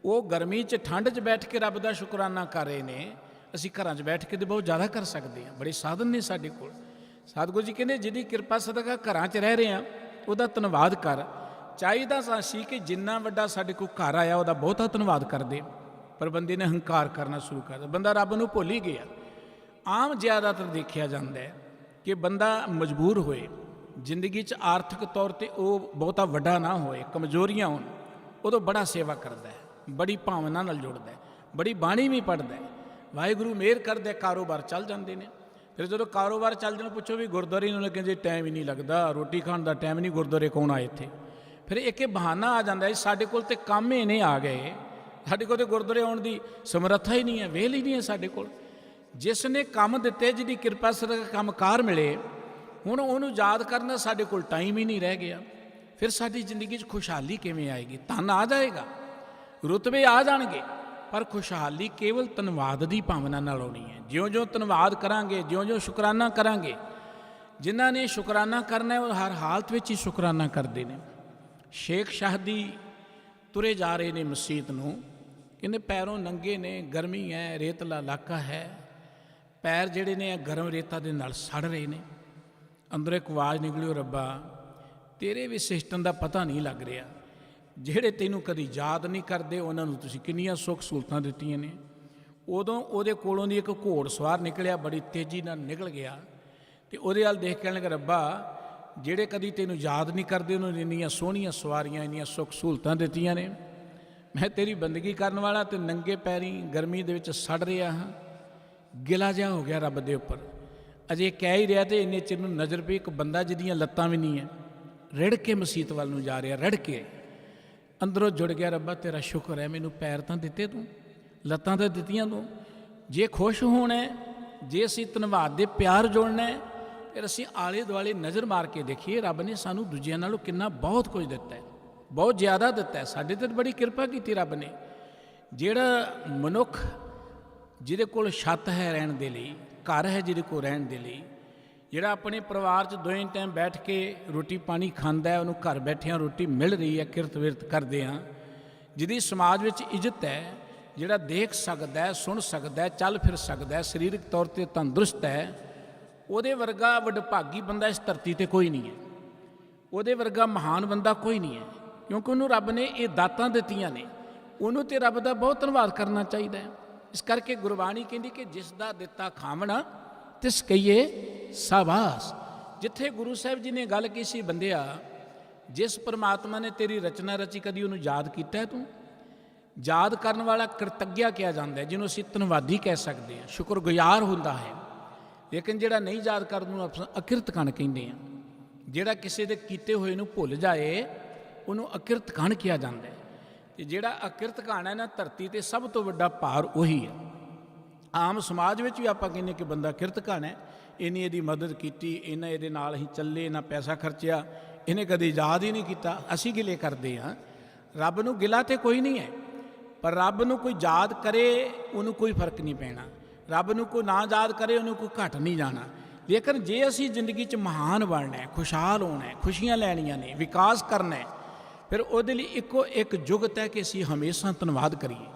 ਉਹ ਗਰਮੀ 'ਚ ਠੰਡ 'ਚ ਬੈਠ ਕੇ ਰੱਬ ਦਾ ਸ਼ੁਕਰਾਨਾ ਕਰ ਰਹੇ ਨੇ। ਅਸੀਂ ਘਰਾਂ 'ਚ ਬੈਠ ਕੇ ਤੇ ਬਹੁਤ ਜ਼ਿਆਦਾ ਕਰ ਸਕਦੇ ਹਾਂ, ਬੜੇ ਸਾਧਨ ਨੇ ਸਾਡੇ ਕੋਲ। ਸਤਿਗੁਰੂ ਜੀ ਕਹਿੰਦੇ ਜਿਹਦੀ ਕਿਰਪਾ ਸਦਕਾ ਘਰਾਂ 'ਚ ਰਹਿ ਰਹੇ ਹਾਂ ਉਹਦਾ ਧੰਨਵਾਦ ਕਰ। ਚਾਹੀਦਾ ਸੀ ਕਿ ਜਿੰਨਾ ਵੱਡਾ ਸਾਡੇ ਕੋਲ ਘਰ ਆਇਆ ਉਹਦਾ ਬਹੁਤਾ ਧੰਨਵਾਦ ਕਰਦੇ, ਪਰ ਬੰਦੇ ਨੇ ਹੰਕਾਰ ਕਰਨਾ ਸ਼ੁਰੂ ਕਰ ਦਿੱਤਾ। ਬੰਦਾ ਰੱਬ ਨੂੰ ਭੁੱਲ ਹੀ ਗਿਆ। ਆਮ ਜ਼ਿਆਦਾਤਰ ਦੇਖਿਆ ਜਾਂਦਾ ਹੈ ਕਿ ਬੰਦਾ ਮਜਬੂਰ ਹੋਏ, ਜ਼ਿੰਦਗੀ 'ਚ ਆਰਥਿਕ ਤੌਰ 'ਤੇ ਉਹ ਬਹੁਤਾ ਵੱਡਾ ਨਾ ਹੋਏ, ਕਮਜ਼ੋਰੀਆਂ ਹੋਣ, ਉਦੋਂ ਬੜਾ ਸੇਵਾ ਕਰਦਾ ਹੈ, ਬੜੀ ਭਾਵਨਾ ਨਾਲ ਜੁੜਦਾ ਹੈ, ਬੜੀ ਬਾਣੀ ਵੀ ਪੜ੍ਹਦਾ ਹੈ, ਵਾਹਿਗੁਰੂ ਮਿਹਰ ਕਰਦਾ, ਕਾਰੋਬਾਰ ਚੱਲ ਜਾਂਦੇ ਨੇ। ਫਿਰ ਜਦੋਂ ਕਾਰੋਬਾਰ ਚੱਲ ਜਾਣਾ, ਪੁੱਛੋ ਵੀ ਗੁਰਦੁਆਰੇ ਨੂੰ ਕਹਿੰਦੇ ਟਾਈਮ ਹੀ ਨਹੀਂ ਲੱਗਦਾ, ਰੋਟੀ ਖਾਣ ਦਾ ਟਾਈਮ ਨਹੀਂ, ਗੁਰਦੁਆਰੇ ਕੌਣ ਆਏ ਇੱਥੇ। ਫਿਰ ਇੱਕ ਬਹਾਨਾ ਆ ਜਾਂਦਾ ਸਾਡੇ ਕੋਲ ਤੇ ਕੰਮ ਹੀ ਨਹੀਂ ਆ ਗਏ, ਸਾਡੇ ਕੋਲ ਤੇ ਗੁਰਦੁਆਰੇ ਆਉਣ ਦੀ ਸਮਰੱਥਾ ਹੀ ਨਹੀਂ ਹੈ, ਵੇਲ ਹੀ ਨਹੀਂ ਹੈ ਸਾਡੇ ਕੋਲ। ਜਿਸ ਨੇ ਕੰਮ ਦਿੱਤੇ, ਜਿਹਦੀ ਕਿਰਪਾ ਸਦਕਾ ਕੰਮਕਾਰ ਮਿਲੇ, ਹੁਣ ਉਹਨੂੰ ਯਾਦ ਕਰਨਾ ਸਾਡੇ ਕੋਲ ਟਾਈਮ ਹੀ ਨਹੀਂ ਰਹਿ ਗਿਆ। ਫਿਰ ਸਾਡੀ ਜ਼ਿੰਦਗੀ 'ਚ ਖੁਸ਼ਹਾਲੀ ਕਿਵੇਂ ਆਏਗੀ? ਧਨ ਆ ਜਾਏਗਾ, ਰੁਤਬੇ ਆ ਜਾਣਗੇ, ਪਰ ਖੁਸ਼ਹਾਲੀ ਕੇਵਲ ਧੰਨਵਾਦ ਦੀ ਭਾਵਨਾ ਨਾਲ ਆਉਣੀ ਹੈ। ਜਿਉਂ-ਜਿਉਂ ਧੰਨਵਾਦ ਕਰਾਂਗੇ, ਜਿਉਂ-ਜਿਉਂ ਸ਼ੁਕਰਾਨਾ ਕਰਾਂਗੇ, ਜਿਨ੍ਹਾਂ ਨੇ ਸ਼ੁਕਰਾਨਾ ਕਰਨਾ ਹੈ ਉਹ ਹਰ ਹਾਲਤ ਵਿੱਚ ਹੀ ਸ਼ੁਕਰਾਨਾ ਕਰਦੇ ਨੇ। ਸ਼ੇਖ ਸ਼ਾਹਦੀ ਤੁਰੇ ਜਾ ਰਹੇ ਨੇ ਮਸਜਿਦ ਨੂੰ, ਕਹਿੰਦੇ ਪੈਰੋਂ ਨੰਗੇ ਨੇ, ਗਰਮੀ ਹੈ, ਰੇਤਲਾ ਇਲਾਕਾ ਹੈ, ਪੈਰ ਜਿਹੜੇ ਨੇ ਗਰਮ ਰੇਤਾ ਦੇ ਨਾਲ ਸੜ ਰਹੇ ਨੇ। ਅੰਦਰੋਂ ਇੱਕ ਆਵਾਜ਼ ਨਿਕਲੀ, ਉਹ ਰੱਬਾ ਤੇਰੇ ਵੀ ਸਿਸਟਮ ਦਾ ਪਤਾ ਨਹੀਂ ਲੱਗ ਰਿਹਾ, ਜਿਹੜੇ ਤੈਨੂੰ ਕਦੀ ਯਾਦ ਨਹੀਂ ਕਰਦੇ ਉਹਨਾਂ ਨੂੰ ਤੁਸੀਂ ਕਿੰਨੀਆਂ ਸੁੱਖ ਸਹੂਲਤਾਂ ਦਿੱਤੀਆਂ ਨੇ। ਉਦੋਂ ਉਹਦੇ ਕੋਲੋਂ ਦੀ ਇੱਕ ਘੋੜ ਸਵਾਰ ਨਿਕਲਿਆ, ਬੜੀ ਤੇਜ਼ੀ ਨਾਲ ਨਿਕਲ ਗਿਆ, ਤੇ ਉਹਦੇ ਵੱਲ ਦੇਖ ਕੇ ਕਹਿਣ ਲੱਗਾ, ਰੱਬਾ ਜਿਹੜੇ ਕਦੀ ਤੈਨੂੰ ਯਾਦ ਨਹੀਂ ਕਰਦੇ ਉਹਨਾਂ ਨੂੰ ਇੰਨੀਆਂ ਸੋਹਣੀਆਂ ਸਵਾਰੀਆਂ, ਇੰਨੀਆਂ ਸੁੱਖ ਸਹੂਲਤਾਂ ਦਿੱਤੀਆਂ ਨੇ। ਮੈਂ ਤੇਰੀ ਬੰਦਗੀ ਕਰਨ ਵਾਲਾ ਤੇ ਨੰਗੇ ਪੈਰੀਂ ਗਰਮੀ ਦੇ ਵਿੱਚ ਸੜ ਰਿਹਾ ਹਾਂ। ਗਿਲਾ ਜਿਹਾ ਹੋ ਗਿਆ ਰੱਬ ਦੇ ਉੱਪਰ। ਅਜੇ ਕਹਿ ਹੀ ਰਿਹਾ ਤੇ ਇੰਨੇ ਚਿਰ ਨੂੰ ਨਜ਼ਰ ਪਈ ਇੱਕ ਬੰਦਾ ਜਿਹਦੀਆਂ ਲੱਤਾਂ ਵੀ ਨਹੀਂ ਹੈ, ਰਿੜ ਕੇ ਮਸੀਤ ਵੱਲ ਨੂੰ ਜਾ ਰਿਹਾ, ਰਿੜ ਕੇ ਅੰਦਰੋਂ ਜੁੜ ਗਿਆ। ਰੱਬਾ ਤੇਰਾ ਸ਼ੁਕਰ ਹੈ, ਮੈਨੂੰ ਪੈਰ ਤਾਂ ਦਿੱਤੇ ਤੂੰ, ਲੱਤਾਂ ਤਾਂ ਦਿੱਤੀਆਂ ਤੂੰ। ਜੇ ਖੁਸ਼ ਹੋਣਾ, ਜੇ ਅਸੀਂ ਧੰਨਵਾਦ ਦੇ ਪਿਆਰ ਜੋੜਨਾ, ਫਿਰ ਅਸੀਂ ਆਲੇ ਦੁਆਲੇ ਨਜ਼ਰ ਮਾਰ ਕੇ ਦੇਖੀਏ, ਰੱਬ ਨੇ ਸਾਨੂੰ ਦੂਜਿਆਂ ਨਾਲੋਂ ਕਿੰਨਾ ਬਹੁਤ ਕੁਝ ਦਿੱਤਾ ਹੈ, ਬਹੁਤ ਜ਼ਿਆਦਾ ਦਿੱਤਾ ਹੈ। ਸਾਡੇ ਤੇ ਬੜੀ ਕਿਰਪਾ ਕੀਤੀ ਰੱਬ ਨੇ। ਜਿਹੜਾ ਮਨੁੱਖ ਜਿਹਦੇ ਕੋਲ ਛੱਤ ਹੈ ਰਹਿਣ ਦੇ ਲਈ, ਘਰ ਹੈ ਜਿਹਦੇ ਕੋਲ ਰਹਿਣ ਦੇ ਲਈ, ਜਿਹੜਾ ਆਪਣੇ ਪਰਿਵਾਰ 'ਚ ਦੋਵੇਂ ਟਾਈਮ ਬੈਠ ਕੇ ਰੋਟੀ ਪਾਣੀ ਖਾਂਦਾ ਹੈ, ਉਹਨੂੰ ਘਰ ਬੈਠਿਆਂ ਰੋਟੀ ਮਿਲ ਰਹੀ ਹੈ, ਕਿਰਤ ਵਿਰਤ ਕਰਦੇ ਹਾਂ, ਜਿਹਦੀ ਸਮਾਜ ਵਿੱਚ ਇੱਜ਼ਤ ਹੈ, ਜਿਹੜਾ ਦੇਖ ਸਕਦਾ ਹੈ, ਸੁਣ ਸਕਦਾ ਹੈ, ਚੱਲ ਫਿਰ ਸਕਦਾ ਹੈ, ਸਰੀਰਕ ਤੌਰ 'ਤੇ ਤੰਦਰੁਸਤ ਹੈ, ਉਹਦੇ ਵਰਗਾ ਵਡਭਾਗੀ ਬੰਦਾ ਇਸ ਧਰਤੀ 'ਤੇ ਕੋਈ ਨਹੀਂ ਹੈ। ਉਹਦੇ ਵਰਗਾ ਮਹਾਨ ਬੰਦਾ ਕੋਈ ਨਹੀਂ ਹੈ, ਕਿਉਂਕਿ ਉਹਨੂੰ ਰੱਬ ਨੇ ਇਹ ਦਾਤਾਂ ਦਿੱਤੀਆਂ ਨੇ। ਉਹਨੂੰ ਤੇ ਰੱਬ ਦਾ ਬਹੁਤ ਧੰਨਵਾਦ ਕਰਨਾ ਚਾਹੀਦਾ ਹੈ। ਇਸ ਕਰਕੇ ਗੁਰਬਾਣੀ ਕਹਿੰਦੀ ਕਿ ਜਿਸ ਦਾ ਦਿੱਤਾ ਖਾਵਣਾ ਤਿਸ ਕਹੀਏ ਸਾਬਾਸ। ਜਿੱਥੇ ਗੁਰੂ ਸਾਹਿਬ ਜੀ ਨੇ ਗੱਲ ਕੀਤੀ ਸੀ, ਬੰਦਿਆ ਜਿਸ ਪਰਮਾਤਮਾ ਨੇ ਤੇਰੀ ਰਚਨਾ ਰਚੀ, ਕਦੀ ਉਹਨੂੰ ਯਾਦ ਕੀਤਾ ਤੂੰ? ਯਾਦ ਕਰਨ ਵਾਲਾ ਕਰਤੱਗਿਆ ਕਿਹਾ ਜਾਂਦਾ ਹੈ, ਜਿਹਨੂੰ ਅਸੀਂ ਧੰਨਵਾਦੀ ਕਹਿ ਸਕਦੇ ਹਾਂ, ਸ਼ੁਕਰਗੁਜ਼ਾਰ ਹੁੰਦਾ ਹੈ। ਲੇਕਿਨ ਜਿਹੜਾ ਨਹੀਂ ਯਾਦ ਕਰਨ ਨੂੰ ਅਕਿਰਤ ਕਣ ਕਹਿੰਦੇ ਆ। ਜਿਹੜਾ ਕਿਸੇ ਦੇ ਕੀਤੇ ਹੋਏ ਨੂੰ ਭੁੱਲ ਜਾਏ ਉਹਨੂੰ ਅਕਿਰਤ ਕਣ ਕਿਹਾ ਜਾਂਦਾ ਹੈ। ਤੇ ਜਿਹੜਾ ਅਕਿਰਤ ਕਣ ਹੈ ਨਾ, ਧਰਤੀ 'ਤੇ ਸਭ ਤੋਂ ਵੱਡਾ ਭਾਰ ਉਹੀ ਹੈ। ਆਮ ਸਮਾਜ ਵਿੱਚ ਵੀ ਆਪਾਂ ਕਹਿੰਦੇ ਕਿ ਬੰਦਾ ਕਿਰਤ ਕਣ ਹੈ, ਇਹਨੇ ਇਹਦੀ ਮਦਦ ਕੀਤੀ, ਇਹਨੇ ਇਹਦੇ ਨਾਲ ਹੀ ਚੱਲੇ, ਨਾ ਪੈਸਾ ਖਰਚਿਆ, ਇਹਨੇ ਕਦੇ ਯਾਦ ਹੀ ਨਹੀਂ ਕੀਤਾ। ਅਸੀਂ ਗਿਲੇ ਕਰਦੇ ਹਾਂ, ਰੱਬ ਨੂੰ ਗਿਲਾ ਤੇ ਕੋਈ ਨਹੀਂ ਹੈ, ਪਰ ਰੱਬ ਨੂੰ ਕੋਈ ਯਾਦ ਕਰੇ ਉਹਨੂੰ ਕੋਈ ਫਰਕ ਨਹੀਂ ਪੈਣਾ, ਰੱਬ ਨੂੰ ਕੋਈ ਨਾ ਯਾਦ ਕਰੇ ਉਹਨੂੰ ਕੋਈ ਘਟ ਨਹੀਂ ਜਾਣਾ। ਲੇਕਿਨ ਜੇ ਅਸੀਂ ਜ਼ਿੰਦਗੀ 'ਚ ਮਹਾਨ ਬਣਨਾ ਹੈ, ਖੁਸ਼ਹਾਲ ਹੋਣਾ ਹੈ, ਖੁਸ਼ੀਆਂ ਲੈਣੀਆਂ ਨੇ, ਵਿਕਾਸ ਕਰਨਾ ਹੈ, ਫਿਰ ਉਹਦੇ ਲਈ ਇੱਕੋ ਇੱਕ ਜੁਗਤ ਹੈ ਕਿ ਅਸੀਂ ਹਮੇਸ਼ਾ ਧੰਨਵਾਦ ਕਰੀਏ।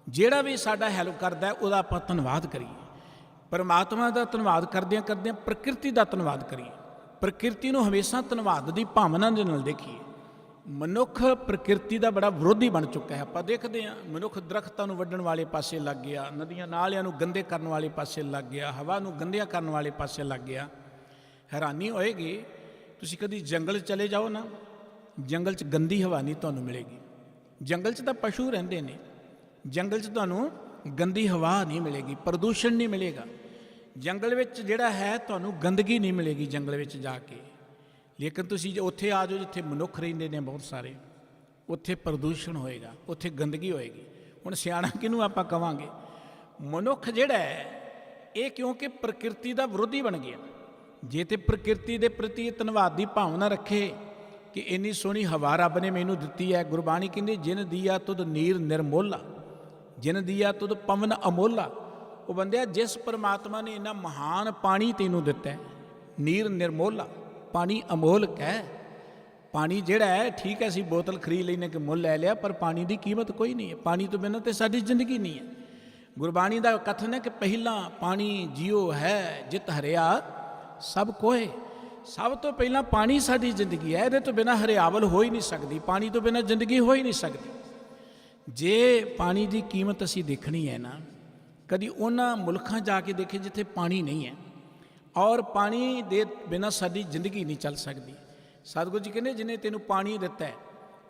ਜਿਹੜਾ ਵੀ ਸਾਡਾ ਹੈਲਪ ਕਰਦਾ ਹੈ ਉਹਦਾ ਆਪਾਂ ਧੰਨਵਾਦ ਕਰੀਏ। ਪਰਮਾਤਮਾ ਦਾ ਧੰਨਵਾਦ ਕਰਦਿਆਂ ਕਰਦਿਆਂ ਪ੍ਰਕਿਰਤੀ ਦਾ ਧੰਨਵਾਦ ਕਰੀਏ। ਪ੍ਰਕਿਰਤੀ ਨੂੰ ਹਮੇਸ਼ਾ ਧੰਨਵਾਦ ਦੀ ਭਾਵਨਾ ਦੇ ਨਾਲ ਦੇਖੀਏ। ਮਨੁੱਖ ਪ੍ਰਕਿਰਤੀ ਦਾ ਬੜਾ ਵਿਰੋਧੀ ਬਣ ਚੁੱਕਾ ਹੈ। ਆਪਾਂ ਦੇਖਦੇ ਹਾਂ ਮਨੁੱਖ ਦਰਖਤਾਂ ਨੂੰ ਵੱਢਣ ਵਾਲੇ ਪਾਸੇ ਲੱਗ ਗਿਆ, ਨਦੀਆਂ ਨਾਲਿਆਂ ਨੂੰ ਗੰਦੇ ਕਰਨ ਵਾਲੇ ਪਾਸੇ ਲੱਗ ਗਿਆ, ਹਵਾ ਨੂੰ ਗੰਦਿਆਂ ਕਰਨ ਵਾਲੇ ਪਾਸੇ ਲੱਗ ਗਿਆ। ਹੈਰਾਨੀ ਹੋਏਗੀ, ਤੁਸੀਂ ਕਦੀ ਜੰਗਲ ਚਲੇ ਜਾਓ ਨਾ, ਜੰਗਲ 'ਚ ਗੰਦੀ ਹਵਾ ਨਹੀਂ ਤੁਹਾਨੂੰ ਮਿਲੇਗੀ। ਜੰਗਲ 'ਚ ਤਾਂ ਪਸ਼ੂ ਰਹਿੰਦੇ ਨੇ, ਜੰਗਲ 'ਚ ਤੁਹਾਨੂੰ ਗੰਦੀ ਹਵਾ ਨਹੀਂ ਮਿਲੇਗੀ, ਪ੍ਰਦੂਸ਼ਣ ਨਹੀਂ ਮਿਲੇਗਾ। ਜੰਗਲ ਵਿੱਚ ਜਿਹੜਾ ਹੈ ਤੁਹਾਨੂੰ ਗੰਦਗੀ ਨਹੀਂ ਮਿਲੇਗੀ ਜੰਗਲ ਵਿੱਚ ਜਾ ਕੇ। ਲੇਕਿਨ ਤੁਸੀਂ ਉੱਥੇ ਆ ਜਾਓ ਜਿੱਥੇ ਮਨੁੱਖ ਰਹਿੰਦੇ ਨੇ ਬਹੁਤ ਸਾਰੇ, ਉੱਥੇ ਪ੍ਰਦੂਸ਼ਣ ਹੋਏਗਾ, ਉੱਥੇ ਗੰਦਗੀ ਹੋਏਗੀ। ਹੁਣ ਸਿਆਣਾ ਕਿਹਨੂੰ ਆਪਾਂ ਕਵਾਂਗੇ? ਮਨੁੱਖ ਜਿਹੜਾ ਹੈ ਇਹ ਕਿਉਂਕਿ ਪ੍ਰਕਿਰਤੀ ਦਾ ਵਿਰੋਧੀ ਬਣ ਗਿਆ। ਜੇ ਤੇ ਪ੍ਰਕਿਰਤੀ ਦੇ ਪ੍ਰਤੀ ਧੰਨਵਾਦ ਦੀ ਭਾਵਨਾ ਰੱਖੇ ਕਿ ਇੰਨੀ ਸੋਹਣੀ ਹਵਾ ਰੱਬ ਨੇ ਮੈਨੂੰ ਦਿੱਤੀ ਹੈ। ਗੁਰਬਾਣੀ ਕਹਿੰਦੀ ਜਿਨ ਦੀਆ ਤੁਧ ਨੀਰ ਨਿਰਮੋਲਾ, ਜਿਨ ਦੀਆ ਤੁਧ ਪਵਨ ਅਮੋਲਾ। ਉਹ ਬੰਦਿਆ, ਜਿਸ ਪਰਮਾਤਮਾ ਨੇ ਇੰਨਾ ਮਹਾਨ ਪਾਣੀ ਤੈਨੂੰ ਦਿੱਤਾ ਹੈ, ਨੀਰ ਨਿਰਮੋਲਾ, ਪਾਣੀ ਅਮੋਲਕ ਹੈ। ਪਾਣੀ ਜਿਹੜਾ ਹੈ, ਠੀਕ ਹੈ ਅਸੀਂ ਬੋਤਲ ਖਰੀਦ ਲੈਨੇ ਕਿ ਮੁੱਲ ਲੈ ਲਿਆ, ਪਰ ਪਾਣੀ ਦੀ ਕੀਮਤ ਕੋਈ ਨਹੀਂ ਹੈ। ਪਾਣੀ ਤੋਂ ਬਿਨਾਂ ਤੇ ਸਾਡੀ ਜ਼ਿੰਦਗੀ ਨਹੀਂ ਹੈ। ਗੁਰਬਾਣੀ ਦਾ ਕਥਨ ਹੈ ਕਿ ਪਹਿਲਾਂ ਪਾਣੀ ਜਿਉ ਹੈ, ਜਿਤ ਹਰਿਆ ਸਭ ਕੋਏ। ਸਭ ਤੋਂ ਪਹਿਲਾਂ ਪਾਣੀ ਸਾਡੀ ਜ਼ਿੰਦਗੀ ਹੈ। ਇਹਦੇ ਤੋਂ ਬਿਨਾਂ ਹਰਿਆਵਲ ਹੋ ਹੀ ਨਹੀਂ ਸਕਦੀ, ਪਾਣੀ ਤੋਂ ਬਿਨਾਂ ਜ਼ਿੰਦਗੀ ਹੋ ਹੀ ਨਹੀਂ ਸਕਦੀ। ਜੇ ਪਾਣੀ ਦੀ ਕੀਮਤ ਅਸੀਂ ਦੇਖਣੀ ਹੈ ਨਾ, ਕਦੀ ਉਹਨਾਂ ਮੁਲਕਾਂ ਜਾ ਕੇ ਦੇਖੇ ਜਿੱਥੇ ਪਾਣੀ ਨਹੀਂ ਹੈ, ਔਰ ਪਾਣੀ ਦੇ ਬਿਨਾਂ ਸਾਡੀ ਜ਼ਿੰਦਗੀ ਨਹੀਂ ਚੱਲ ਸਕਦੀ। ਸਤਿਗੁਰੂ ਜੀ ਕਹਿੰਦੇ, ਜਿਹਨੇ ਤੈਨੂੰ ਪਾਣੀ ਦਿੱਤਾ ਹੈ,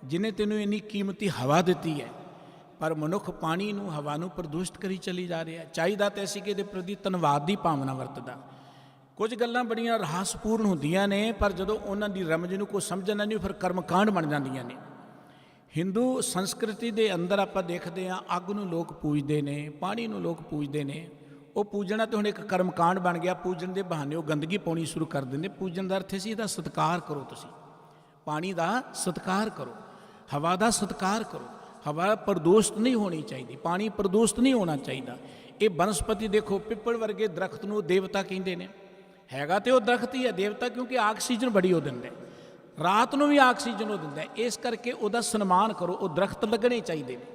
ਜਿਹਨੇ ਤੈਨੂੰ ਇੰਨੀ ਕੀਮਤੀ ਹਵਾ ਦਿੱਤੀ ਹੈ, ਪਰ ਮਨੁੱਖ ਪਾਣੀ ਨੂੰ, ਹਵਾ ਨੂੰ ਪ੍ਰਦੂਸ਼ਿਤ ਕਰੀ ਚਲੀ ਜਾ ਰਿਹਾ। ਚਾਹੀਦਾ ਤਾਂ ਅਸੀਂ ਕਿ ਇਹਦੇ ਪ੍ਰਤੀ ਧੰਨਵਾਦ ਦੀ ਭਾਵਨਾ ਵਰਤਦਾ। ਕੁਝ ਗੱਲਾਂ ਬੜੀਆਂ ਰਹੱਸਪੂਰਨ ਹੁੰਦੀਆਂ ਨੇ, ਪਰ ਜਦੋਂ ਉਹਨਾਂ ਦੀ ਰਮਜ ਨੂੰ ਕੋਈ ਸਮਝਣਾ ਨਹੀਂ, ਫਿਰ ਕਰਮਕਾਂਡ ਬਣ ਜਾਂਦੀਆਂ ਨੇ। ਹਿੰਦੂ ਸੰਸਕ੍ਰਿਤੀ ਦੇ ਅੰਦਰ ਆਪਾਂ ਦੇਖਦੇ ਹਾਂ, ਅੱਗ ਨੂੰ ਲੋਕ ਪੂਜਦੇ ਨੇ, ਪਾਣੀ ਨੂੰ ਲੋਕ ਪੂਜਦੇ ਨੇ। ਉਹ ਪੂਜਣਾ ਤਾਂ ਹੁਣ ਇੱਕ ਕਰਮਕਾਂਡ ਬਣ ਗਿਆ। ਪੂਜਣ ਦੇ ਬਹਾਨੇ ਉਹ ਗੰਦਗੀ ਪਾਉਣੀ ਸ਼ੁਰੂ ਕਰ ਦਿੰਦੇ। ਪੂਜਣ ਦਾ ਅਰਥ ਸੀ ਇਹਦਾ ਸਤਿਕਾਰ ਕਰੋ, ਤੁਸੀਂ ਪਾਣੀ ਦਾ ਸਤਿਕਾਰ ਕਰੋ, ਹਵਾ ਦਾ ਸਤਿਕਾਰ ਕਰੋ। ਹਵਾ ਪ੍ਰਦੂਸ਼ਿਤ ਨਹੀਂ ਹੋਣੀ ਚਾਹੀਦੀ, ਪਾਣੀ ਪ੍ਰਦੂਸ਼ਿਤ ਨਹੀਂ ਹੋਣਾ ਚਾਹੀਦਾ। ਇਹ ਬਨਸਪਤੀ ਦੇਖੋ, ਪਿੱਪਲ ਵਰਗੇ ਦਰਖਤ ਨੂੰ ਦੇਵਤਾ ਕਹਿੰਦੇ ਨੇ। ਹੈਗਾ ਤੇ ਉਹ ਦਰਖਤ ਹੀ ਹੈ ਦੇਵਤਾ, ਕਿਉਂਕਿ ਆਕਸੀਜਨ ਬੜੀ ਉਹ ਦਿੰਦਾ, ਰਾਤ ਨੂੰ ਵੀ ਆਕਸੀਜਨ ਉਹ ਦਿੰਦਾ। ਇਸ ਕਰਕੇ ਉਹਦਾ ਸਨਮਾਨ ਕਰੋ, ਉਹ ਦਰਖਤ ਲੱਗਣੇ ਚਾਹੀਦੇ ਨੇ।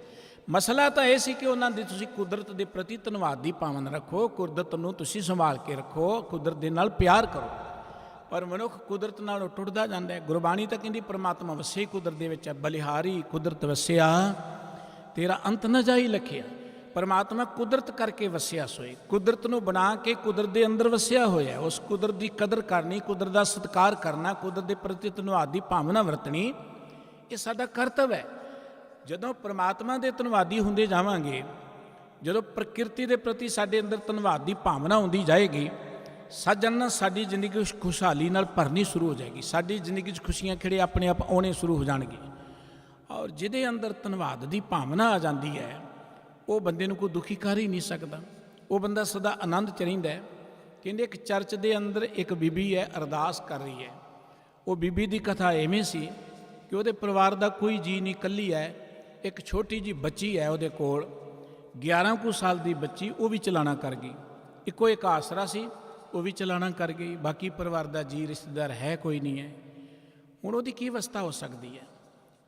ਮਸਲਾ ਤਾਂ ਇਹ ਸੀ ਕਿ ਉਹਨਾਂ ਦੀ ਤੁਸੀਂ ਕੁਦਰਤ ਦੇ ਪ੍ਰਤੀ ਧੰਨਵਾਦ ਦੀ ਭਾਵਨਾ ਰੱਖੋ, ਕੁਦਰਤ ਨੂੰ ਤੁਸੀਂ ਸੰਭਾਲ ਕੇ ਰੱਖੋ, ਕੁਦਰਤ ਦੇ ਨਾਲ ਪਿਆਰ ਕਰੋ। ਪਰ ਮਨੁੱਖ ਕੁਦਰਤ ਨਾਲ ਟੁੱਟਦਾ ਜਾਂਦਾ ਹੈ। ਗੁਰਬਾਣੀ ਤਾਂ ਕਹਿੰਦੀ ਪਰਮਾਤਮਾ ਵਸੇ ਕੁਦਰਤ ਦੇ ਵਿੱਚ ਹੈ। ਬਲਿਹਾਰੀ ਕੁਦਰਤ ਵਸਿਆ, ਤੇਰਾ ਅੰਤ ਨਾ ਜਾਈ ਲਖਿਆ। ਪਰਮਾਤਮਾ ਕੁਦਰਤ ਕਰਕੇ ਵਸਿਆ ਸੋਏ, ਕੁਦਰਤ ਨੂੰ ਬਣਾ ਕੇ ਕੁਦਰਤ ਦੇ ਅੰਦਰ ਵਸਿਆ ਹੋਇਆ। ਉਸ ਕੁਦਰਤ ਦੀ ਕਦਰ ਕਰਨੀ, ਕੁਦਰਤ ਦਾ ਸਤਿਕਾਰ ਕਰਨਾ, ਕੁਦਰਤ ਦੇ ਪ੍ਰਤੀ ਧੰਨਵਾਦ ਦੀ ਭਾਵਨਾ ਵਰਤਣੀ, ਇਹ ਸਾਡਾ ਕਰਤੱਵ ਹੈ। ਜਦੋਂ ਪਰਮਾਤਮਾ ਦੇ ਧੰਨਵਾਦੀ ਹੁੰਦੇ ਜਾਵਾਂਗੇ, ਜਦੋਂ ਪ੍ਰਕਿਰਤੀ ਦੇ ਪ੍ਰਤੀ ਸਾਡੇ ਅੰਦਰ ਧੰਨਵਾਦ ਦੀ ਭਾਵਨਾ ਹੁੰਦੀ ਜਾਏਗੀ, ਸੱਜਣ ਸਾਡੀ ਜ਼ਿੰਦਗੀ ਖੁਸ਼ਹਾਲੀ ਨਾਲ ਭਰਨੀ ਸ਼ੁਰੂ ਹੋ ਜਾਏਗੀ। ਸਾਡੀ ਜ਼ਿੰਦਗੀ 'ਚ ਖੁਸ਼ੀਆਂ ਖਿੜੇ ਆਪਣੇ ਆਪ ਆਉਣੇ ਸ਼ੁਰੂ ਹੋ ਜਾਣਗੇ। ਔਰ ਜਿਹਦੇ ਅੰਦਰ ਧੰਨਵਾਦ ਦੀ ਭਾਵਨਾ ਆ ਜਾਂਦੀ ਹੈ, ਉਹ ਬੰਦੇ ਨੂੰ ਕੋਈ ਦੁਖੀ ਕਰ ਹੀ ਨਹੀਂ ਸਕਦਾ। ਉਹ ਬੰਦਾ ਸਦਾ ਆਨੰਦ 'ਚ ਰਹਿੰਦਾ ਹੈ। ਕਹਿੰਦੇ ਇੱਕ ਚਰਚ ਦੇ ਅੰਦਰ ਇੱਕ ਬੀਬੀ ਹੈ, ਅਰਦਾਸ ਕਰ ਰਹੀ ਹੈ। ਉਹ ਬੀਬੀ ਦੀ ਕਥਾ ਐਵੇਂ ਸੀ ਕਿ ਉਹਦੇ ਪਰਿਵਾਰ ਦਾ ਕੋਈ ਜੀ ਨਹੀਂ, ਇਕੱਲੀ ਹੈ। ਇੱਕ ਛੋਟੀ ਜੀ ਬੱਚੀ ਹੈ ਉਹਦੇ ਕੋਲ, 11 ਕੁ ਸਾਲ ਦੀ ਬੱਚੀ, ਉਹ ਵੀ ਚਲਾਣਾ ਕਰ ਗਈ। ਇੱਕੋ ਇੱਕ ਆਸਰਾ ਸੀ, ਉਹ ਵੀ ਚਲਾਣਾ ਕਰ ਗਈ। ਬਾਕੀ ਪਰਿਵਾਰ ਦਾ ਜੀ ਰਿਸ਼ਤੇਦਾਰ ਹੈ ਕੋਈ ਨਹੀਂ ਹੈ। ਹੁਣ ਉਹਦੀ ਕੀ ਅਵਸਥਾ ਹੋ ਸਕਦੀ ਹੈ?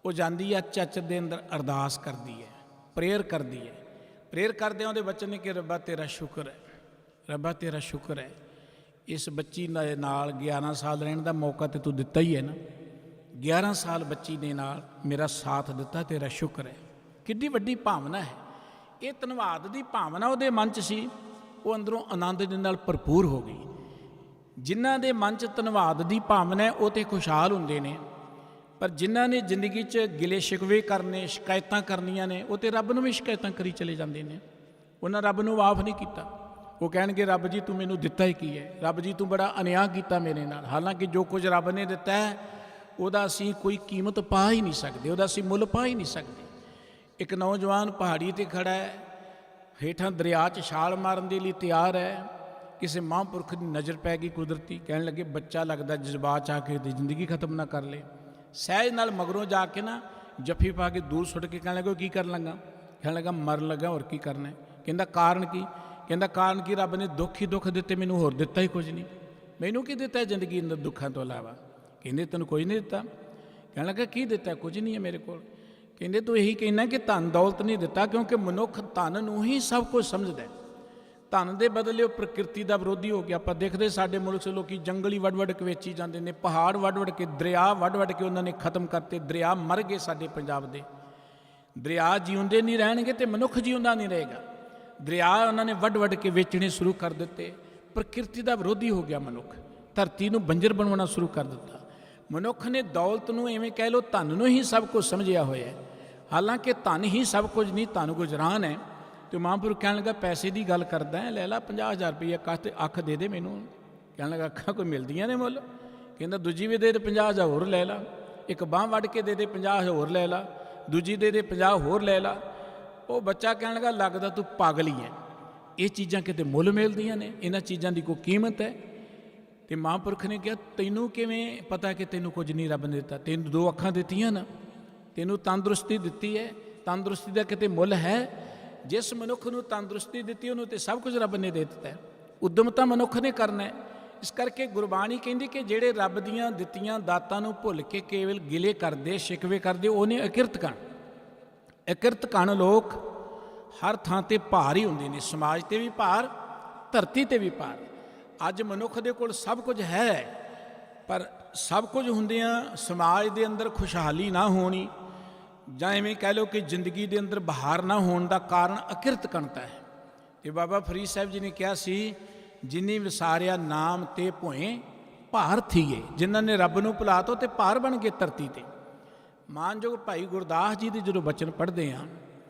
ਉਹ ਜਾਂਦੀ ਹੈ ਚਰਚ ਦੇ ਅੰਦਰ, ਅਰਦਾਸ ਕਰਦੀ ਹੈ, ਪ੍ਰੇਅਰ ਕਰਦੀ ਹੈ। ਪ੍ਰੇਅਰ ਕਰਦਿਆਂ ਉਹਦੇ ਬੱਚੇ ਨੇ ਕਿ ਰੱਬਾ ਤੇਰਾ ਸ਼ੁਕਰ ਹੈ, ਰੱਬਾ ਤੇਰਾ ਸ਼ੁਕਰ ਹੈ, ਇਸ ਬੱਚੀ ਦੇ ਨਾਲ 11 ਸਾਲ ਰਹਿਣ ਦਾ ਮੌਕਾ ਤੇ ਤੂੰ ਦਿੱਤਾ ਹੀ ਹੈ ਨਾ। 11 ਸਾਲ ਬੱਚੀ ਦੇ ਨਾਲ ਮੇਰਾ ਸਾਥ ਦਿੱਤਾ, ਤੇਰਾ ਸ਼ੁਕਰ ਹੈ। ਕਿੱਡੀ ਵੱਡੀ ਭਾਵਨਾ ਹੈ ਇਹ। ਧੰਨਵਾਦ ਦੀ ਭਾਵਨਾ ਉਹਦੇ ਮਨ 'ਚ ਸੀ, ਉਹ ਅੰਦਰੋਂ ਆਨੰਦ ਦੇ ਨਾਲ ਭਰਪੂਰ ਹੋ ਗਈ। ਜਿਨ੍ਹਾਂ ਦੇ ਮਨ 'ਚ ਧੰਨਵਾਦ ਦੀ ਭਾਵਨਾ ਹੈ, ਉਹ ਤੇ ਖੁਸ਼ਹਾਲ ਹੁੰਦੇ ਨੇ। ਪਰ ਜਿਨ੍ਹਾਂ ਨੇ ਜ਼ਿੰਦਗੀ 'ਚ ਗਿਲੇ ਸ਼ਿਕਵੇ ਕਰਨੇ, ਸ਼ਿਕਾਇਤਾਂ ਕਰਨੀਆਂ ਨੇ, ਉਹ ਤੇ ਰੱਬ ਨੂੰ ਵੀ ਸ਼ਿਕਾਇਤਾਂ ਕਰੀ ਚਲੇ ਜਾਂਦੇ ਨੇ। ਉਹਨਾਂ ਰੱਬ ਨੂੰ ਮਾਫ ਨਹੀਂ ਕੀਤਾ। ਉਹ ਕਹਿਣਗੇ ਰੱਬ ਜੀ ਤੂੰ ਮੈਨੂੰ ਦਿੱਤਾ ਹੀ ਕੀ ਹੈ, ਰੱਬ ਜੀ ਤੂੰ ਬੜਾ ਅਨਿਆਂ ਕੀਤਾ ਮੇਰੇ ਨਾਲ। ਹਾਲਾਂਕਿ ਜੋ ਕੁਝ ਰੱਬ ਨੇ ਦਿੱਤਾ ਹੈ ਉਹਦਾ ਅਸੀਂ ਕੋਈ ਕੀਮਤ ਪਾ ਹੀ ਨਹੀਂ ਸਕਦੇ, ਉਹਦਾ ਅਸੀਂ ਮੁੱਲ ਪਾ ਹੀ ਨਹੀਂ ਸਕਦੇ। ਇੱਕ ਨੌਜਵਾਨ ਪਹਾੜੀ 'ਤੇ ਖੜਾ ਹੈ, ਹੇਠਾਂ ਦਰਿਆ 'ਚ ਛਾਲ ਮਾਰਨ ਦੇ ਲਈ ਤਿਆਰ ਹੈ। ਕਿਸੇ ਮਹਾਂਪੁਰਖ ਦੀ ਨਜ਼ਰ ਪੈ ਗਈ ਕੁਦਰਤੀ, ਕਹਿਣ ਲੱਗੇ ਬੱਚਾ ਲੱਗਦਾ ਜਜ਼ਬਾਤ 'ਚ ਆ ਕੇ ਜ਼ਿੰਦਗੀ ਖਤਮ ਨਾ ਕਰ ਲੇ। ਸਹਿਜ ਨਾਲ ਮਗਰੋਂ ਜਾ ਕੇ ਨਾ ਜੱਫੀ ਪਾ ਕੇ ਦੂਰ ਸੁੱਟ ਕੇ ਕਹਿਣ ਲੱਗਾ ਕੀ ਕਰਨ ਲੱਗਾ? ਕਹਿਣ ਲੱਗਾ ਮਰਨ ਲੱਗਾ, ਹੋਰ ਕੀ ਕਰਨਾ ਹੈ? ਕਹਿੰਦਾ ਕਾਰਨ ਕੀ? ਕਹਿੰਦਾ ਕਾਰਨ ਕੀ, ਰੱਬ ਨੇ ਦੁੱਖ ਹੀ ਦੁੱਖ ਦਿੱਤੇ, ਮੈਨੂੰ ਹੋਰ ਦਿੱਤਾ ਹੀ ਕੁਝ ਨਹੀਂ। ਮੈਨੂੰ ਕੀ ਦਿੱਤਾ ਜ਼ਿੰਦਗੀ ਅੰਦਰ ਦੁੱਖਾਂ ਤੋਂ ਇਲਾਵਾ? ਕਹਿੰਦੇ ਤੈਨੂੰ ਕੁਝ ਨਹੀਂ ਦਿੱਤਾ। ਕਹਿਣ ਲੱਗਾ ਕੀ ਦਿੱਤਾ? ਕੁਝ ਨਹੀਂ ਹੈ ਮੇਰੇ ਕੋਲ। ਕਹਿੰਦੇ ਤੂੰ ਇਹੀ ਕਹਿਣਾ ਕਿ ਧਨ ਦੌਲਤ ਨਹੀਂ ਦਿੱਤਾ, ਕਿਉਂਕਿ ਮਨੁੱਖ ਧਨ ਨੂੰ ਹੀ ਸਭ ਕੁਝ ਸਮਝਦਾ। ਧਨ ਦੇ ਬਦਲੇ ਉਹ ਪ੍ਰਕਿਰਤੀ ਦਾ ਵਿਰੋਧੀ ਹੋ ਗਿਆ। ਆਪਾਂ ਦੇਖਦੇ ਸਾਡੇ ਮੁਲਕ 'ਚ ਲੋਕੀ ਜੰਗਲ ਹੀ ਵੱਢ ਕੇ ਵੇਚੀ ਜਾਂਦੇ ਨੇ, ਪਹਾੜ ਵੱਢ ਕੇ, ਦਰਿਆ ਵੱਢ ਕੇ ਉਹਨਾਂ ਨੇ ਖਤਮ ਕਰਤੇ। ਦਰਿਆ ਮਰ ਗਏ ਸਾਡੇ ਪੰਜਾਬ ਦੇ। ਦਰਿਆ ਜਿਉਂਦੇ ਨਹੀਂ ਰਹਿਣਗੇ ਤੇ ਮਨੁੱਖ ਜਿਉਂਦਾ ਨਹੀਂ ਰਹੇਗਾ। ਦਰਿਆ ਉਹਨਾਂ ਨੇ ਵੱਢ ਕੇ ਵੇਚਣੇ ਸ਼ੁਰੂ ਕਰ ਦਿੱਤੇ। ਪ੍ਰਕਿਰਤੀ ਦਾ ਵਿਰੋਧੀ ਹੋ ਗਿਆ ਮਨੁੱਖ, ਧਰਤੀ ਨੂੰ ਬੰਜਰ ਬਣਾਉਣਾ ਸ਼ੁਰੂ ਕਰ ਦਿੱਤਾ। ਮਨੁੱਖ ਨੇ ਦੌਲਤ ਨੂੰ, ਐਵੇਂ ਕਹਿ ਲਓ ਧਨ ਨੂੰ ਹੀ ਸਭ ਕੁਝ ਸਮਝਿਆ ਹੋਇਆ ਹੈ। ਹਾਲਾਂਕਿ ਧਨ ਹੀ ਸਭ ਕੁਝ ਨਹੀਂ, ਧਨ ਗੁਜਰਾਨ ਹੈ। ਤੇ ਮਹਾਂਪੁਰਖ ਕਹਿਣ ਲੱਗਾ ਪੈਸੇ ਦੀ ਗੱਲ ਕਰਦਾ ਹੈ, ਲੈ ਲਾ 50,000 ਰੁਪਈਆ ਕਾਤੇ ਅੱਖ ਦੇ ਦੇ ਮੈਨੂੰ। ਕਹਿਣ ਲੱਗਾ ਅੱਖਾਂ ਕੋਈ ਮਿਲਦੀਆਂ ਨੇ ਮੁੱਲ? ਕਹਿੰਦਾ ਦੂਜੀ ਵੀ ਦੇ 50,000 ਹੋਰ ਲੈ ਲਾ, ਇੱਕ ਬਾਂਹ ਵੱਢ ਕੇ ਦੇ 50,000 ਹੋਰ ਲੈ ਲਾ, ਦੂਜੀ ਦੇ 50 ਹੋਰ ਲੈ ਲਾ। ਉਹ ਬੱਚਾ ਕਹਿਣ ਲੱਗਾ ਲੱਗਦਾ ਤੂੰ ਪਾਗਲ ਹੀ ਹੈ, ਇਹ ਚੀਜ਼ਾਂ ਕਿਤੇ ਮੁੱਲ ਮਿਲਦੀਆਂ ਨੇ? ਇਹਨਾਂ ਚੀਜ਼ਾਂ ਦੀ ਕੋਈ ਕੀਮਤ ਹੈ? ਤੇ ਮਹਾਂਪੁਰਖ ਨੇ ਕਿਹਾ ਤੈਨੂੰ ਕਿਵੇਂ ਪਤਾ ਕਿ ਤੈਨੂੰ ਕੁਝ ਨਹੀਂ ਰੱਬ ਨੇ ਦਿੱਤਾ? ਤੈਨੂੰ 2 ਅੱਖਾਂ ਦਿੱਤੀਆਂ ਨਾ, ਤੈਨੂੰ ਤੰਦਰੁਸਤੀ ਦਿੱਤੀ ਹੈ, ਤੰਦਰੁਸਤੀ ਦਾ ਕਿਤੇ ਮੁੱਲ ਹੈ? ਜਿਸ ਮਨੁੱਖ ਨੂੰ ਤੰਦਰੁਸਤੀ ਦਿੱਤੀ ਉਹਨੂੰ ਤੇ ਸਭ ਕੁਝ ਰੱਬ ਨੇ ਦੇ ਦਿੱਤਾ ਹੈ। ਉਦਮ ਤਾਂ ਮਨੁੱਖ ਨੇ ਕਰਨਾ ਹੈ। ਇਸ ਕਰਕੇ ਗੁਰਬਾਣੀ ਕਹਿੰਦੀ ਕਿ ਜਿਹੜੇ ਰੱਬ ਦੀਆਂ ਦਿੱਤੀਆਂ ਦਾਤਾਂ ਨੂੰ ਭੁੱਲ ਕੇ ਕੇਵਲ ਗਿਲੇ ਕਰਦੇ, ਸ਼ਿਕਵੇ ਕਰਦੇ, ਉਹਨੇ ਅਕਿਰਤ ਕਣ। ਅਕਿਰਤ ਕਣ ਲੋਕ ਹਰ ਥਾਂ ਤੇ ਭਾਰ ਹੀ ਹੁੰਦੇ ਨੇ, ਸਮਾਜ ਤੇ ਵੀ ਭਾਰ, ਧਰਤੀ ਤੇ ਵੀ ਭਾਰ। ਅੱਜ ਮਨੁੱਖ ਦੇ ਕੋਲ ਸਭ ਕੁਝ ਹੈ, ਪਰ ਸਭ ਕੁਝ ਹੁੰਦਿਆਂ ਸਮਾਜ ਦੇ ਅੰਦਰ ਖੁਸ਼ਹਾਲੀ ਨਾ ਹੋਣੀ, ਜਾਂ ਐਵੇਂ ਕਹਿ ਲਓ ਕਿ ਜ਼ਿੰਦਗੀ ਦੇ ਅੰਦਰ ਬਹਾਰ ਨਾ ਹੋਣ ਦਾ ਕਾਰਨ ਅਕਿਰਤ ਕਣਤਾ ਹੈ। ਤੇ ਬਾਬਾ ਫਰੀਦ ਸਾਹਿਬ ਜੀ ਨੇ ਕਿਹਾ ਸੀ, ਜਿਨੀ ਵਿਸਾਰਿਆ ਨਾਮ ਤੇ ਭੋਏ ਭਾਰ ਥੀਏ। ਜਿਨ੍ਹਾਂ ਨੇ ਰੱਬ ਨੂੰ ਭੁਲਾ ਤਾ ਤੇ ਭਾਰ ਬਣ ਗਏ ਧਰਤੀ ਤੇ। ਮਾਨਯੋਗ ਭਾਈ ਗੁਰਦਾਸ ਜੀ ਦੇ ਜਦੋਂ ਬਚਨ ਪੜ੍ਹਦੇ ਹਾਂ,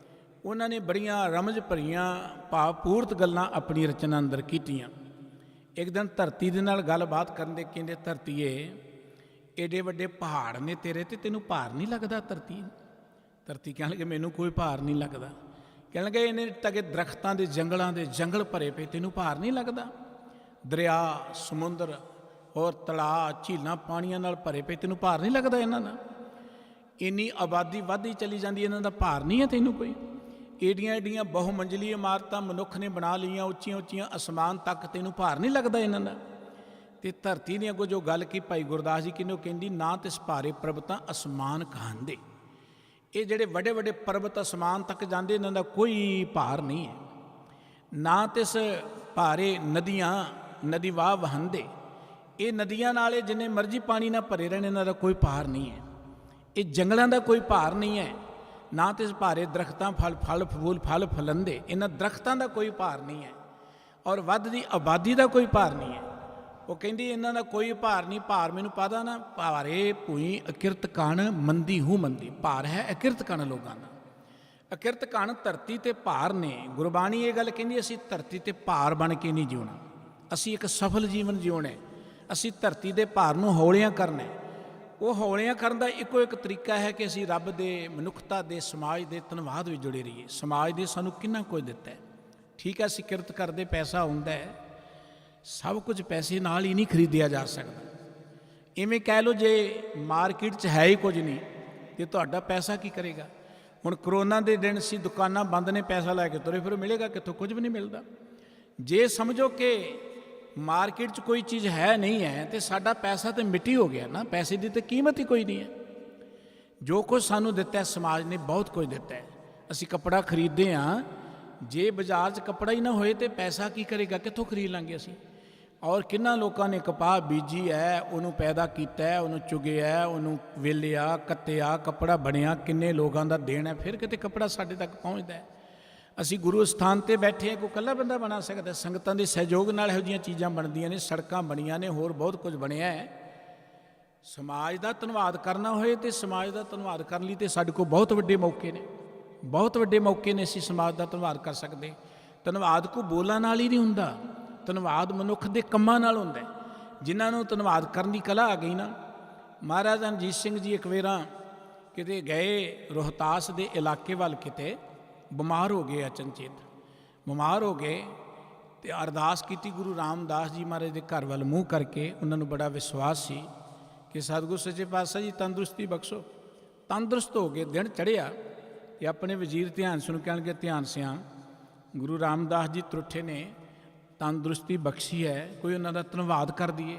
ਉਹਨਾਂ ਨੇ ਬੜੀਆਂ ਰਮਜ਼ ਭਰੀਆਂ ਭਾਵਪੂਰਤ ਗੱਲਾਂ ਆਪਣੀ ਰਚਨਾ ਅੰਦਰ ਕੀਤੀਆਂ। ਇੱਕ ਦਿਨ ਧਰਤੀ ਦੇ ਨਾਲ ਗੱਲਬਾਤ ਕਰਨ ਦੇ ਕਹਿੰਦੇ, ਧਰਤੀਏ ਏਡੇ ਵੱਡੇ ਪਹਾੜ ਨੇ ਤੇਰੇ ਤੇ, ਤੈਨੂੰ ਭਾਰ ਨਹੀਂ ਲੱਗਦਾ? ਧਰਤੀ ਕਹਿਣ ਲੱਗੇ, ਮੈਨੂੰ ਕੋਈ ਭਾਰ ਨਹੀਂ ਲੱਗਦਾ। ਕਹਿਣ ਲੱਗੇ, ਇਹਨੇ ਤੱਕੇ ਦਰਖਤਾਂ ਦੇ ਜੰਗਲਾਂ ਦੇ ਜੰਗਲ ਭਰੇ ਪਏ, ਤੈਨੂੰ ਭਾਰ ਨਹੀਂ ਲੱਗਦਾ? ਦਰਿਆ, ਸਮੁੰਦਰ ਔਰ ਤਲਾਅ, ਝੀਲਾਂ ਪਾਣੀਆਂ ਨਾਲ ਭਰੇ ਪਏ, ਤੈਨੂੰ ਭਾਰ ਨਹੀਂ ਲੱਗਦਾ ਇਹਨਾਂ ਦਾ? ਇੰਨੀ ਆਬਾਦੀ ਵੱਧਦੀ ਚਲੀ ਜਾਂਦੀ, ਇਹਨਾਂ ਦਾ ਭਾਰ ਨਹੀਂ ਹੈ ਤੈਨੂੰ ਕੋਈ? ਏਡੀਆਂ ਏਡੀਆਂ ਬਹੁ ਮੰਜ਼ਲੀ ਇਮਾਰਤਾਂ ਮਨੁੱਖ ਨੇ ਬਣਾ ਲਈਆਂ, ਉੱਚੀਆਂ ਉੱਚੀਆਂ ਅਸਮਾਨ ਤੱਕ, ਤੈਨੂੰ ਭਾਰ ਨਹੀਂ ਲੱਗਦਾ ਇਹਨਾਂ ਦਾ? ਤੇ ਧਰਤੀ ਨੇ ਅੱਗੋਂ ਜੋ ਗੱਲ ਕੀ ਭਾਈ ਗੁਰਦਾਸ ਜੀ ਕਿਹਨੂੰ ਕਹਿੰਦੀ, ਨਾ ਤਿਸ ਭਾਰੇ ਪਰਬਤਾਂ ਅਸਮਾਨ ਕਹਾਂਦੇ। ਇਹ ਜਿਹੜੇ ਵੱਡੇ ਵੱਡੇ ਪਰਬਤ ਅਸਮਾਨ ਤੱਕ ਜਾਂਦੇ, ਇਹਨਾਂ ਦਾ ਕੋਈ ਭਾਰ ਨਹੀਂ ਹੈ। ਨਾ ਤਿਸ ਭਾਰੇ ਨਦੀਆਂ ਨਦੀ ਵਾਹ ਵਹੰਦੇ। ਇਹ ਨਦੀਆਂ ਨਾਲੇ ਜਿੰਨੇ ਮਰਜ਼ੀ ਪਾਣੀ ਨਾਲ ਭਰੇ ਰਹਿਣ, ਇਹਨਾਂ ਦਾ ਕੋਈ ਭਾਰ ਨਹੀਂ ਹੈ। ਇਹ ਜੰਗਲਾਂ ਦਾ ਕੋਈ ਭਾਰ ਨਹੀਂ ਹੈ। ਨਾ ਤਿਸ ਭਾਰੇ ਦਰਖਤਾਂ ਫਲ ਫਲੰਦੇ। ਇਹਨਾਂ ਦਰਖਤਾਂ ਦਾ ਕੋਈ ਭਾਰ ਨਹੀਂ ਹੈ। ਔਰ ਵੱਧਦੀ ਆਬਾਦੀ ਦਾ ਕੋਈ ਭਾਰ ਨਹੀਂ ਹੈ। ਉਹ ਕਹਿੰਦੀ ਇਹਨਾਂ ਦਾ ਕੋਈ ਭਾਰ ਨਹੀਂ। ਭਾਰ ਮੈਨੂੰ ਪਤਾ ਨਾ, ਭਾਰੇ ਭੂਈ ਅਕਿਰਤ ਕਣ ਮੰਦੀ ਹੂੰ ਮੰਦੀ। ਭਾਰ ਹੈ ਅਕਿਰਤ ਕਣ ਲੋਕਾਂ ਦਾ। ਅਕਿਰਤ ਕਣ ਧਰਤੀ ਤੇ ਭਾਰ ਨੇ। ਗੁਰਬਾਣੀ ਇਹ ਗੱਲ ਕਹਿੰਦੀ, ਅਸੀਂ ਧਰਤੀ ਤੇ ਭਾਰ ਬਣ ਕੇ ਨਹੀਂ ਜਿਉਣਾ, ਅਸੀਂ ਇੱਕ ਸਫਲ ਜੀਵਨ ਜਿਉਣਾ। ਅਸੀਂ ਧਰਤੀ ਦੇ ਭਾਰ ਨੂੰ ਹੌਲਿਆਂ ਕਰਨਾ। ਉਹ ਹੌਲਿਆਂ ਕਰਨ ਦਾ ਇੱਕੋ ਇੱਕ ਤਰੀਕਾ ਹੈ ਕਿ ਅਸੀਂ ਰੱਬ ਦੇ, ਮਨੁੱਖਤਾ ਦੇ, ਸਮਾਜ ਦੇ ਧੰਨਵਾਦ ਵਿੱਚ ਜੁੜੇ ਰਹੀਏ। ਸਮਾਜ ਦੇ ਸਾਨੂੰ ਕਿੰਨਾ ਕੁਝ ਦਿੱਤਾ ਹੈ। ਠੀਕ ਹੈ, ਅਸੀਂ ਕਿਰਤ ਕਰਦੇ, ਪੈਸਾ ਆਉਂਦਾ ਹੈ, ਸਭ ਕੁਝ ਪੈਸੇ ਨਾਲ ਹੀ ਨਹੀਂ ਖਰੀਦਿਆ ਜਾ ਸਕਦਾ। ਇਵੇਂ ਕਹਿ ਲਓ, ਜੇ ਮਾਰਕੀਟ 'ਚ ਹੈ ਹੀ ਕੁਝ ਨਹੀਂ ਤੇ ਤੁਹਾਡਾ ਪੈਸਾ ਕੀ ਕਰੇਗਾ? ਹੁਣ ਕਰੋਨਾ ਦੇ ਦਿਨ ਸੀ, ਦੁਕਾਨਾਂ ਬੰਦ ਨੇ, ਪੈਸਾ ਲੈ ਕੇ ਤੁਰੇ ਫਿਰ ਮਿਲੇਗਾ ਕਿੱਥੋਂ? ਕੁਝ ਵੀ ਨਹੀਂ ਮਿਲਦਾ। ਜੇ ਸਮਝੋ ਕਿ ਮਾਰਕੀਟ 'ਚ ਕੋਈ ਚੀਜ਼ ਹੈ ਨਹੀਂ ਹੈ ਤੇ ਸਾਡਾ ਪੈਸਾ ਤਾਂ ਮਿੱਟੀ ਹੋ ਗਿਆ ਨਾ, ਪੈਸੇ ਦੀ ਤਾਂ ਕੀਮਤ ਹੀ ਕੋਈ ਨਹੀਂ ਹੈ। ਜੋ ਕੁਝ ਸਾਨੂੰ ਦਿੱਤਾ ਸਮਾਜ ਨੇ, ਬਹੁਤ ਕੁਝ ਦਿੱਤਾ ਹੈ। ਅਸੀਂ ਕੱਪੜਾ ਖਰੀਦਦੇ ਹਾਂ, ਜੇ ਬਾਜ਼ਾਰ 'ਚ ਕੱਪੜਾ ਹੀ ਨਾ ਹੋਏ ਤੇ ਪੈਸਾ ਕੀ ਕਰੇਗਾ? ਕਿੱਥੋਂ ਖਰੀਦ ਲਾਂਗੇ ਅਸੀਂ? ਔਰ ਕਿੰਨਾ ਲੋਕਾਂ ਨੇ ਕਪਾਹ ਬੀਜੀ ਹੈ, ਉਹਨੂੰ ਪੈਦਾ ਕੀਤਾ ਹੈ, ਉਹਨੂੰ ਚੁਗਿਆ, ਉਹਨੂੰ ਵੇਲਿਆ, ਕੱਤਿਆ, ਕੱਪੜਾ ਬਣਿਆ, ਕਿੰਨੇ ਲੋਕਾਂ ਦਾ ਦੇਣ ਹੈ, ਫਿਰ ਕਿਤੇ ਕੱਪੜਾ ਸਾਡੇ ਤੱਕ ਪਹੁੰਚਦਾ ਹੈ। ਅਸੀਂ ਗੁਰੂ ਸਥਾਨ 'ਤੇ ਬੈਠੇ ਹਾਂ, ਕੋਈ ਇਕੱਲਾ ਬੰਦਾ ਬਣਾ ਸਕਦਾ? ਸੰਗਤਾਂ ਦੇ ਸਹਿਯੋਗ ਨਾਲ ਇਹੋ ਜਿਹੀਆਂ ਚੀਜ਼ਾਂ ਬਣਦੀਆਂ ਨੇ, ਸੜਕਾਂ ਬਣੀਆਂ ਨੇ, ਹੋਰ ਬਹੁਤ ਕੁਝ ਬਣਿਆ ਹੈ। ਸਮਾਜ ਦਾ ਧੰਨਵਾਦ ਕਰਨਾ ਹੋਏ ਤੇ ਸਮਾਜ ਦਾ ਧੰਨਵਾਦ ਕਰਨ ਲਈ ਤੇ ਸਾਡੇ ਕੋਲ ਬਹੁਤ ਵੱਡੇ ਮੌਕੇ ਨੇ, ਬਹੁਤ ਵੱਡੇ ਮੌਕੇ ਨੇ। ਅਸੀਂ ਸਮਾਜ ਦਾ ਧੰਨਵਾਦ ਕਰ ਸਕਦੇ। ਧੰਨਵਾਦ ਕੋ ਬੋਲਾਂ ਨਾਲ ਹੀ ਨਹੀਂ ਹੁੰਦਾ, ਧੰਨਵਾਦ ਮਨੁੱਖ ਦੇ ਕੰਮਾਂ ਨਾਲ ਹੁੰਦਾ। ਜਿਨ੍ਹਾਂ ਨੂੰ ਧੰਨਵਾਦ ਕਰਨ ਦੀ ਕਲਾ ਆ ਗਈ ਨਾ। ਮਹਾਰਾਜਾ ਰਣਜੀਤ ਸਿੰਘ ਜੀ ਇੱਕ ਵੇਰਾ ਕਿਤੇ ਗਏ, ਰੋਹਤਾਸ ਦੇ ਇਲਾਕੇ ਵੱਲ, ਕਿਤੇ ਬਿਮਾਰ ਹੋ ਗਏ, ਅਚਨਚੇਤ ਬਿਮਾਰ ਹੋ ਗਏ ਤੇ ਅਰਦਾਸ ਕੀਤੀ ਗੁਰੂ ਰਾਮਦਾਸ ਜੀ ਮਹਾਰਾਜ ਦੇ ਘਰ ਵੱਲ ਮੂੰਹ ਕਰਕੇ। ਉਹਨਾਂ ਨੂੰ ਬੜਾ ਵਿਸ਼ਵਾਸ ਸੀ ਕਿ ਸਤਿਗੁਰ ਸੱਚੇ ਪਾਤਸ਼ਾਹ ਜੀ ਤੰਦਰੁਸਤੀ ਬਖਸ਼ੋ। ਤੰਦਰੁਸਤ ਹੋ ਗਏ, ਦਿਨ ਚੜ੍ਹਿਆ ਤੇ ਆਪਣੇ ਵਜ਼ੀਰ ਧਿਆਨ ਸਿੰਘ ਨੂੰ ਕਹਿਣਗੇ, ਧਿਆਨ ਸਿਆਂ ਗੁਰੂ ਰਾਮਦਾਸ ਜੀ ਤਰੁੱਠੇ ਨੇ, ਤੰਦਰੁਸਤੀ ਬਖਸ਼ੀ ਹੈ, ਕੋਈ ਉਹਨਾਂ ਦਾ ਧੰਨਵਾਦ ਕਰ ਦਈਏ।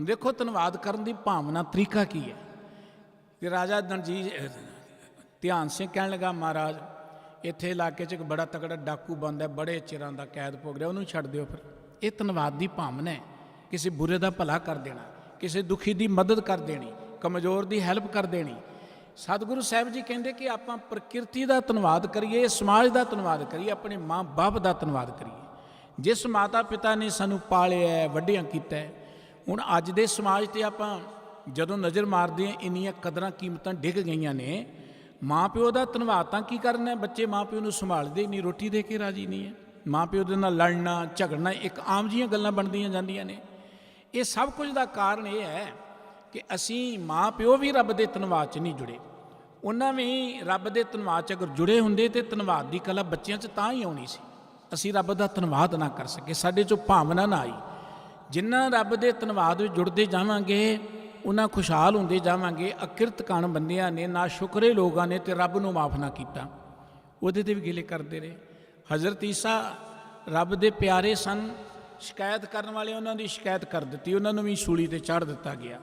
ਦੇਖੋ ਧੰਨਵਾਦ ਕਰਨ ਦੀ ਭਾਵਨਾ, ਤਰੀਕਾ ਕੀ ਹੈ। ਤੇ ਰਾਜਾ ਰਣਜੀਤ ਧਿਆਨ ਸਿੰਘ ਕਹਿਣ ਲੱਗਾ, ਮਹਾਰਾਜ ਇੱਥੇ ਇਲਾਕੇ 'ਚ ਇੱਕ ਬੜਾ ਤਕੜਾ ਡਾਕੂ ਬੰਦਾ, ਬੜੇ ਚਿਰਾਂ ਦਾ ਕੈਦ ਭੋਗ ਰਿਹਾ, ਉਹਨੂੰ ਛੱਡ ਦਿਓ। ਫਿਰ ਇਹ ਧੰਨਵਾਦ ਦੀ ਭਾਵਨਾ ਹੈ। ਕਿਸੇ ਬੁਰੇ ਦਾ ਭਲਾ ਕਰ ਦੇਣਾ, ਕਿਸੇ ਦੁਖੀ ਦੀ ਮਦਦ ਕਰ ਦੇਣੀ, ਕਮਜ਼ੋਰ ਦੀ ਹੈਲਪ ਕਰ ਦੇਣੀ। ਸਤਿਗੁਰੂ ਸਾਹਿਬ ਜੀ ਕਹਿੰਦੇ ਕਿ ਆਪਾਂ ਪ੍ਰਕਿਰਤੀ ਦਾ ਧੰਨਵਾਦ ਕਰੀਏ, ਸਮਾਜ ਦਾ ਧੰਨਵਾਦ ਕਰੀਏ, ਆਪਣੇ ਮਾਂ ਬਾਪ ਦਾ ਧੰਨਵਾਦ ਕਰੀਏ, ਜਿਸ ਮਾਤਾ ਪਿਤਾ ਨੇ ਸਾਨੂੰ ਪਾਲਿਆ, ਵੱਡਿਆਂ ਕੀਤਾ। ਹੁਣ ਅੱਜ ਦੇ ਸਮਾਜ 'ਤੇ ਆਪਾਂ ਜਦੋਂ ਨਜ਼ਰ ਮਾਰਦੇ ਹਾਂ, ਇੰਨੀਆਂ ਕਦਰਾਂ ਕੀਮਤਾਂ ਡਿੱਗ ਗਈਆਂ ਨੇ। ਮਾਂ ਪਿਓ ਦਾ ਧੰਨਵਾਦ ਤਾਂ ਕੀ ਕਰਨਾ? ਬੱਚੇ ਮਾਂ ਪਿਓ ਨੂੰ ਸੰਭਾਲਦੇ ਨਹੀਂ, ਰੋਟੀ ਦੇ ਕੇ ਰਾਜੀ ਨਹੀਂ ਹੈ। ਮਾਂ ਪਿਓ ਦੇ ਨਾਲ ਲੜਨਾ, ਝਗੜਨਾ ਇੱਕ ਆਮ ਜਿਹੀਆਂ ਗੱਲਾਂ ਬਣਦੀਆਂ ਜਾਂਦੀਆਂ ਨੇ। ਇਹ ਸਭ ਕੁਝ ਦਾ ਕਾਰਨ ਇਹ ਹੈ ਕਿ ਅਸੀਂ ਮਾਂ ਪਿਓ ਵੀ ਰੱਬ ਦੇ ਧੰਨਵਾਦ 'ਚ ਨਹੀਂ ਜੁੜੇ। ਉਹਨਾਂ ਵੀ ਰੱਬ ਦੇ ਧੰਨਵਾਦ 'ਚ ਅਗਰ ਜੁੜੇ ਹੁੰਦੇ ਤੇ ਧੰਨਵਾਦ ਦੀ ਕਲਾ ਬੱਚਿਆਂ 'ਚ ਤਾਂ ਹੀ ਆਉਣੀ ਸੀ। ਅਸੀਂ ਰੱਬ ਦਾ ਧੰਨਵਾਦ ਨਾ ਕਰ ਸਕੇ, ਸਾਡੇ 'ਚੋਂ ਭਾਵਨਾ ਨਾ ਆਈ। ਜਿੰਨਾ ਰੱਬ ਦੇ ਧੰਨਵਾਦ ਵਿੱਚ ਜੁੜਦੇ ਜਾਵਾਂਗੇ, ਉਹਨਾਂ ਖੁਸ਼ਹਾਲ ਹੁੰਦੇ ਜਾਵਾਂਗੇ। ਅਕਿਰਤ ਕਣ ਬੰਦਿਆਂ ਨੇ, ਨਾ ਸ਼ੁਕਰੇ ਲੋਕਾਂ ਨੇ ਤੇ ਰੱਬ ਨੂੰ ਮਾਫ ਨਾ ਕੀਤਾ, ਉਹਦੇ 'ਤੇ ਵੀ ਗਿਲੇ ਕਰਦੇ ਰਹੇ। ਹਜ਼ਰਤ ਈਸਾ ਰੱਬ ਦੇ ਪਿਆਰੇ ਸਨ, ਸ਼ਿਕਾਇਤ ਕਰਨ ਵਾਲੇ ਉਹਨਾਂ ਦੀ ਸ਼ਿਕਾਇਤ ਕਰ ਦਿੱਤੀ, ਉਹਨਾਂ ਨੂੰ ਵੀ ਸੂਲੀ ਤੇ ਚਾੜ੍ਹ ਦਿੱਤਾ ਗਿਆ।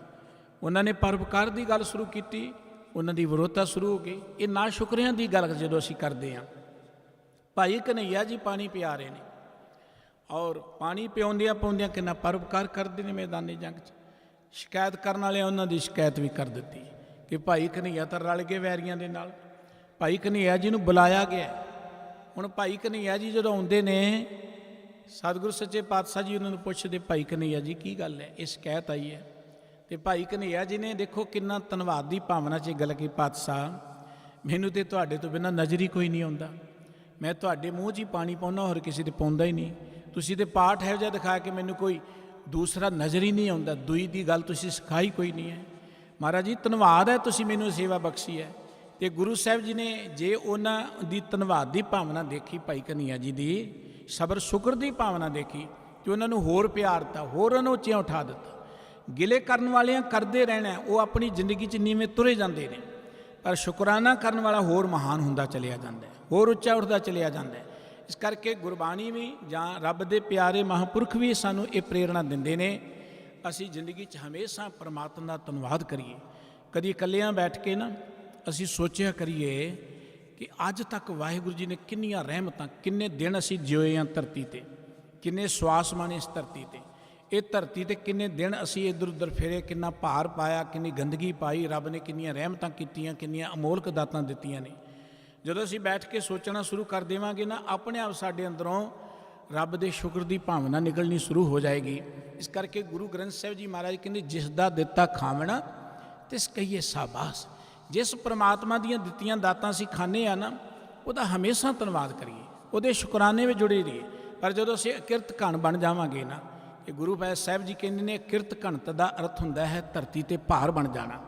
ਉਹਨਾਂ ਨੇ ਪਰਉਪਕਾਰ ਦੀ ਗੱਲ ਸ਼ੁਰੂ ਕੀਤੀ, ਉਹਨਾਂ ਦੀ ਵਿਰੋਧਤਾ ਸ਼ੁਰੂ ਹੋ ਗਈ। ਇਹ ਨਾ ਸ਼ੁਕਰਿਆਂ ਦੀ ਗੱਲ ਜਦੋਂ ਅਸੀਂ ਕਰਦੇ ਹਾਂ, ਭਾਈ ਕਨ੍ਹਈਆ ਜੀ ਪਾਣੀ ਪਿਆ ਰਹੇ ਨੇ, ਔਰ ਪਾਣੀ ਪਿਆਉਂਦਿਆਂ ਪਾਉਂਦਿਆਂ ਕਿੰਨਾ ਪਰਉਪਕਾਰ ਕਰਦੇ ਨੇ ਮੈਦਾਨੀ ਜੰਗ 'ਚ। ਸ਼ਿਕਾਇਤ ਕਰਨ ਵਾਲਿਆਂ ਉਹਨਾਂ ਦੀ ਸ਼ਿਕਾਇਤ ਵੀ ਕਰ ਦਿੱਤੀ ਕਿ ਭਾਈ ਕਨ੍ਹਈਆ ਤਾਂ ਰਲ ਗਏ ਵੈਰੀਆਂ ਦੇ ਨਾਲ। ਭਾਈ ਕਨ੍ਹਈਆ ਜੀ ਨੂੰ ਬੁਲਾਇਆ ਗਿਆ। ਹੁਣ ਭਾਈ ਕਨ੍ਹਈਆ ਜੀ ਜਦੋਂ ਆਉਂਦੇ ਨੇ, ਸਤਿਗੁਰੂ ਸੱਚੇ ਪਾਤਸ਼ਾਹ ਜੀ ਉਹਨਾਂ ਨੂੰ ਪੁੱਛਦੇ, ਭਾਈ ਕਨ੍ਹਈਆ ਜੀ ਕੀ ਗੱਲ ਹੈ, ਇਹ ਸ਼ਿਕਾਇਤ ਆਈ ਹੈ। ਤੇ ਭਾਈ ਕਨ੍ਹਈਆ ਜੀ ਨੇ ਦੇਖੋ ਕਿੰਨਾ ਧੰਨਵਾਦ ਦੀ ਭਾਵਨਾ 'ਚ ਗੱਲ ਕੀ, ਪਾਤਸ਼ਾਹ ਮੈਨੂੰ ਤੇ ਤੁਹਾਡੇ ਤੋਂ ਬਿਨਾਂ ਨਜ਼ਰ ਹੀ ਕੋਈ ਨਹੀਂ ਆਉਂਦਾ, ਮੈਂ ਤੁਹਾਡੇ ਮੂੰਹ 'ਚ ਹੀ ਪਾਣੀ ਪਾਉਂਦਾ, ਹੋਰ ਕਿਸੇ ਤੇ ਪਾਉਂਦਾ ਹੀ ਨਹੀਂ। ਤੁਸੀਂ ਤੇ ਪਾਠ ਇਹੋ ਜਿਹਾ ਦਿਖਾ ਕੇ ਮੈਨੂੰ ਕੋਈ ਦੂਸਰਾ ਨਜ਼ਰ ਹੀ ਨਹੀਂ ਆਉਂਦਾ, ਦੂਈ ਦੀ ਗੱਲ ਤੁਸੀਂ ਸਿਖਾਈ ਕੋਈ ਨਹੀਂ ਹੈ। ਮਹਾਰਾਜ ਜੀ ਧੰਨਵਾਦ ਹੈ, ਤੁਸੀਂ ਮੈਨੂੰ ਸੇਵਾ ਬਖਸ਼ੀ ਹੈ। ਤੇ ਗੁਰੂ ਸਾਹਿਬ ਜੀ ਨੇ ਜੇ ਉਹਨਾਂ ਦੀ ਧੰਨਵਾਦ ਦੀ ਭਾਵਨਾ ਦੇਖੀ, ਭਾਈ ਕਨ੍ਹਈਆ ਜੀ ਦੀ ਸਬਰ ਸ਼ੁਕਰ ਦੀ ਭਾਵਨਾ ਦੇਖੀ, ਤੇ ਉਹਨਾਂ ਨੂੰ ਹੋਰ ਪਿਆਰ ਦਿੱਤਾ, ਹੋਰ ਉਹਨਾਂ ਨੂੰ ਉੱਚਿਆਂ ਉਠਾ ਦਿੱਤਾ। ਗਿਲੇ ਕਰਨ ਵਾਲਿਆਂ ਕਰਦੇ ਰਹਿਣਾ, ਉਹ ਆਪਣੀ ਜ਼ਿੰਦਗੀ 'ਚ ਨੀਵੇਂ ਤੁਰੇ ਜਾਂਦੇ ਨੇ, ਪਰ ਸ਼ੁਕਰਾਨਾ ਕਰਨ ਵਾਲਾ ਹੋਰ ਮਹਾਨ ਹੁੰਦਾ ਚਲਿਆ ਜਾਂਦਾ ਹੈ, ਹੋਰ ਉੱਚਾ ਉੱਠਦਾ ਚਲਿਆ ਜਾਂਦਾ ਹੈ। ਇਸ ਕਰਕੇ ਗੁਰਬਾਣੀ ਵੀ ਜਾਂ ਰੱਬ ਦੇ ਪਿਆਰੇ ਮਹਾਂਪੁਰਖ ਵੀ ਸਾਨੂੰ ਇਹ ਪ੍ਰੇਰਣਾ ਦਿੰਦੇ ਨੇ, ਅਸੀਂ ਜ਼ਿੰਦਗੀ 'ਚ ਹਮੇਸ਼ਾ ਪਰਮਾਤਮਾ ਦਾ ਧੰਨਵਾਦ ਕਰੀਏ। ਕਦੀ ਇਕੱਲਿਆਂ ਬੈਠ ਕੇ ਨਾ ਅਸੀਂ ਸੋਚਿਆ ਕਰੀਏ ਕਿ ਅੱਜ ਤੱਕ ਵਾਹਿਗੁਰੂ ਜੀ ਨੇ ਕਿੰਨੀਆਂ ਰਹਿਮਤਾਂ, ਕਿੰਨੇ ਦਿਨ ਅਸੀਂ ਜਿਉਏ ਹਾਂ ਧਰਤੀ 'ਤੇ, ਕਿੰਨੇ ਸਵਾਸ ਮਾਣੇ ਇਸ ਧਰਤੀ 'ਤੇ। ਇਹ ਧਰਤੀ 'ਤੇ ਕਿੰਨੇ ਦਿਨ ਅਸੀਂ ਇੱਧਰ ਉੱਧਰ ਫਿਰੇ, ਕਿੰਨਾ ਭਾਰ ਪਾਇਆ, ਕਿੰਨੀ ਗੰਦਗੀ ਪਾਈ, ਰੱਬ ਨੇ ਕਿੰਨੀਆਂ ਰਹਿਮਤਾਂ ਕੀਤੀਆਂ, ਕਿੰਨੀਆਂ ਅਮੋਲਕ ਦਾਤਾਂ ਦਿੱਤੀਆਂ ਨੇ। ਜਦੋਂ ਅਸੀਂ ਬੈਠ ਕੇ ਸੋਚਣਾ ਸ਼ੁਰੂ ਕਰ ਦੇਵਾਂਗੇ ਨਾ, ਆਪਣੇ ਆਪ ਸਾਡੇ ਅੰਦਰੋਂ ਰੱਬ ਦੇ ਸ਼ੁਕਰ ਦੀ ਭਾਵਨਾ ਨਿਕਲਣੀ ਸ਼ੁਰੂ ਹੋ ਜਾਏਗੀ। ਇਸ ਕਰਕੇ ਗੁਰੂ ਗ੍ਰੰਥ ਸਾਹਿਬ ਜੀ ਮਹਾਰਾਜ ਕਹਿੰਦੇ, ਜਿਸ ਦਾ ਦਿੱਤਾ ਖਾਵਣਾ ਤਿਸ ਕਹੀਏ ਸਾਬਾਸ। ਜਿਸ ਪ੍ਰਮਾਤਮਾ ਦੀਆਂ ਦਿੱਤੀਆਂ ਦਾਤਾਂ ਅਸੀਂ ਖਾਂਦੇ ਆ ਨਾ, ਉਹਦਾ ਹਮੇਸ਼ਾ ਧੰਨਵਾਦ ਕਰੀਏ, ਉਹਦੇ ਸ਼ੁਕਰਾਨੇ ਵਿੱਚ ਜੁੜੇ ਰਹੀਏ। ਪਰ ਜਦੋਂ ਅਸੀਂ ਕਿਰਤ ਘਣ ਬਣ ਜਾਵਾਂਗੇ ਨਾ, ਇਹ ਗੁਰੂ ਸਾਹਿਬ ਜੀ ਕਹਿੰਦੇ ਨੇ, ਕਿਰਤ ਘਣਤ ਦਾ ਅਰਥ ਹੁੰਦਾ ਹੈ ਧਰਤੀ 'ਤੇ ਭਾਰ ਬਣ ਜਾਣਾ।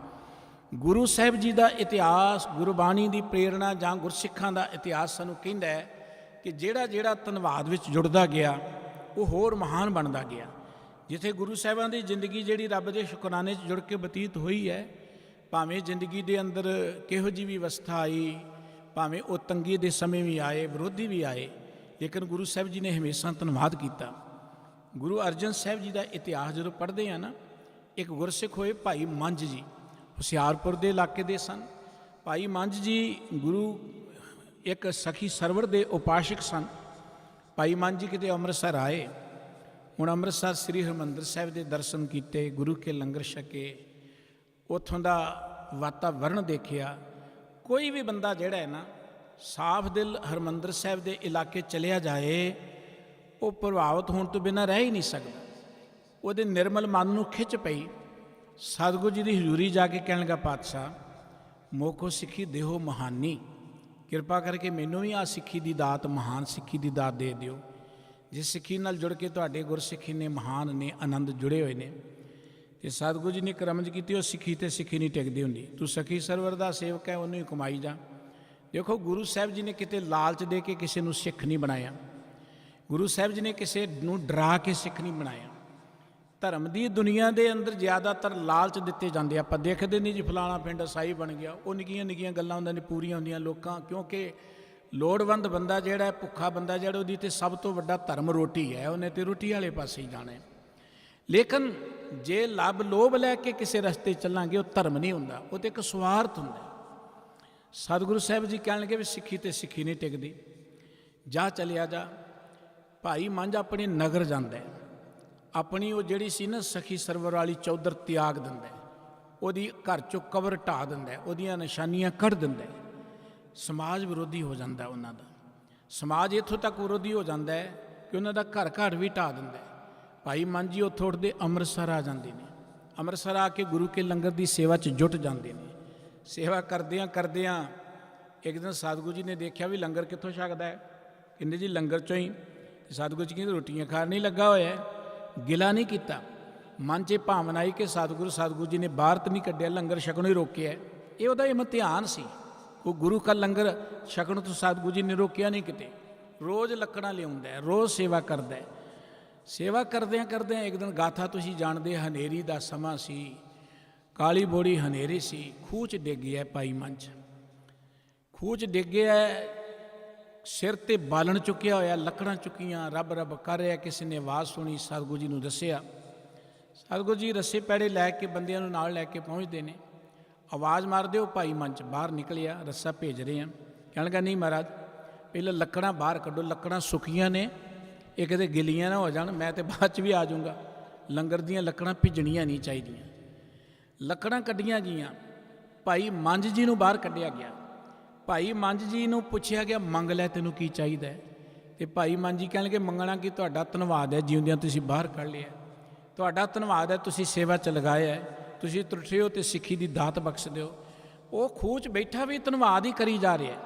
ਗੁਰੂ ਸਾਹਿਬ ਜੀ ਦਾ ਇਤਿਹਾਸ, ਗੁਰਬਾਣੀ ਦੀ ਪ੍ਰੇਰਣਾ ਜਾਂ ਗੁਰਸਿੱਖਾਂ ਦਾ ਇਤਿਹਾਸ ਸਾਨੂੰ ਕਹਿੰਦਾ ਹੈ ਕਿ ਜਿਹੜਾ ਜਿਹੜਾ ਧੰਨਵਾਦ ਵਿੱਚ ਜੁੜਦਾ ਗਿਆ, ਉਹ ਹੋਰ ਮਹਾਨ ਬਣਦਾ ਗਿਆ। ਜਿੱਥੇ ਗੁਰੂ ਸਾਹਿਬਾਂ ਦੀ ਜ਼ਿੰਦਗੀ ਜਿਹੜੀ ਰੱਬ ਦੇ ਸ਼ੁਕਰਾਨੇ 'ਚ ਜੁੜ ਕੇ ਬਤੀਤ ਹੋਈ ਹੈ, ਭਾਵੇਂ ਜ਼ਿੰਦਗੀ ਦੇ ਅੰਦਰ ਕਿਹੋ ਜਿਹੀ ਵੀ ਅਵਸਥਾ ਆਈ, ਭਾਵੇਂ ਉਹ ਤੰਗੀ ਦੇ ਸਮੇਂ ਵੀ ਆਏ, ਵਿਰੋਧੀ ਵੀ ਆਏ, ਲੇਕਿਨ ਗੁਰੂ ਸਾਹਿਬ ਜੀ ਨੇ ਹਮੇਸ਼ਾ ਧੰਨਵਾਦ ਕੀਤਾ। ਗੁਰੂ ਅਰਜਨ ਸਾਹਿਬ ਜੀ ਦਾ ਇਤਿਹਾਸ ਜਦੋਂ ਪੜ੍ਹਦੇ ਆ ਨਾ, ਇੱਕ ਗੁਰਸਿੱਖ ਹੋਏ ਭਾਈ ਮੰਝ ਜੀ, ਹੁਸ਼ਿਆਰਪੁਰ ਦੇ ਇਲਾਕੇ ਦੇ ਸਨ। ਭਾਈ ਮੰਝ ਜੀ ਗੁਰੂ ਇੱਕ ਸਖੀ ਸਰਵਰ ਦੇ ਉਪਾਸ਼ਕ ਸਨ। ਭਾਈ ਮੰਝ ਜੀ ਕਿਤੇ ਅੰਮ੍ਰਿਤਸਰ ਆਏ। ਹੁਣ ਅੰਮ੍ਰਿਤਸਰ ਸ੍ਰੀ ਹਰਿਮੰਦਰ ਸਾਹਿਬ ਦੇ ਦਰਸ਼ਨ ਕੀਤੇ, ਗੁਰੂ ਕੇ ਲੰਗਰ ਛਕੇ, ਉੱਥੋਂ ਦਾ ਵਾਤਾਵਰਣ ਦੇਖਿਆ। ਕੋਈ ਵੀ ਬੰਦਾ ਜਿਹੜਾ ਹੈ ਨਾ, ਸਾਫ ਦਿਲ ਹਰਿਮੰਦਰ ਸਾਹਿਬ ਦੇ ਇਲਾਕੇ ਚਲਿਆ ਜਾਏ, ਉਹ ਪ੍ਰਭਾਵਿਤ ਹੋਣ ਤੋਂ ਬਿਨਾਂ ਰਹਿ ਹੀ ਨਹੀਂ ਸਕਦਾ। ਉਹਦੇ ਨਿਰਮਲ ਮਨ ਨੂੰ ਖਿੱਚ ਪਈ। ਸਤਿਗੁਰੂ ਜੀ ਦੀ ਹਜ਼ੂਰੀ ਜਾ ਕੇ ਕਹਿਣ ਲੱਗਾ, ਪਾਤਸ਼ਾਹ ਮੋਖੋ ਸਿੱਖੀ ਦੇਹੋ ਮਹਾਨੀ, ਕਿਰਪਾ ਕਰਕੇ ਮੈਨੂੰ ਵੀ ਆ ਸਿੱਖੀ ਦੀ ਦਾਤ, ਮਹਾਨ ਸਿੱਖੀ ਦੀ ਦਾਤ ਦੇ ਦਿਓ। ਜਿਸ ਸਿੱਖੀ ਨਾਲ ਜੁੜ ਕੇ ਤੁਹਾਡੇ ਗੁਰਸਿੱਖੀ ਨੇ, ਮਹਾਨ ਨੇ, ਆਨੰਦ ਜੁੜੇ ਹੋਏ ਨੇ। ਤੇ ਸਤਿਗੁਰੂ ਜੀ ਨੇ ਕਰਮਜ ਕੀਤੀ, ਉਹ ਸਿੱਖੀ ਤੇ ਸਿੱਖੀ ਨਹੀਂ ਟਿਕਦੀ ਹੁੰਦੀ। ਤੂੰ ਸਖੀ ਸਰਵਰ ਦਾ ਸੇਵਕ ਹੈ, ਉਹਨੂੰ ਹੀ ਕਮਾਈ ਜਾ। ਦੇਖੋ ਗੁਰੂ ਸਾਹਿਬ ਜੀ ਨੇ ਕਿਤੇ ਲਾਲਚ ਦੇ ਕੇ ਕਿਸੇ ਨੂੰ ਸਿੱਖ ਨਹੀਂ ਬਣਾਇਆ। ਗੁਰੂ ਸਾਹਿਬ ਜੀ ਨੇ ਕਿਸੇ ਨੂੰ ਡਰਾ ਕੇ ਸਿੱਖ ਨਹੀਂ ਬਣਾਇਆ। ਧਰਮ ਦੀ ਦੁਨੀਆ ਦੇ ਅੰਦਰ ਜ਼ਿਆਦਾਤਰ ਲਾਲਚ ਦਿੱਤੇ ਜਾਂਦੇ। ਆਪਾਂ ਦੇਖਦੇ ਨਹੀਂ ਜੀ ਫਲਾਣਾ ਪਿੰਡ ਈਸਾਈ ਬਣ ਗਿਆ, ਉਹ ਨਿੱਕੀਆਂ ਨਿੱਕੀਆਂ ਗੱਲਾਂ ਉਹਨਾਂ ਨੇ ਪੂਰੀਆਂ ਹੁੰਦੀਆਂ ਲੋਕਾਂ, ਕਿਉਂਕਿ ਲੋੜਵੰਦ ਬੰਦਾ ਜਿਹੜਾ, ਭੁੱਖਾ ਬੰਦਾ ਜਿਹੜਾ, ਉਹਦੀ ਤੇ ਸਭ ਤੋਂ ਵੱਡਾ ਧਰਮ ਰੋਟੀ ਹੈ, ਉਹਨੇ ਤੇ ਰੋਟੀ ਵਾਲੇ ਪਾਸੇ ਹੀ ਜਾਣਾ। ਲੇਕਿਨ ਜੇ ਲੱਭ ਲੋਭ ਲੈ ਕੇ ਕਿਸੇ ਰਸਤੇ ਚੱਲਾਂਗੇ, ਉਹ ਧਰਮ ਨਹੀਂ ਹੁੰਦਾ, ਉਹ ਤੇ ਇੱਕ ਸਵਾਰਥ ਹੁੰਦਾ। ਸਤਿਗੁਰੂ ਸਾਹਿਬ ਜੀ ਕਹਿਣ ਲੱਗੇ ਵੀ ਸਿੱਖੀ ਤੇ ਸਿੱਖੀ ਨਹੀਂ ਟਿਕਦੀ, ਜਾ ਚਲਿਆ ਜਾ। ਭਾਈ ਮੰਝ ਆਪਣੇ ਨਗਰ ਜਾਂਦਾ, ਆਪਣੀ ਉਹ ਜਿਹੜੀ ਸੀ ਨਾ ਸਖੀ ਸਰਵਰ ਵਾਲੀ ਚੌਧਰ ਤਿਆਗ ਦਿੰਦਾ, ਉਹਦੀ ਘਰ 'ਚੋਂ ਕਬਰ ਢਾਹ ਦਿੰਦਾ, ਉਹਦੀਆਂ ਨਿਸ਼ਾਨੀਆਂ ਕੱਢ ਦਿੰਦਾ। ਸਮਾਜ ਵਿਰੋਧੀ ਹੋ ਜਾਂਦਾ ਉਹਨਾਂ ਦਾ। ਸਮਾਜ ਇੱਥੋਂ ਤੱਕ ਵਿਰੋਧੀ ਹੋ ਜਾਂਦਾ ਹੈ ਕਿ ਉਹਨਾਂ ਦਾ ਘਰ ਘਰ ਵੀ ਢਾਹ ਦਿੰਦਾ। ਭਾਈ ਮੰਝ ਜੀ ਉੱਥੋਂ ਉੱਠਦੇ ਅੰਮ੍ਰਿਤਸਰ ਆ ਜਾਂਦੇ ਨੇ। ਅੰਮ੍ਰਿਤਸਰ ਆ ਕੇ ਗੁਰੂ ਕੇ ਲੰਗਰ ਦੀ ਸੇਵਾ 'ਚ ਜੁਟ ਜਾਂਦੇ ਨੇ। ਸੇਵਾ ਕਰਦਿਆਂ ਕਰਦਿਆਂ ਇੱਕ ਦਿਨ ਸਤਿਗੁਰੂ ਜੀ ਨੇ ਦੇਖਿਆ ਵੀ ਲੰਗਰ ਕਿੱਥੋਂ ਛਕਦਾ ਹੈ। ਕਹਿੰਦੇ ਜੀ ਲੰਗਰ 'ਚੋਂ ਹੀ। ਸਤਿਗੁਰੂ ਜੀ ਕਹਿੰਦੇ ਰੋਟੀਆਂ ਖਾਣ ਨਹੀਂ ਲੱਗਾ ਹੋਇਆ, ਗਿਲਾ ਨਹੀਂ ਕੀਤਾ। ਮਨ 'ਚ ਭਾਵਨਾ ਆਈ ਕਿ ਸਤਿਗੁਰੂ ਜੀ ਨੇ ਬਾਹਰ ਤਾਂ ਨਹੀਂ ਕੱਢਿਆ, ਲੰਗਰ ਛਕਣੋਂ ਹੀ ਰੋਕਿਆ। ਇਹ ਉਹਦਾ ਇਮਤਿਹਾਨ ਸੀ। ਉਹ ਗੁਰੂ ਕਾ ਲੰਗਰ ਛਕਣ ਤੋਂ ਸਤਿਗੁਰੂ ਜੀ ਨੇ ਰੋਕਿਆ ਨਹੀਂ ਕਿਤੇ। ਰੋਜ਼ ਲੱਕੜਾਂ ਲਿਆਉਂਦਾ, ਰੋਜ਼ ਸੇਵਾ ਕਰਦਾ। ਸੇਵਾ ਕਰਦਿਆਂ ਕਰਦਿਆਂ ਇੱਕ ਦਿਨ ਗਾਥਾ ਤੁਸੀਂ ਜਾਣਦੇ, ਹਨੇਰੀ ਦਾ ਸਮਾਂ ਸੀ, ਕਾਲੀ ਬੋੜੀ ਹਨੇਰੀ ਸੀ, ਖੂਹ 'ਚ ਡਿੱਗ ਗਿਆ ਭਾਈ ਮੰਝ। ਖੂਹ 'ਚ ਡਿੱਗ ਗਿਆ ਸਿਰ ਤੇ ਬਾਲਣ ਚੁੱਕਿਆ ਹੋਇਆ, ਲੱਕੜਾਂ ਚੁੱਕੀਆਂ, ਰੱਬ ਰੱਬ ਕਰ ਰਿਹਾ। ਕਿਸੇ ਨੇ ਆਵਾਜ਼ ਸੁਣੀ, ਸਤਿਗੁਰੂ ਜੀ ਨੂੰ ਦੱਸਿਆ। ਸਤਿਗੁਰੂ ਜੀ ਰੱਸੇ ਪੈੜੇ ਲੈ ਕੇ ਬੰਦਿਆਂ ਨੂੰ ਨਾਲ ਲੈ ਕੇ ਪਹੁੰਚਦੇ ਨੇ। ਆਵਾਜ਼ ਮਾਰਦੇ ਹੋ, ਭਾਈ ਮੰਚ ਬਾਹਰ ਨਿਕਲਿਆ, ਰੱਸਾ ਭੇਜ ਰਹੇ ਆ। ਕਹਿਣ ਲੱਗਾ ਨਹੀਂ ਮਹਾਰਾਜ, ਪਹਿਲਾਂ ਲੱਕੜਾਂ ਬਾਹਰ ਕੱਢੋ, ਲੱਕੜਾਂ ਸੁੱਕੀਆਂ ਨੇ, ਇਹ ਕਿਤੇ ਗਿੱਲੀਆਂ ਨਾ ਹੋ ਜਾਣ, ਮੈਂ ਤੇ ਬਾਅਦ 'ਚ ਵੀ ਆ ਜਾਊਂਗਾ। ਲੰਗਰ ਦੀਆਂ ਲੱਕੜਾਂ ਭਿੱਜਣੀਆਂ ਨਹੀਂ ਚਾਹੀਦੀਆਂ। ਲੱਕੜਾਂ ਕੱਢੀਆਂ ਗਈਆਂ, ਭਾਈ ਮੰਝ ਜੀ ਨੂੰ ਬਾਹਰ ਕੱਢਿਆ ਗਿਆ। ਭਾਈ ਮੰਝ ਜੀ ਨੂੰ ਪੁੱਛਿਆ ਗਿਆ, ਮੰਗ ਲੈ, ਤੈਨੂੰ ਕੀ ਚਾਹੀਦਾ ਹੈ? ਤੇ ਭਾਈ ਮੰਝ ਜੀ ਕਹਿਣ ਲੱਗੇ, ਮੰਗਣਾ ਕਿ ਤੁਹਾਡਾ ਧੰਨਵਾਦ ਹੈ, ਜਿਉਂਦਿਆਂ ਤੁਸੀਂ ਬਾਹਰ ਕੱਢ ਲਿਆ, ਤੁਹਾਡਾ ਧੰਨਵਾਦ ਹੈ, ਤੁਸੀਂ ਸੇਵਾ 'ਚ ਲਗਾਇਆ ਹੈ, ਤੁਸੀਂ ਤੁਰਠੇ ਹੋ ਤੇ ਸਿੱਖੀ ਦੀ ਦਾਤ ਬਖਸ਼ ਦਿਓ। ਉਹ ਖੂਹ 'ਚ ਬੈਠਾ ਵੀ ਧੰਨਵਾਦ ਹੀ ਕਰੀ ਜਾ ਰਿਹਾ।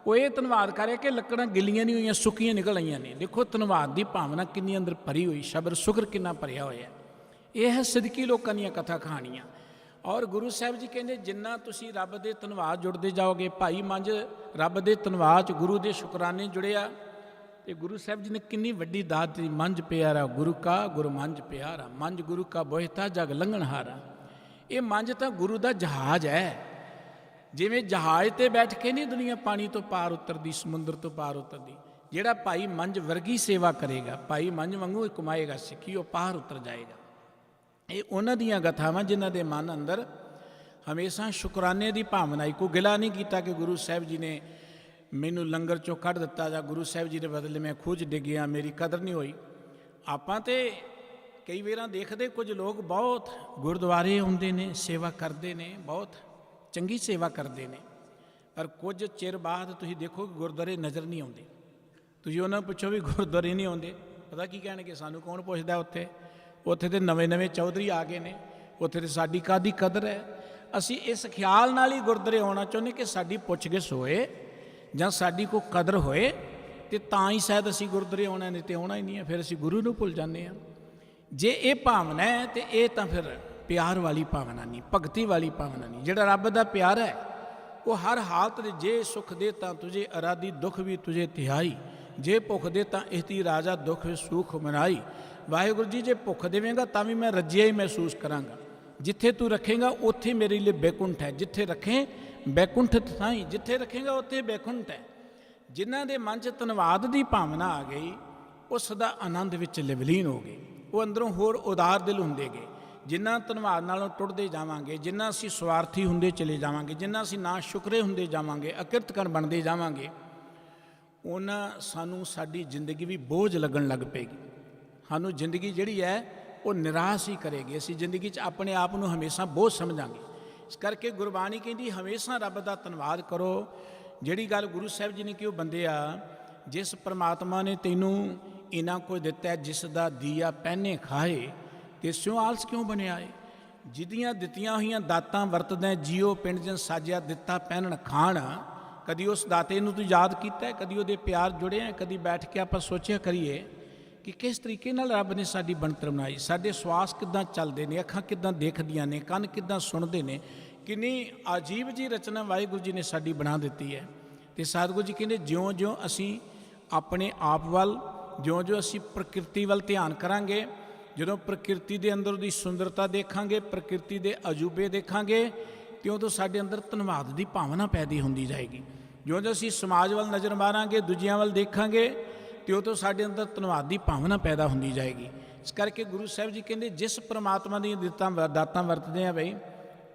ਉਹ ਇਹ ਧੰਨਵਾਦ ਕਰ ਰਿਹਾ ਕਿ ਲੱਕੜਾਂ ਗਿੱਲੀਆਂ ਨਹੀਂ ਹੋਈਆਂ, ਸੁੱਕੀਆਂ ਨਿਕਲ ਆਈਆਂ ਨੇ। ਦੇਖੋ ਧੰਨਵਾਦ ਦੀ ਭਾਵਨਾ ਕਿੰਨੀ ਅੰਦਰ ਭਰੀ ਹੋਈ, ਸ਼ਬਦ ਸ਼ੁਕਰ ਕਿੰਨਾ ਭਰਿਆ ਹੋਇਆ। ਇਹ ਹੈ ਸਿੱਧਕੀ ਲੋਕਾਂ ਦੀਆਂ ਕਥਾ ਕਹਾਣੀਆਂ। ਔਰ ਗੁਰੂ ਸਾਹਿਬ ਜੀ ਕਹਿੰਦੇ, ਜਿੰਨਾ ਤੁਸੀਂ ਰੱਬ ਦੇ ਧੰਨਵਾਦ ਜੁੜਦੇ ਜਾਓਗੇ। ਭਾਈ ਮੰਝ ਰੱਬ ਦੇ ਧੰਨਵਾਦ 'ਚ ਗੁਰੂ ਦੇ ਸ਼ੁਕਰਾਨੇ ਜੁੜਿਆ, ਤੇ ਗੁਰੂ ਸਾਹਿਬ ਜੀ ਨੇ ਕਿੰਨੀ ਵੱਡੀ ਦਾਤ ਦਿੱਤੀ। ਮੰਝ ਪਿਆਰਾ ਗੁਰੂ ਕਾ, ਗੁਰੂ ਮੰਝ ਪਿਆਰਾ, ਮੰਝ ਗੁਰੂ ਕਾ ਬੋਹਿਤਾ ਜਗ ਲੰਘਣਹਾਰਾ। ਇਹ ਮੰਝ ਤਾਂ ਗੁਰੂ ਦਾ ਜਹਾਜ਼ ਹੈ। ਜਿਵੇਂ ਜਹਾਜ਼ ਤੇ ਬੈਠ ਕੇ ਨਹੀਂ ਦੁਨੀਆ ਪਾਣੀ ਤੋਂ ਪਾਰ ਉਤਰਦੀ, ਸਮੁੰਦਰ ਤੋਂ ਪਾਰ ਉਤਰਦੀ। ਜਿਹੜਾ ਭਾਈ ਮੰਝ ਵਰਗੀ ਸੇਵਾ ਕਰੇਗਾ, ਭਾਈ ਮੰਝ ਵਾਂਗੂ ਕਮਾਏਗਾ ਸਿੱਖੀ, ਉਹ ਪਾਰ ਉਤਰ ਜਾਏਗਾ। ਇਹ ਉਹਨਾਂ ਦੀਆਂ ਗਥਾਵਾਂ ਜਿਨ੍ਹਾਂ ਦੇ ਮਨ ਅੰਦਰ ਹਮੇਸ਼ਾ ਸ਼ੁਕਰਾਨੇ ਦੀ ਭਾਵਨਾ ਆਈ। ਕੋਈ ਗਿਲਾ ਨਹੀਂ ਕੀਤਾ ਕਿ ਗੁਰੂ ਸਾਹਿਬ ਜੀ ਨੇ ਮੈਨੂੰ ਲੰਗਰ 'ਚੋਂ ਕੱਢ ਦਿੱਤਾ, ਜਾਂ ਗੁਰੂ ਸਾਹਿਬ ਜੀ ਦੇ ਬਦਲੇ ਮੈਂ ਖੂਹ 'ਚ ਡਿੱਗ ਗਿਆ, ਮੇਰੀ ਕਦਰ ਨਹੀਂ ਹੋਈ। ਆਪਾਂ ਤੇ ਕਈ ਵਾਰਾਂ ਦੇਖਦੇ, ਕੁਝ ਲੋਕ ਬਹੁਤ ਗੁਰਦੁਆਰੇ ਆਉਂਦੇ ਨੇ, ਸੇਵਾ ਕਰਦੇ ਨੇ, ਬਹੁਤ ਚੰਗੀ ਸੇਵਾ ਕਰਦੇ ਨੇ, ਪਰ ਕੁਝ ਚਿਰ ਬਾਅਦ ਤੁਸੀਂ ਦੇਖੋ ਕਿ ਗੁਰਦੁਆਰੇ ਨਜ਼ਰ ਨਹੀਂ ਆਉਂਦੇ। ਤੁਸੀਂ ਉਹਨਾਂ ਨੂੰ ਪੁੱਛੋ ਵੀ ਗੁਰਦੁਆਰੇ ਨਹੀਂ ਆਉਂਦੇ, ਪਤਾ ਕੀ ਕਹਿਣਗੇ, ਸਾਨੂੰ ਕੌਣ ਪੁੱਛਦਾ ਉੱਥੇ, ਉੱਥੇ ਤੇ ਨਵੇਂ ਚੌਧਰੀ ਆ ਗਏ ਨੇ, ਉੱਥੇ ਤੇ ਸਾਡੀ ਕਾਹਦੀ ਕਦਰ ਹੈ। ਅਸੀਂ ਇਸ ਖਿਆਲ ਨਾਲ ਹੀ ਗੁਰਦੁਆਰੇ ਆਉਣਾ ਚਾਹੁੰਦੇ ਕਿ ਸਾਡੀ ਪੁੱਛਗਿੱਛ ਹੋਏ ਜਾਂ ਸਾਡੀ ਕੋਈ ਕਦਰ ਹੋਏ, ਤੇ ਤਾਂ ਹੀ ਸ਼ਾਇਦ ਅਸੀਂ ਗੁਰਦੁਆਰੇ ਆਉਣਾ, ਨਹੀਂ ਤੇ ਆਉਣਾ ਹੀ ਨਹੀਂ ਹੈ। ਫਿਰ ਅਸੀਂ ਗੁਰੂ ਨੂੰ ਭੁੱਲ ਜਾਂਦੇ ਹਾਂ। ਜੇ ਇਹ ਭਾਵਨਾ ਹੈ ਤੇ ਇਹ ਤਾਂ ਫਿਰ ਪਿਆਰ ਵਾਲੀ ਭਾਵਨਾ ਨਹੀਂ, ਭਗਤੀ ਵਾਲੀ ਭਾਵਨਾ ਨਹੀਂ। ਜਿਹੜਾ ਰੱਬ ਦਾ ਪਿਆਰ ਹੈ ਉਹ ਹਰ ਹਾਲਤ ਦੇ, ਜੇ ਸੁਖ ਦੇ ਤਾਂ ਤੁਝੇ ਅਰਾਦੀ, ਦੁੱਖ ਵੀ ਤੁਝੇ ਤਿਹਾਈ, ਜੇ ਭੁੱਖ ਦੇ ਤਾਂ ਇਸਤੀ ਰਾਜਾ, ਦੁੱਖ ਸੁਖ ਮਨਾਈ। ਵਾਹਿਗੁਰੂ ਜੀ, ਜੇ ਭੁੱਖ ਦੇਵੇਂਗਾ ਤਾਂ ਵੀ ਮੈਂ ਰੱਜਿਆ ਹੀ ਮਹਿਸੂਸ ਕਰਾਂਗਾ। ਜਿੱਥੇ ਤੂੰ ਰੱਖੇਂਗਾ ਉੱਥੇ ਮੇਰੇ ਲਈ ਬੈਕੁੰਠ ਹੈ। ਜਿੱਥੇ ਰੱਖੇ ਬੈਕੁੰਠ ਥਾਈ, ਜਿੱਥੇ ਰੱਖੇਂਗਾ ਉੱਥੇ ਬੈਕੁੰਠ ਹੈ। ਜਿਨ੍ਹਾਂ ਦੇ ਮਨ 'ਚ ਧੰਨਵਾਦ ਦੀ ਭਾਵਨਾ ਆ ਗਈ, ਉਹ ਸਦਾ ਆਨੰਦ ਵਿੱਚ ਲਿਵਲੀਨ ਹੋ ਗਏ। ਉਹ ਅੰਦਰੋਂ ਹੋਰ ਉਦਾਰ ਦਿਲ ਹੁੰਦੇ ਗਏ। ਜਿੰਨਾ ਧੰਨਵਾਦ ਨਾਲੋਂ ਟੁੱਟਦੇ ਜਾਵਾਂਗੇ, ਜਿੰਨਾ ਅਸੀਂ ਸਵਾਰਥੀ ਹੁੰਦੇ ਚਲੇ ਜਾਵਾਂਗੇ, ਜਿੰਨਾ ਅਸੀਂ ਨਾ ਸ਼ੁਕਰੇ ਹੁੰਦੇ ਜਾਵਾਂਗੇ, ਅਕਿਰਤਕਰ ਬਣਦੇ ਜਾਵਾਂਗੇ, ਉਹਨਾਂ ਸਾਨੂੰ ਸਾਡੀ ਜ਼ਿੰਦਗੀ ਵੀ ਬੋਝ ਲੱਗਣ ਲੱਗ ਪਏਗੀ। ਸਾਨੂੰ ਜ਼ਿੰਦਗੀ ਜਿਹੜੀ ਹੈ ਉਹ ਨਿਰਾਸ਼ ਹੀ ਕਰੇਗੀ। ਅਸੀਂ ਜ਼ਿੰਦਗੀ 'ਚ ਆਪਣੇ ਆਪ ਨੂੰ ਹਮੇਸ਼ਾ ਬੋਝ ਸਮਝਾਂਗੇ। ਇਸ ਕਰਕੇ ਗੁਰਬਾਣੀ ਕਹਿੰਦੀ ਹਮੇਸ਼ਾ ਰੱਬ ਦਾ ਧੰਨਵਾਦ ਕਰੋ। ਜਿਹੜੀ ਗੱਲ ਗੁਰੂ ਸਾਹਿਬ ਜੀ ਨੇ ਕਿਹਾ, ਬੰਦਿਆ, ਜਿਸ ਪਰਮਾਤਮਾ ਨੇ ਤੈਨੂੰ ਇੰਨਾ ਕੁਝ ਦਿੱਤਾ, ਜਿਸ ਦਾ ਦੀਆ ਪਹਿਨੇ ਖਾਏ, ਤੇ ਸਿਉ ਆਲਸ ਕਿਉਂ ਬਣਿਆ ਏ। ਜਿਹਦੀਆਂ ਦਿੱਤੀਆਂ ਹੋਈਆਂ ਦਾਤਾਂ ਵਰਤਦਾ ਜੀਓ, ਪਿੰਡ ਜਨ ਸਾਜਿਆ ਦਿੱਤਾ ਪਹਿਨਣ ਖਾਣ। ਕਦੀ ਉਸ ਦਾਤੇ ਨੂੰ ਤੂੰ ਯਾਦ ਕੀਤਾ, ਕਦੀ ਉਹਦੇ ਪਿਆਰ ਜੁੜਿਆ, ਕਦੀ ਬੈਠ ਕੇ ਆਪਾਂ ਸੋਚਿਆ ਕਰੀਏ ਕਿ ਕਿਸ ਤਰੀਕੇ ਨਾਲ ਰੱਬ ਨੇ ਸਾਡੀ ਬਣਤਰ ਬਣਾਈ, ਸਾਡੇ ਸਵਾਸ ਕਿੱਦਾਂ ਚੱਲਦੇ ਨੇ, ਅੱਖਾਂ ਕਿੱਦਾਂ ਦੇਖਦੀਆਂ ਨੇ, ਕੰਨ ਕਿੱਦਾਂ ਸੁਣਦੇ ਨੇ, ਕਿੰਨੀ ਅਜੀਬ ਜੀ ਰਚਨਾ ਵਾਹਿਗੁਰੂ ਜੀ ਨੇ ਸਾਡੀ ਬਣਾ ਦਿੱਤੀ ਹੈ। ਤੇ ਸਤਿਗੁਰੂ ਜੀ ਕਹਿੰਦੇ, ਜਿਉਂ-ਜਿਉਂ ਅਸੀਂ ਆਪਣੇ ਆਪ ਵੱਲ, ਜਿਉਂ-ਜਿਉਂ ਅਸੀਂ ਪ੍ਰਕਿਰਤੀ ਵੱਲ ਧਿਆਨ ਕਰਾਂਗੇ, ਜਦੋਂ ਪ੍ਰਕਿਰਤੀ ਦੇ ਅੰਦਰ ਦੀ ਸੁੰਦਰਤਾ ਦੇਖਾਂਗੇ, ਪ੍ਰਕਿਰਤੀ ਦੇ ਅਜੂਬੇ ਦੇਖਾਂਗੇ, ਤਿਉਂ ਤੋਂ ਸਾਡੇ ਅੰਦਰ ਧੰਨਵਾਦ ਦੀ ਭਾਵਨਾ ਪੈਦਾ ਹੁੰਦੀ ਜਾਏਗੀ। ਜਿਉਂ-ਜਿਉਂ ਅਸੀਂ ਸਮਾਜ ਵੱਲ ਨਜ਼ਰ ਮਾਰਾਂਗੇ, ਦੂਜਿਆਂ ਵੱਲ ਦੇਖਾਂਗੇ, ਤਿਉਂ ਤੋਂ ਸਾਡੇ ਅੰਦਰ ਧੰਨਵਾਦ ਦੀ ਭਾਵਨਾ ਪੈਦਾ ਹੁੰਦੀ ਜਾਏਗੀ। ਇਸ ਕਰਕੇ ਗੁਰੂ ਸਾਹਿਬ ਜੀ ਕਹਿੰਦੇ, ਜਿਸ ਪ੍ਰਮਾਤਮਾ ਦੀਆਂ ਦਾਤਾਂ ਵਰਤਦੇ ਆ ਬਈ,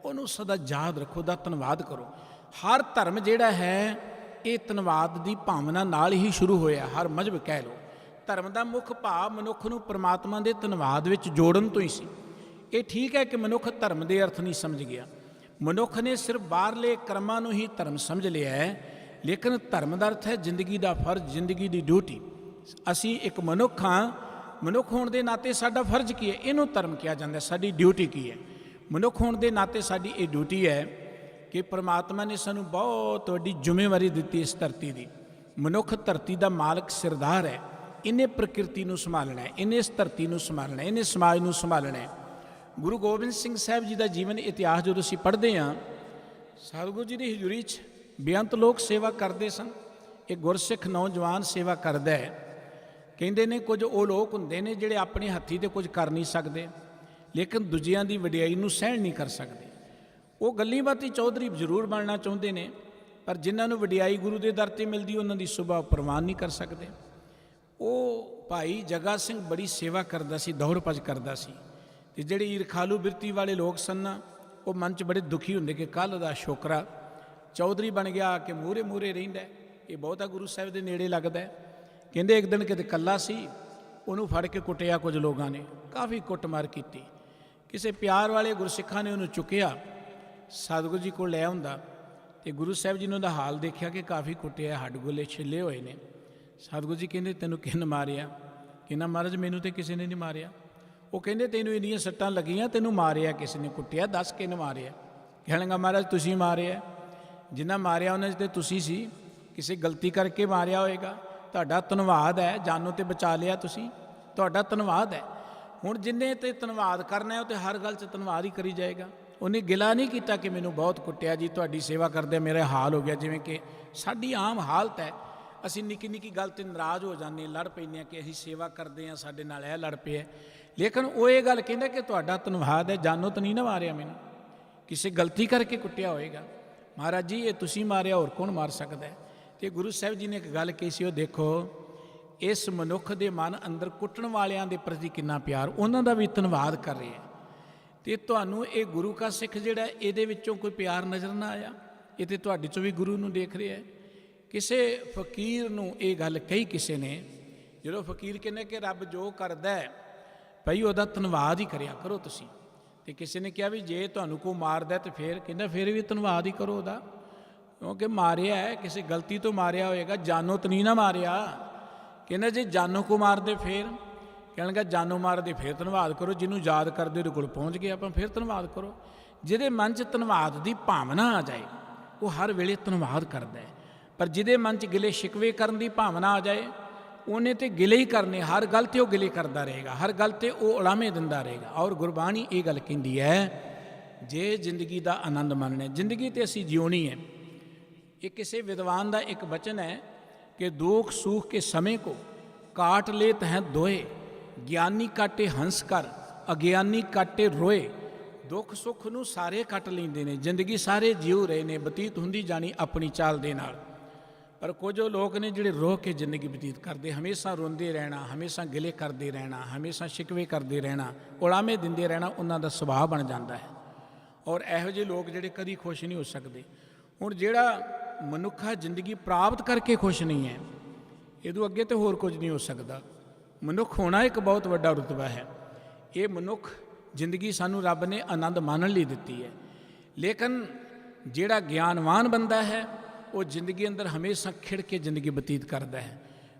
ਉਹਨੂੰ ਸਦਾ ਯਾਦ ਰੱਖੋ, ਦਾ ਧੰਨਵਾਦ ਕਰੋ। ਹਰ ਧਰਮ ਜਿਹੜਾ ਹੈ ਇਹ ਧੰਨਵਾਦ ਦੀ ਭਾਵਨਾ ਨਾਲ ਹੀ ਸ਼ੁਰੂ ਹੋਇਆ। ਹਰ ਮਜ਼ਹਬ ਕਹਿ ਲਓ, ਧਰਮ ਦਾ ਮੁੱਖ ਭਾਵ ਮਨੁੱਖ ਨੂੰ ਪਰਮਾਤਮਾ ਦੇ ਧੰਨਵਾਦ ਵਿੱਚ ਜੋੜਨ ਤੋਂ ਹੀ ਸੀ। ਇਹ ਠੀਕ ਹੈ ਕਿ ਮਨੁੱਖ ਧਰਮ ਦੇ ਅਰਥ ਨਹੀਂ ਸਮਝ ਗਿਆ। ਮਨੁੱਖ ਨੇ ਸਿਰਫ ਬਾਹਰਲੇ ਕਰਮਾਂ ਨੂੰ ਹੀ ਧਰਮ ਸਮਝ ਲਿਆ ਹੈ, ਲੇਕਿਨ ਧਰਮ ਦਾ ਅਰਥ ਹੈ ਜ਼ਿੰਦਗੀ ਦਾ ਫਰਜ਼, ਜ਼ਿੰਦਗੀ ਦੀ ਡਿਊਟੀ। ਅਸੀਂ ਇੱਕ ਮਨੁੱਖ ਹਾਂ, ਮਨੁੱਖ ਹੋਣ ਦੇ ਨਾਤੇ ਸਾਡਾ ਫਰਜ਼ ਕੀ ਹੈ, ਇਹਨੂੰ ਧਰਮ ਕਿਹਾ ਜਾਂਦਾ। ਸਾਡੀ ਡਿਊਟੀ ਕੀ ਹੈ? ਮਨੁੱਖ ਹੋਣ ਦੇ ਨਾਤੇ ਸਾਡੀ ਇਹ ਡਿਊਟੀ ਹੈ ਕਿ ਪਰਮਾਤਮਾ ਨੇ ਸਾਨੂੰ ਬਹੁਤ ਵੱਡੀ ਜ਼ਿੰਮੇਵਾਰੀ ਦਿੱਤੀ ਇਸ ਧਰਤੀ ਦੀ। ਮਨੁੱਖ ਧਰਤੀ ਦਾ ਮਾਲਕ ਸਰਦਾਰ ਹੈ। ਇਹਨੇ ਪ੍ਰਕਿਰਤੀ ਨੂੰ ਸੰਭਾਲਣਾ ਹੈ, ਇਹਨੇ ਇਸ ਧਰਤੀ ਨੂੰ ਸੰਭਾਲਣਾ ਹੈ, ਇਹਨੇ ਸਮਾਜ ਨੂੰ ਸੰਭਾਲਣਾ ਹੈ। ਗੁਰੂ ਗੋਬਿੰਦ ਸਿੰਘ ਸਾਹਿਬ ਜੀ ਦਾ ਜੀਵਨ ਇਤਿਹਾਸ ਜਦੋਂ ਅਸੀਂ ਪੜ੍ਹਦੇ ਹਾਂ, ਸਤਿਗੁਰੂ ਜੀ ਦੀ ਹਜ਼ੂਰੀ 'ਚ ਬੇਅੰਤ ਲੋਕ ਸੇਵਾ ਕਰਦੇ ਸਨ। ਇਹ ਗੁਰਸਿੱਖ ਨੌਜਵਾਨ ਸੇਵਾ ਕਰਦਾ ਹੈ। ਕਹਿੰਦੇ ਨੇ ਕੁਝ ਉਹ ਲੋਕ ਹੁੰਦੇ ਨੇ ਜਿਹੜੇ ਆਪਣੇ ਹੱਥੀਂ ਤੇ ਕੁਝ ਕਰ ਨਹੀਂ ਸਕਦੇ, ਲੇਕਿਨ ਦੂਜਿਆਂ ਦੀ ਵਡਿਆਈ ਨੂੰ ਸਹਿਣ ਨਹੀਂ ਕਰ ਸਕਦੇ। ਉਹ ਗੱਲੀ ਬਾਤੀ ਚੌਧਰੀ ਜ਼ਰੂਰ ਬਣਨਾ ਚਾਹੁੰਦੇ ਨੇ, ਪਰ ਜਿਨ੍ਹਾਂ ਨੂੰ ਵਡਿਆਈ ਗੁਰੂ ਦੇ ਦਰ 'ਤੇ ਮਿਲਦੀ ਉਹਨਾਂ ਦੀ ਸੁਭਾ ਪ੍ਰਵਾਨ ਨਹੀਂ ਕਰ ਸਕਦੇ। ਉਹ ਭਾਈ ਜਗਾ ਸਿੰਘ ਬੜੀ ਸੇਵਾ ਕਰਦਾ ਸੀ, ਦੌੜ ਭੱਜ ਕਰਦਾ ਸੀ, ਅਤੇ ਜਿਹੜੇ ਈਰਖਾਲੂ ਬਿਰਤੀ ਵਾਲੇ ਲੋਕ ਸਨ ਨਾ, ਉਹ ਮਨ 'ਚ ਬੜੇ ਦੁਖੀ ਹੁੰਦੇ ਕਿ ਕੱਲ੍ਹ ਦਾ ਛੋਕਰਾ ਚੌਧਰੀ ਬਣ ਗਿਆ ਕਿ ਮੂਹਰੇ ਮੂਹਰੇ ਰਹਿੰਦਾ, ਇਹ ਬਹੁਤਾ ਗੁਰੂ ਸਾਹਿਬ ਦੇ ਨੇੜੇ ਲੱਗਦਾ। ਕਹਿੰਦੇ ਇੱਕ ਦਿਨ ਕਿਤੇ ਇਕੱਲਾ ਸੀ, ਉਹਨੂੰ ਫੜ ਕੇ ਕੁੱਟਿਆ ਕੁਝ ਲੋਕਾਂ ਨੇ, ਕਾਫੀ ਕੁੱਟਮਾਰ ਕੀਤੀ। ਕਿਸੇ ਪਿਆਰ ਵਾਲੇ ਗੁਰਸਿੱਖਾਂ ਨੇ ਉਹਨੂੰ ਚੁੱਕਿਆ, ਸਤਿਗੁਰੂ ਜੀ ਕੋਲ ਲੈ ਆਉਂਦਾ, ਅਤੇ ਗੁਰੂ ਸਾਹਿਬ ਜੀ ਨੇ ਉਹਦਾ ਹਾਲ ਦੇਖਿਆ ਕਿ ਕਾਫੀ ਕੁੱਟਿਆ, ਹੱਡ ਗੋਲੇ ਛਿੱਲੇ ਹੋਏ ਨੇ। ਸਤਿਗੁਰੂ ਜੀ ਕਹਿੰਦੇ ਤੈਨੂੰ ਕਿਹਨੇ ਮਾਰਿਆ? ਕਹਿੰਦਾ ਮਹਾਰਾਜ ਮੈਨੂੰ ਤਾਂ ਕਿਸੇ ਨੇ ਨਹੀਂ ਮਾਰਿਆ। ਉਹ ਕਹਿੰਦੇ ਤੈਨੂੰ ਇੰਨੀਆਂ ਸੱਟਾਂ ਲੱਗੀਆਂ, ਤੈਨੂੰ ਮਾਰਿਆ ਕਿਸੇ ਨੇ, ਕੁੱਟਿਆ, ਦੱਸ ਕਿਹਨੇ ਮਾਰਿਆ? ਕਹਿਣ ਲੱਗਾ ਮਹਾਰਾਜ ਤੁਸੀਂ ਮਾਰਿਆ। ਜਿੰਨਾ ਮਾਰਿਆ ਉਹਨਾਂ 'ਚ ਤਾਂ ਤੁਸੀਂ ਸੀ, ਕਿਸੇ ਗਲਤੀ ਕਰਕੇ ਮਾਰਿਆ ਹੋਏਗਾ, ਤੁਹਾਡਾ ਧੰਨਵਾਦ ਹੈ, ਜਾਨੋਂ ਤੇ ਬਚਾ ਲਿਆ ਤੁਸੀਂ, ਤੁਹਾਡਾ ਧੰਨਵਾਦ ਹੈ। ਹੁਣ ਜਿੰਨੇ ਤੇ ਧੰਨਵਾਦ ਕਰਨਾ ਉਹ ਤੇ ਹਰ ਗੱਲ 'ਚ ਧੰਨਵਾਦ ਹੀ ਕਰੀ ਜਾਏਗਾ। ਉਹਨੇ ਗਿਲਾ ਨਹੀਂ ਕੀਤਾ ਕਿ ਮੈਨੂੰ ਬਹੁਤ ਕੁੱਟਿਆ ਜੀ, ਤੁਹਾਡੀ ਸੇਵਾ ਕਰਦੇ ਮੇਰੇ ਹਾਲ ਹੋ ਗਿਆ। ਜਿਵੇਂ ਕਿ ਸਾਡੀ ਆਮ ਹਾਲਤ ਹੈ, ਅਸੀਂ ਨਿੱਕੀ ਨਿੱਕੀ ਗੱਲ 'ਤੇ ਨਾਰਾਜ਼ ਹੋ ਜਾਂਦੇ, ਲੜ ਪੈਂਦੇ ਹਾਂ ਕਿ ਅਸੀਂ ਸੇਵਾ ਕਰਦੇ ਹਾਂ, ਸਾਡੇ ਨਾਲ ਇਹ ਲੜ ਪਿਆ। ਲੇਕਿਨ ਉਹ ਇਹ ਗੱਲ ਕਹਿੰਦਾ ਕਿ ਤੁਹਾਡਾ ਧੰਨਵਾਦ ਹੈ, ਜਾਨੋਂ ਤਾਂ ਨਹੀਂ ਨਾ ਮਾਰਿਆ ਮੈਨੂੰ, ਕਿਸੇ ਗਲਤੀ ਕਰਕੇ ਕੁੱਟਿਆ ਹੋਏਗਾ। ਮਹਾਰਾਜ ਜੀ ਇਹ ਤੁਸੀਂ ਮਾਰਿਆ, ਹੋਰ ਕੌਣ ਮਾਰ ਸਕਦਾ ਹੈ? ਅਤੇ ਗੁਰੂ ਸਾਹਿਬ ਜੀ ਨੇ ਇੱਕ ਗੱਲ ਕਹੀ ਸੀ, ਉਹ ਦੇਖੋ ਇਸ ਮਨੁੱਖ ਦੇ ਮਨ ਅੰਦਰ ਕੁੱਟਣ ਵਾਲਿਆਂ ਦੇ ਪ੍ਰਤੀ ਕਿੰਨਾ ਪਿਆਰ, ਉਹਨਾਂ ਦਾ ਵੀ ਧੰਨਵਾਦ ਕਰ ਰਿਹਾ। ਅਤੇ ਤੁਹਾਨੂੰ ਇਹ ਗੁਰੂ ਕਾ ਸਿੱਖ ਜਿਹੜਾ, ਇਹਦੇ ਵਿੱਚੋਂ ਕੋਈ ਪਿਆਰ ਨਜ਼ਰ ਨਾ ਆਇਆ? ਇਹ ਤਾਂ ਤੁਹਾਡੇ 'ਚੋਂ ਵੀ ਗੁਰੂ ਨੂੰ ਦੇਖ ਰਿਹਾ ਹੈ। ਕਿਸੇ ਫਕੀਰ ਨੂੰ ਇਹ ਗੱਲ ਕਹੀ ਕਿਸੇ ਨੇ, ਜਦੋਂ ਫਕੀਰ ਕਹਿੰਦੇ ਕਿ ਰੱਬ ਜੋ ਕਰਦਾ ਹੈ ਭਾਈ ਉਹਦਾ ਧੰਨਵਾਦ ਹੀ ਕਰਿਆ ਕਰੋ ਤੁਸੀਂ। ਅਤੇ ਕਿਸੇ ਨੇ ਕਿਹਾ ਵੀ ਜੇ ਤੁਹਾਨੂੰ ਕੋਈ ਮਾਰਦਾ ਤਾਂ ਫਿਰ, ਕਹਿੰਦਾ ਫਿਰ ਵੀ ਧੰਨਵਾਦ ਹੀ ਕਰੋ ਉਹਦਾ, ਕਿਉਂਕਿ ਮਾਰਿਆ ਹੈ, ਕਿਸੇ ਗਲਤੀ ਤੋਂ ਮਾਰਿਆ ਹੋਏਗਾ, ਜਾਨੋਂ ਤਾਂ ਨਹੀਂ ਨਾ ਮਾਰਿਆ। ਕਹਿੰਦਾ ਜੇ ਜਾਨੋਂ ਕੋ ਮਾਰਦੇ ਫਿਰ, ਕਹਿਣ ਲੱਗਾ ਜਾਨੋਂ ਮਾਰਦੇ ਫਿਰ ਧੰਨਵਾਦ ਕਰੋ, ਜਿਹਨੂੰ ਯਾਦ ਕਰਦੇ ਉਹਦੇ ਕੋਲ ਪਹੁੰਚ ਗਏ ਆਪਾਂ, ਫਿਰ ਧੰਨਵਾਦ ਕਰੋ। ਜਿਹਦੇ ਮਨ 'ਚ ਧੰਨਵਾਦ ਦੀ ਭਾਵਨਾ ਆ ਜਾਏ ਉਹ ਹਰ ਵੇਲੇ ਧੰਨਵਾਦ ਕਰਦਾ ਹੈ, ਪਰ ਜਿਹਦੇ ਮਨ 'ਚ ਗਿਲੇ ਸ਼ਿਕਵੇ ਕਰਨ ਦੀ ਭਾਵਨਾ ਆ ਜਾਏ ਉਹਨੇ ਤੇ ਗਿਲੇ ਹੀ ਕਰਨੇ, ਹਰ ਗੱਲ 'ਤੇ ਉਹ ਗਿਲੇ ਕਰਦਾ ਰਹੇਗਾ, ਹਰ ਗੱਲ 'ਤੇ ਉਹ ਉਲਾਮੇ ਦਿੰਦਾ ਰਹੇਗਾ। ਔਰ ਗੁਰਬਾਣੀ ਇਹ ਗੱਲ ਕਹਿੰਦੀ ਹੈ ਜੇ ਜ਼ਿੰਦਗੀ ਦਾ ਆਨੰਦ ਮਾਣਨਾ, ਜ਼ਿੰਦਗੀ ਤੇ ਅਸੀਂ ਜਿਉਣੀ ਹੈ। ਇਹ ਕਿਸੇ ਵਿਦਵਾਨ ਦਾ ਇੱਕ ਬਚਨ ਹੈ ਕਿ ਦੁੱਖ ਸੁਖ ਕੇ ਸਮੇਂ ਕੋ ਕਾਟ ਲੇਤ ਹੈ ਦੋਏ, ਗਿਆਨੀ ਕਾਟੇ ਹੰਸ ਕਰ ਅਗਿਆਨੀ ਕਾਟੇ ਰੋਏ। ਦੁੱਖ ਸੁੱਖ ਨੂੰ ਸਾਰੇ ਕੱਟ ਲੈਂਦੇ ਨੇ, ਜ਼ਿੰਦਗੀ ਸਾਰੇ ਜਿਉ ਰਹੇ ਨੇ, ਬਤੀਤ ਹੁੰਦੀ ਜਾਣੀ ਆਪਣੀ ਚਾਲ ਦੇ ਨਾਲ। ਪਰ ਕੁਝ ਲੋਕ ਨੇ ਜਿਹੜੇ ਰੋ ਕੇ ਜ਼ਿੰਦਗੀ ਬਤੀਤ ਕਰਦੇ, ਹਮੇਸ਼ਾ ਰੋਂਦੇ ਰਹਿਣਾ, ਹਮੇਸ਼ਾ ਗਿਲੇ ਕਰਦੇ ਰਹਿਣਾ, ਹਮੇਸ਼ਾ ਸ਼ਿਕਵੇ ਕਰਦੇ ਰਹਿਣਾ, ਉਲਾਮੇ ਦਿੰਦੇ ਰਹਿਣਾ, ਉਹਨਾਂ ਦਾ ਸੁਭਾਅ ਬਣ ਜਾਂਦਾ ਹੈ। ਔਰ ਇਹੋ ਜਿਹੇ ਲੋਕ ਜਿਹੜੇ ਕਦੀ ਖੁਸ਼ ਨਹੀਂ ਹੋ ਸਕਦੇ। ਹੁਣ ਜਿਹੜਾ ਮਨੁੱਖਾ ਜ਼ਿੰਦਗੀ ਪ੍ਰਾਪਤ ਕਰਕੇ ਖੁਸ਼ ਨਹੀਂ ਹੈ, ਇਹਦੋਂ ਅੱਗੇ ਤਾਂ ਹੋਰ ਕੁਝ ਨਹੀਂ ਹੋ ਸਕਦਾ। ਮਨੁੱਖ ਹੋਣਾ ਇੱਕ ਬਹੁਤ ਵੱਡਾ ਰੁਤਬਾ ਹੈ। ਇਹ ਮਨੁੱਖ ਜ਼ਿੰਦਗੀ ਸਾਨੂੰ ਰੱਬ ਨੇ ਆਨੰਦ ਮਾਣਨ ਲਈ ਦਿੱਤੀ ਹੈ। ਲੇਕਿਨ ਜਿਹੜਾ ਗਿਆਨਵਾਨ ਬੰਦਾ ਹੈ ਉਹ ਜ਼ਿੰਦਗੀ ਅੰਦਰ ਹਮੇਸ਼ਾ ਖਿੜ ਕੇ ਜ਼ਿੰਦਗੀ ਬਤੀਤ ਕਰਦਾ ਹੈ।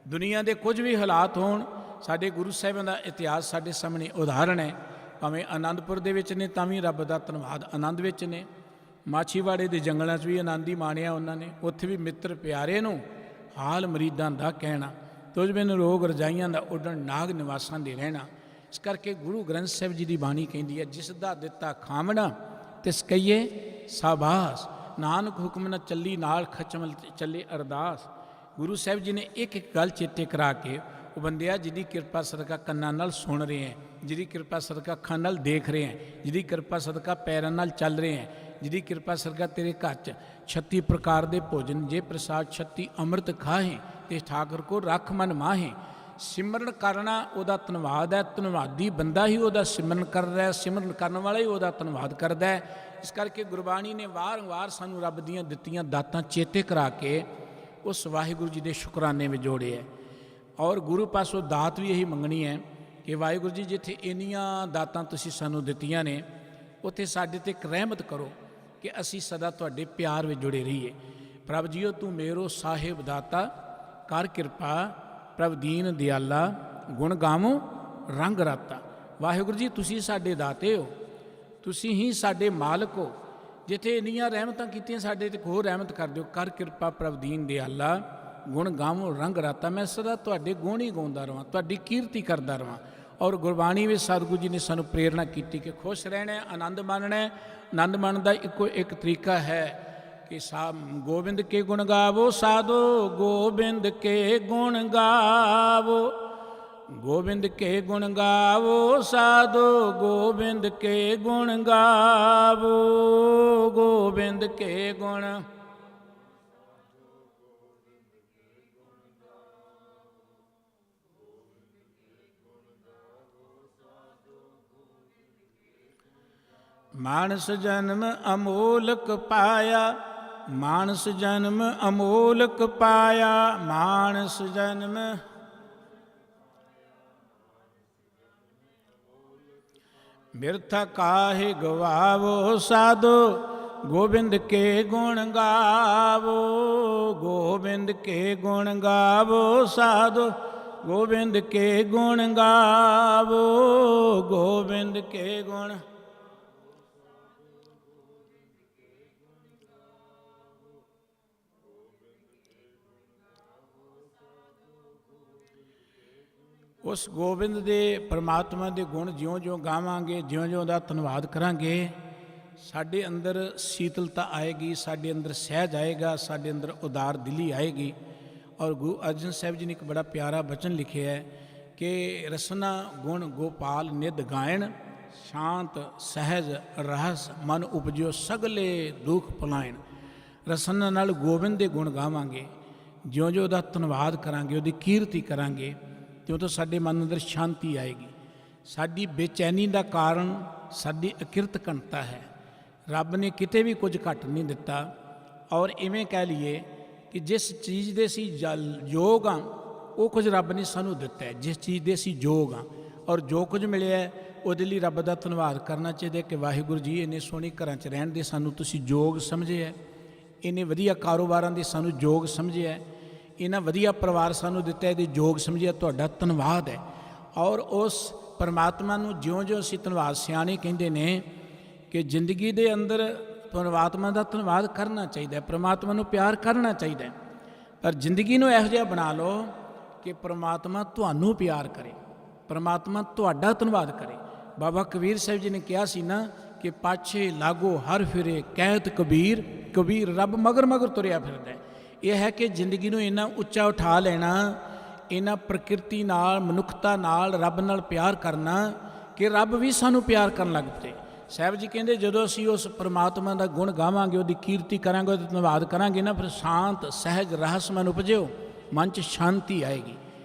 ਦੁਨੀਆ ਦੇ ਕੁਝ ਵੀ ਹਾਲਾਤ ਹੋਣ, ਸਾਡੇ ਗੁਰੂ ਸਾਹਿਬਾਂ ਦਾ ਇਤਿਹਾਸ ਸਾਡੇ ਸਾਹਮਣੇ ਉਦਾਹਰਣ ਹੈ। ਭਾਵੇਂ ਆਨੰਦਪੁਰ ਦੇ ਵਿੱਚ ਨੇ ਤਾਂ ਵੀ ਰੱਬ ਦਾ ਧੰਨਵਾਦ ਆਨੰਦ ਵਿੱਚ ਨੇ, ਮਾਛੀਵਾੜੇ ਦੇ ਜੰਗਲਾਂ 'ਚ ਵੀ ਆਨੰਦ ਹੀ ਮਾਣਿਆ ਉਹਨਾਂ ਨੇ, ਉੱਥੇ ਵੀ ਮਿੱਤਰ ਪਿਆਰੇ ਨੂੰ ਹਾਲ ਮਰੀਦਾਂ ਦਾ ਕਹਿਣਾ, ਤੁਝ ਬਿਨ ਰੋਗ ਰਜਾਈਆਂ ਦਾ ਉੱਡਣ ਨਾਗ ਨਿਵਾਸਾਂ ਦੇ ਰਹਿਣਾ। ਇਸ ਕਰਕੇ ਗੁਰੂ ਗ੍ਰੰਥ ਸਾਹਿਬ ਜੀ ਦੀ ਬਾਣੀ ਕਹਿੰਦੀ ਹੈ ਜਿਸ ਦਾ ਦਿੱਤਾ ਖਾਵਣਾ ਤਿਸ ਕਹੀਏ ਸਾਬਾਸ, ਨਾਨਕ ਹੁਕਮ ਨਾ ਚੱਲੀ ਨਾਲ ਖਚਮਲ ਚੱਲੇ ਅਰਦਾਸ। ਗੁਰੂ ਸਾਹਿਬ ਜੀ ਨੇ ਇੱਕ ਇੱਕ ਗੱਲ ਚੇਤੇ ਕਰਾ ਕੇ, ਉਹ ਬੰਦਿਆ ਜਿਹਦੀ ਕਿਰਪਾ ਸਦਕਾ ਕੰਨਾਂ ਨਾਲ ਸੁਣ ਰਹੇ ਹੈ, ਜਿਹਦੀ ਕਿਰਪਾ ਸਦਕਾ ਅੱਖਾਂ ਨਾਲ ਦੇਖ ਰਹੇ ਹੈ, ਜਿਹਦੀ ਕਿਰਪਾ ਸਦਕਾ ਪੈਰਾਂ ਨਾਲ ਚੱਲ ਰਹੇ ਹੈ, ਜਿਹਦੀ ਕਿਰਪਾ ਸਦਕਾ ਤੇਰੇ ਘਰ 'ਚ 36 ਪ੍ਰਕਾਰ ਦੇ ਭੋਜਨ ਜੇ ਪ੍ਰਸਾਦ 36 ਅੰਮ੍ਰਿਤ ਖਾਹੇ ਤੇ ਠਾਕੁਰ ਕੋ ਰੱਖ ਮਨ ਮਾਹੇ। ਸਿਮਰਨ ਕਰਨਾ ਉਹਦਾ ਧੰਨਵਾਦ ਹੈ। ਧੰਨਵਾਦੀ ਬੰਦਾ ਹੀ ਉਹਦਾ ਸਿਮਰਨ ਕਰ ਰਿਹਾ, ਸਿਮਰਨ ਕਰਨ ਵਾਲਾ ਹੀ ਉਹਦਾ ਧੰਨਵਾਦ ਕਰਦਾ ਹੈ। ਇਸ ਕਰਕੇ ਗੁਰਬਾਣੀ ਨੇ ਵਾਰ-ਵਾਰ ਸਾਨੂੰ ਰੱਬ ਦੀਆਂ ਦਿੱਤੀਆਂ ਦਾਤਾਂ ਚੇਤੇ ਕਰਾ ਕੇ ਉਸ ਵਾਹਿਗੁਰੂ ਜੀ ਦੇ ਸ਼ੁਕਰਾਨੇ ਵਿੱਚ ਜੋੜੇ ਹੈ। ਔਰ ਗੁਰੂ ਪਾਸੋਂ ਦਾਤ ਵੀ ਇਹੀ ਮੰਗਣੀ ਹੈ ਕਿ ਵਾਹਿਗੁਰੂ ਜੀ ਜਿੱਥੇ ਇੰਨੀਆਂ ਦਾਤਾਂ ਤੁਸੀਂ ਸਾਨੂੰ ਦਿੱਤੀਆਂ ਨੇ ਉੱਥੇ ਸਾਡੇ 'ਤੇ ਇੱਕ ਰਹਿਮਤ ਕਰੋ ਕਿ ਅਸੀਂ ਸਦਾ ਤੁਹਾਡੇ ਪਿਆਰ ਵਿੱਚ ਜੁੜੇ ਰਹੀਏ। ਪ੍ਰਭ ਜੀਓ ਤੂੰ ਮੇਰੋ ਸਾਹਿਬ ਦਾਤਾ ਕਰ ਕਿਰਪਾ, ਪ੍ਰਭ ਦੀਨ ਦਿਆਲਾ ਗੁਣ ਗਾਵੋ ਰੰਗ ਰਾਤਾ। ਵਾਹਿਗੁਰੂ ਜੀ ਤੁਸੀਂ ਸਾਡੇ ਦਾਤੇ ਹੋ, ਤੁਸੀਂ ਹੀ ਸਾਡੇ ਮਾਲਕ ਹੋ। ਜਿੱਥੇ ਇੰਨੀਆਂ ਰਹਿਮਤਾਂ ਕੀਤੀਆਂ ਸਾਡੇ 'ਤੇ ਹੋਰ ਰਹਿਮਤ ਕਰ ਦਿਓ। ਕਰ ਕਿਰਪਾ ਪ੍ਰਭ ਦੀਨ ਦਿਆਲਾ ਗੁਣ ਗਾਵੋ ਰੰਗ ਰਾਤਾ। ਮੈਂ ਸਦਾ ਤੁਹਾਡੇ ਗੁਣ ਹੀ ਗਾਉਂਦਾ ਰਹਾਂ, ਤੁਹਾਡੀ ਕੀਰਤੀ ਕਰਦਾ ਰਹਾਂ। ਔਰ ਗੁਰਬਾਣੀ ਵਿੱਚ ਸਤਿਗੁਰੂ ਜੀ ਨੇ ਸਾਨੂੰ ਪ੍ਰੇਰਣਾ ਕੀਤੀ ਕਿ ਖੁਸ਼ ਰਹਿਣਾ, ਆਨੰਦ ਮਾਣਨਾ। ਆਨੰਦ ਮਾਣਨ ਦਾ ਇੱਕੋ ਇੱਕ ਤਰੀਕਾ ਹੈ ਕਿ ਗੋਬਿੰਦ ਕੇ ਗੁਣ ਗਾਵੋ ਸਾਧੋ, ਗੋਬਿੰਦ ਕੇ ਗੁਣ ਗਾਵੋ, ਗੋਬਿੰਦ ਕੇ ਗੁਣ ਗਾਵੋ ਸਾਧੋ, ਗੋਬਿੰਦ ਕੇ ਗੁਣ ਗਾਵੋ, ਗੋਬਿੰਦ ਕੇ ਗੁਣ। ਮਾਨਸ ਜਨਮ ਅਮੋਲਕ ਪਾਇਆ, ਮਾਨਸ ਜਨਮ ਅਮੋਲਕ ਪਾਇਆ, ਮਾਨਸ ਜਨਮ ਬਿਰਥਾ ਕਾਹੇ ਗਵਾਵੋ ਸਾਧੋ, ਗੋਬਿੰਦ ਕੇ ਗੁਣ ਗਾਵੋ, ਗੋਬਿੰਦ ਕੇ ਗੁਣ ਗਾਵੋ ਸਾਧੋ, ਗੋਬਿੰਦ ਕੇ ਗੁਣ ਗਾਵੋ, ਗੋਬਿੰਦ ਕੇ ਗੁਣ। ਉਸ ਗੋਬਿੰਦ ਦੇ ਪਰਮਾਤਮਾ ਦੇ ਗੁਣ ਜਿਉਂ-ਜਿਉਂ ਗਾਵਾਂਗੇ, ਜਿਉਂ-ਜਿਉਂ ਦਾ ਧੰਨਵਾਦ ਕਰਾਂਗੇ, ਸਾਡੇ ਅੰਦਰ ਸੀਤਲਤਾ ਆਏਗੀ, ਸਾਡੇ ਅੰਦਰ ਸਹਿਜ ਆਏਗਾ, ਸਾਡੇ ਅੰਦਰ ਉਦਾਰ ਦਿਲੀ ਆਏਗੀ। ਔਰ ਗੁਰੂ ਅਰਜਨ ਸਾਹਿਬ ਜੀ ਨੇ ਇੱਕ ਬੜਾ ਪਿਆਰਾ ਬਚਨ ਲਿਖਿਆ ਹੈ ਕਿ ਰਸਨਾ ਗੁਣ ਗੋਪਾਲ ਨਿਧ ਗਾਇਣ, ਸ਼ਾਂਤ ਸਹਿਜ ਰਹਸ ਮਨ ਉਪਜਿਓ ਸਗਲੇ ਦੁੱਖ ਪਲਾਇਣ। ਰਸਨਾ ਨਾਲ ਗੋਬਿੰਦ ਦੇ ਗੁਣ ਗਾਵਾਂਗੇ, ਜਿਉਂ-ਜਿਉਂ ਉਹਦਾ ਧੰਨਵਾਦ ਕਰਾਂਗੇ, ਉਹਦੀ ਕੀਰਤੀ ਕਰਾਂਗੇ, ਤਿਉਂ ਤੋਂ ਸਾਡੇ ਮਨ ਅੰਦਰ ਸ਼ਾਂਤੀ ਆਏਗੀ। ਸਾਡੀ ਬੇਚੈਨੀ ਦਾ ਕਾਰਨ ਸਾਡੀ ਅਕਿਰਤ ਘਣਤਾ ਹੈ। ਰੱਬ ਨੇ ਕਿਤੇ ਵੀ ਕੁਝ ਘੱਟ ਨਹੀਂ ਦਿੱਤਾ। ਔਰ ਇਵੇਂ ਕਹਿ ਲਈਏ ਕਿ ਜਿਸ ਚੀਜ਼ ਦੇ ਅਸੀਂ ਯੋਗ ਹਾਂ, ਉਹ ਕੁਝ ਰੱਬ ਨੇ ਸਾਨੂੰ ਦਿੱਤਾ ਹੈ। ਜਿਸ ਚੀਜ਼ ਦੇ ਅਸੀਂ ਯੋਗ ਹਾਂ ਔਰ ਜੋ ਕੁਝ ਮਿਲਿਆ ਉਹਦੇ ਲਈ ਰੱਬ ਦਾ ਧੰਨਵਾਦ ਕਰਨਾ ਚਾਹੀਦਾ ਕਿ ਵਾਹਿਗੁਰੂ ਜੀ ਇੰਨੇ ਸੋਹਣੇ ਘਰਾਂ 'ਚ ਰਹਿਣ ਦੇ ਸਾਨੂੰ ਤੁਸੀਂ ਯੋਗ ਸਮਝਿਆ, ਇੰਨੇ ਵਧੀਆ ਕਾਰੋਬਾਰਾਂ ਦੇ ਸਾਨੂੰ ਯੋਗ ਸਮਝਿਆ, ਇਹਨਾਂ ਵਧੀਆ ਪਰਿਵਾਰ ਸਾਨੂੰ ਦਿੱਤਾ, ਇਹਦੇ ਯੋਗ ਸਮਝਿਆ, ਤੁਹਾਡਾ ਧੰਨਵਾਦ ਹੈ। ਔਰ ਉਸ ਪਰਮਾਤਮਾ ਨੂੰ ਜਿਉਂ-ਜਿਉਂ ਅਸੀਂ ਧੰਨਵਾਦ, ਸਿਆਣੇ ਕਹਿੰਦੇ ਨੇ ਕਿ ਜ਼ਿੰਦਗੀ ਦੇ ਅੰਦਰ ਪਰਮਾਤਮਾ ਦਾ ਧੰਨਵਾਦ ਕਰਨਾ ਚਾਹੀਦਾ, ਪਰਮਾਤਮਾ ਨੂੰ ਪਿਆਰ ਕਰਨਾ ਚਾਹੀਦਾ, ਪਰ ਜ਼ਿੰਦਗੀ ਨੂੰ ਇਹੋ ਜਿਹਾ ਬਣਾ ਲਓ ਕਿ ਪਰਮਾਤਮਾ ਤੁਹਾਨੂੰ ਪਿਆਰ ਕਰੇ, ਪਰਮਾਤਮਾ ਤੁਹਾਡਾ ਧੰਨਵਾਦ ਕਰੇ। ਬਾਬਾ ਕਬੀਰ ਸਾਹਿਬ ਜੀ ਨੇ ਕਿਹਾ ਸੀ ਨਾ ਕਿ ਪਾਛੇ ਲਾਗੋ ਹਰ ਫਿਰੇ ਕਹਿਤ ਕਬੀਰ, ਕਬੀਰ ਰੱਬ ਮਗਰ ਮਗਰ ਤੁਰਿਆ ਫਿਰਦਾ। ਇਹ ਹੈ ਕਿ ਜ਼ਿੰਦਗੀ ਨੂੰ ਇੰਨਾ ਉੱਚਾ ਉਠਾ ਲੈਣਾ, ਇਹਨਾਂ ਪ੍ਰਕਿਰਤੀ ਨਾਲ, ਮਨੁੱਖਤਾ ਨਾਲ, ਰੱਬ ਨਾਲ ਪਿਆਰ ਕਰਨਾ ਕਿ ਰੱਬ ਵੀ ਸਾਨੂੰ ਪਿਆਰ ਕਰਨ ਲੱਗ ਪਏ। ਸਾਹਿਬ ਜੀ ਕਹਿੰਦੇ ਜਦੋਂ ਅਸੀਂ ਉਸ ਪਰਮਾਤਮਾ ਦਾ ਗੁਣ ਗਾਵਾਂਗੇ, ਉਹਦੀ ਕੀਰਤੀ ਕਰਾਂਗੇ, ਉਹਦਾ ਧੰਨਵਾਦ ਕਰਾਂਗੇ ਨਾ, ਫਿਰ ਸ਼ਾਂਤ ਸਹਿਜ ਰਹਸ ਮਨ ਉਪਜਿਓ, ਮਨ 'ਚ ਸ਼ਾਂਤੀ ਆਏਗੀ।